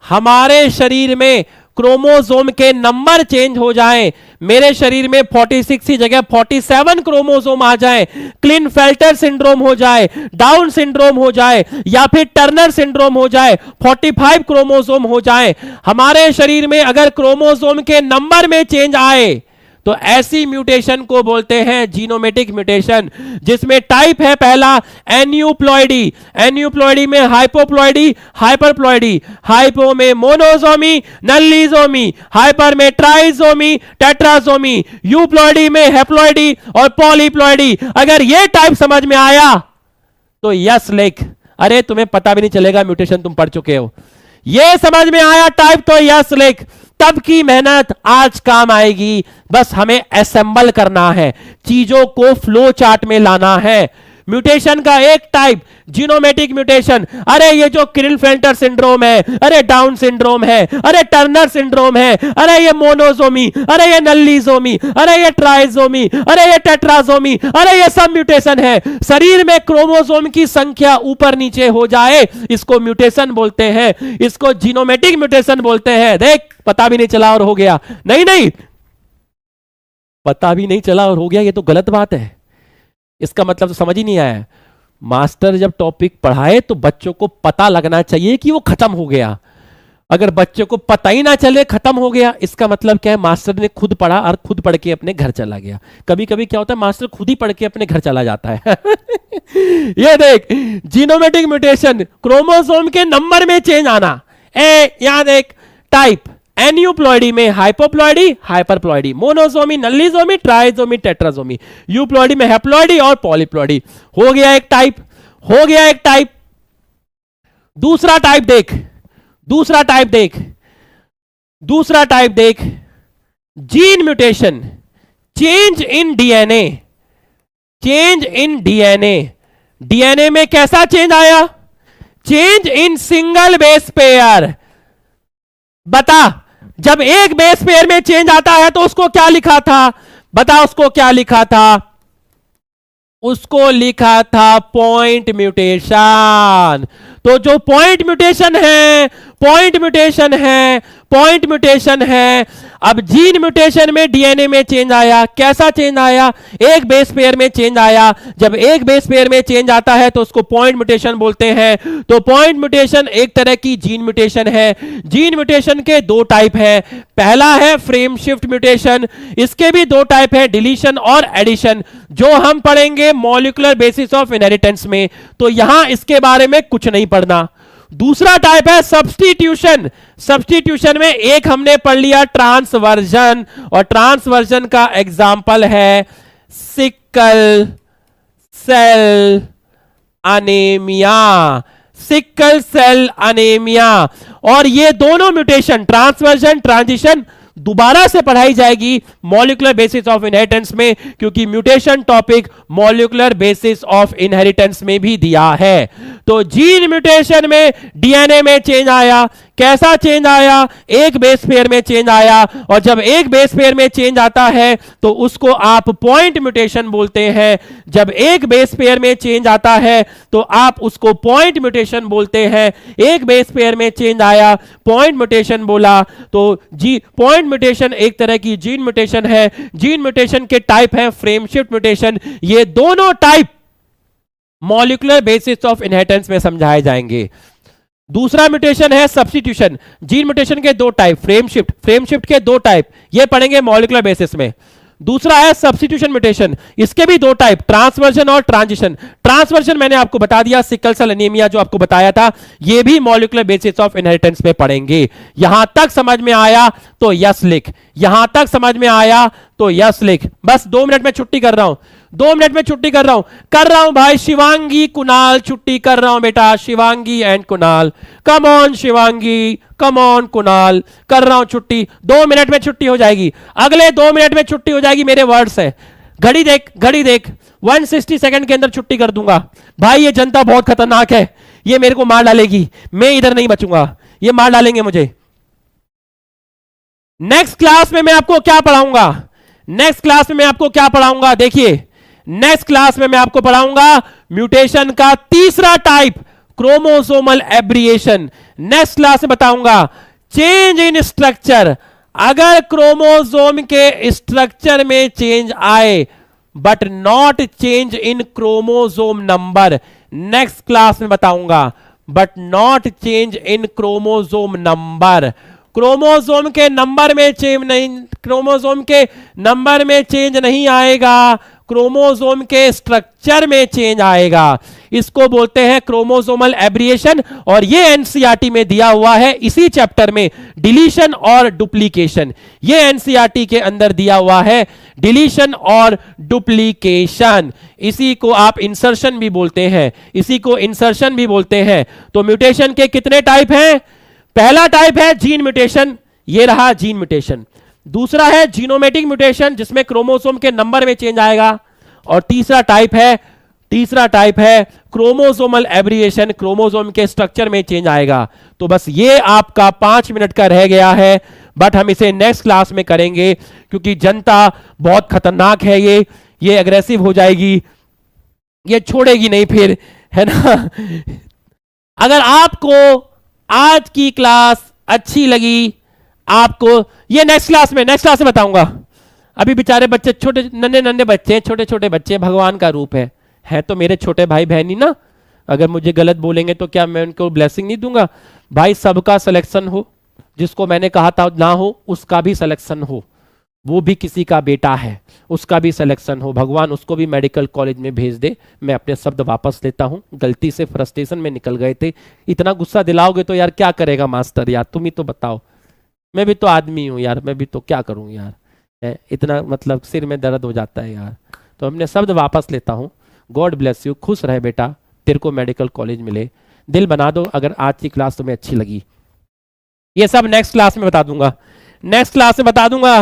हमारे शरीर में क्रोमोसोम के नंबर चेंज हो जाएं, मेरे शरीर में 46 की जगह 47 क्रोमोसोम आ जाए, क्लिनफेल्टर सिंड्रोम हो जाए, डाउन सिंड्रोम हो जाए या फिर टर्नर सिंड्रोम हो जाए, 45 क्रोमोसोम हो जाए, हमारे शरीर में अगर क्रोमोसोम के नंबर में चेंज आए तो ऐसी म्यूटेशन को बोलते हैं जीनोमेटिक म्यूटेशन, जिसमें टाइप है पहला एन्यूप्लॉइडी। एन्यूप्लॉइडी में हाइपोप्लॉइडी, हाइपरप्लॉइडी, हाइपो में मोनोसोमी, नल्लीसोमी, हाइपर में ट्राइसोमी, टेट्रासोमी, यूप्लॉइडी में हेप्लॉइडी और पॉलीप्लॉइडी। अगर ये टाइप समझ में आया तो यस लिख, अरे तुम्हें पता भी नहीं चलेगा म्यूटेशन तुम पढ़ चुके हो। ये समझ में आया टाइप तो यस लिख, तब की मेहनत आज काम आएगी। बस हमें असेंबल करना है, चीजों को फ्लो चार्ट में लाना है। म्यूटेशन का एक टाइप जीनोमेटिक म्यूटेशन, अरे ये जो क्लिनफेल्टर सिंड्रोम है, अरे डाउन सिंड्रोम है, अरे टर्नर सिंड्रोम है, अरे ये मोनोसोमी, अरे ये नल्लीसोमी, अरे ये ट्राइसोमी, अरे ये टेट्रासोमी, अरे ये सब म्यूटेशन है। शरीर में क्रोमोसोम की संख्या ऊपर नीचे हो जाए, इसको म्यूटेशन बोलते हैं, इसको जीनोमेटिक म्यूटेशन बोलते हैं। देख पता भी नहीं चला और हो गया, नहीं पता भी नहीं चला और हो गया, ये तो गलत बात है। इसका मतलब तो समझ ही नहीं आया। मास्टर जब टॉपिक पढ़ाए तो बच्चों को पता लगना चाहिए कि वो खत्म हो गया। अगर बच्चों को पता ही ना चले खत्म हो गया, इसका मतलब क्या है, मास्टर ने खुद पढ़ा और खुद पढ़ के अपने घर चला गया। कभी कभी क्या होता है, मास्टर खुद ही पढ़ के अपने घर चला जाता है। ये देख जीनोमेटिक म्यूटेशन, क्रोमोसोम के नंबर में चेंज आना। यहां देख टाइप एन्यूप्लॉइडी में हाइपोप्लॉइडी, हाइपरप्लॉइडी, monosomy, nullisomy, trisomy, tetrasomy, euploidy में हेप्लॉइडी और पॉलीप्लॉइडी। हो गया एक टाइप, हो गया एक टाइप। दूसरा टाइप देख, दूसरा टाइप देख, दूसरा टाइप देख, gene mutation, change in DNA, change in DNA. DNA में कैसा चेंज आया? Change in single base pair. बता, जब एक बेस पेयर में चेंज आता है तो उसको क्या लिखा था? बता उसको क्या लिखा था? उसको लिखा था पॉइंट म्यूटेशन। तो जो पॉइंट म्यूटेशन है, पॉइंट म्यूटेशन है, पॉइंट म्यूटेशन है। अब जीन म्यूटेशन में डीएनए में चेंज आया, कैसा चेंज आया? एक बेस पेयर में चेंज आया। जब एक बेस पेयर में चेंज आता है तो उसको पॉइंट म्यूटेशन बोलते हैं। तो पॉइंट म्यूटेशन एक तरह की जीन म्यूटेशन है। जीन म्यूटेशन के 2 टाइप है। पहला है फ्रेम शिफ्ट म्यूटेशन, इसके भी 2 टाइप है, डिलीशन और एडिशन, जो हम पढ़ेंगे मॉलिक्यूलर बेसिस ऑफ इनहेरिटेंस में। तो यहां इसके बारे में कुछ नहीं पढ़ना। दूसरा टाइप है सब्स्टिट्यूशन। सब्स्टिट्यूशन में एक हमने पढ़ लिया ट्रांसवर्जन, और ट्रांसवर्जन का एग्जाम्पल है sickle cell anaemia, sickle cell anaemia. और ये दोनों म्यूटेशन, ट्रांसवर्जन, ट्रांजिशन, दोबारा से पढ़ाई जाएगी मॉलिक्यूलर बेसिस ऑफ इनहेरिटेंस में, क्योंकि mutation topic molecular basis of inheritance में भी दिया है। तो जीन म्यूटेशन में डीएनए में चेंज आया, कैसा चेंज आया? एक बेस पेयर में चेंज आया। और जब एक बेस पेयर में चेंज आता है तो उसको आप पॉइंट म्यूटेशन बोलते हैं। जब एक बेस पेयर में चेंज आता है तो आप उसको पॉइंट म्यूटेशन बोलते हैं। एक बेस पेयर में चेंज आया, पॉइंट म्यूटेशन बोला। तो पॉइंट म्यूटेशन एक तरह की जीन म्यूटेशन है। जीन म्यूटेशन के टाइप है फ्रेम शिफ्ट म्यूटेशन। ये दोनों type molecular basis of inheritance में समझाए जाएंगे। दूसरा म्यूटेशन है सब्स्टिट्यूशन। जीन म्यूटेशन के 2 type, frame shift, frame shift के 2 टाइप, ये पढ़ेंगे मॉलिक्यूलर बेसिस में। दूसरा है सब्स्टिट्यूशन म्यूटेशन, इसके भी 2 टाइप, ट्रांसवर्जन और ट्रांजिशन। ट्रांसवर्जन मैंने आपको बता दिया, सिकल सेल एनीमिया जो आपको बताया था, ये भी मॉलिक्यूलर बेसिस ऑफ इनहेरिटेंस में पढ़ेंगे। यहां तक समझ में आया? तो यस लिख। यहां तक समझ में आया तो यस लिख। बस 2 मिनट में छुट्टी कर रहा हूं, 2 मिनट में छुट्टी कर रहा हूं भाई। शिवांगी कुणाल छुट्टी कर रहा हूं बेटा, Shivangi and Kunal, come on Shivangi, come on Kunal, कर रहा हूं छुट्टी। 2 मिनट में छुट्टी हो जाएगी, अगले 2 मिनट में छुट्टी हो जाएगी, मेरे वर्ड्स है। घड़ी देख, घड़ी देख, 160 सेकंड के अंदर छुट्टी कर दूंगा भाई। ये जनता बहुत खतरनाक है, ये मेरे को मार डालेगी, मैं इधर नहीं बचूंगा, ये मार डालेंगे मुझे। नेक्स्ट क्लास में मैं आपको क्या पढ़ाऊंगा, नेक्स्ट क्लास में मैं आपको क्या पढ़ाऊंगा, देखिए नेक्स्ट क्लास में मैं आपको पढ़ाऊंगा म्यूटेशन का तीसरा टाइप, क्रोमोसोमल एब्रिएशन। नेक्स्ट क्लास में बताऊंगा चेंज इन स्ट्रक्चर। अगर क्रोमोसोम के स्ट्रक्चर में चेंज आए but not change in chromosome number, next class में बताऊंगा, but not change in chromosome number. Chromosome के नंबर में चेंज नहीं, क्रोमोसोम के नंबर में चेंज नहीं आएगा, क्रोमोसोम के स्ट्रक्चर में चेंज आएगा। इसको बोलते हैं क्रोमोसोमल एब्रिएशन। और ये एनसीईआरटी में दिया हुआ है, इसी चैप्टर में, डिलीशन और डुप्लीकेशन। ये एनसीईआरटी के अंदर दिया हुआ है, डिलीशन और डुप्लीकेशन। इसी को आप इंसर्शन भी बोलते हैं, इसी को इंसर्शन भी बोलते हैं। तो म्यूटेशन के कितने टाइप हैं? पहला टाइप है जीन म्यूटेशन, ये रहा जीन म्यूटेशन। दूसरा है जीनोमेटिक म्यूटेशन, जिसमें क्रोमोसोम के नंबर में चेंज आएगा। और तीसरा टाइप है क्रोमोसोमल एब्रिएशन, क्रोमोसोम के स्ट्रक्चर में चेंज आएगा। तो बस ये आपका 5 मिनट का रह गया है, बट हम इसे नेक्स्ट क्लास में करेंगे, क्योंकि जनता बहुत खतरनाक है, ये एग्रेसिव हो जाएगी, ये छोड़ेगी नहीं फिर, है ना। अगर आपको आज की क्लास अच्छी लगी, आपको ये नेक्स्ट क्लास में बताऊंगा। अभी बेचारे बच्चे, छोटे नन्हे बच्चे, छोटे बच्चे भगवान का रूप है तो मेरे छोटे भाई बहन ही ना। अगर मुझे गलत बोलेंगे तो क्या मैं उनको ब्लेसिंग नहीं दूंगा? भाई सबका सिलेक्शन हो, जिसको मैंने कहा था ना हो उसका भी सिलेक्शन हो, वो भी किसी का बेटा है, उसका भी सिलेक्शन हो, भगवान उसको भी मेडिकल कॉलेज में भेज दे। मैं अपने शब्द वापस लेता हूं, गलती से फ्रस्ट्रेशन में निकल गए थे। इतना गुस्सा दिलाओगे तो यार क्या करेगा मास्टर, यार तुम ही तो बताओ। मैं भी तो आदमी हूं यार, मैं भी तो क्या करूं यार, इतना मतलब सिर में दर्द हो जाता है यार। तो हमने शब्द वापस लेता हूं। गॉड ब्लेस यू, खुश रहे बेटा, तेरे को मेडिकल कॉलेज मिले। दिल बना दो अगर आज की क्लास तुम्हें अच्छी लगी। ये सब नेक्स्ट क्लास में बता दूंगा, नेक्स्ट क्लास में बता दूंगा।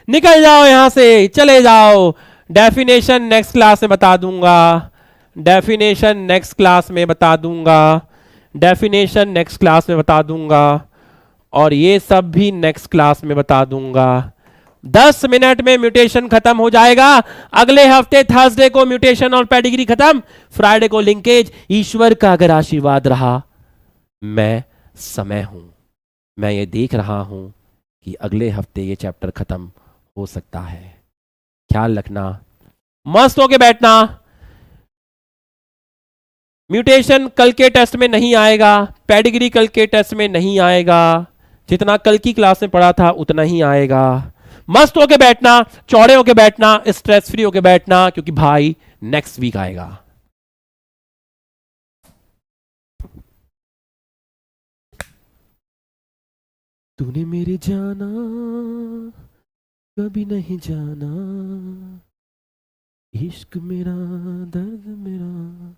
निकल जाओ यहां से, चले जाओ। डेफिनेशन नेक्स्ट क्लास में बता दूंगा, डेफिनेशन नेक्स्ट क्लास में बता दूंगा, डेफिनेशन नेक्स्ट क्लास में बता दूंगा, और ये सब भी नेक्स्ट क्लास में बता दूंगा। 10 मिनट में म्यूटेशन खत्म हो जाएगा। अगले हफ्ते थर्सडे को म्यूटेशन और पेडिग्री खत्म, फ्राइडे को लिंकेज। ईश्वर का अगर आशीर्वाद रहा, मैं समय हूं, मैं ये देख रहा हूं कि अगले हफ्ते ये चैप्टर खत्म हो सकता है। ख्याल रखना, मस्त होके बैठना। म्यूटेशन कल के टेस्ट में नहीं आएगा, पेडिग्री कल के टेस्ट में नहीं आएगा, जितना कल की क्लास में पढ़ा था उतना ही आएगा। मस्त होके बैठना, चौड़े होके बैठना, स्ट्रेस फ्री होके बैठना, क्योंकि भाई नेक्स्ट वीक आएगा। तूने मेरे जाना कभी नहीं जाना, इश्क मेरा दर्द मेरा।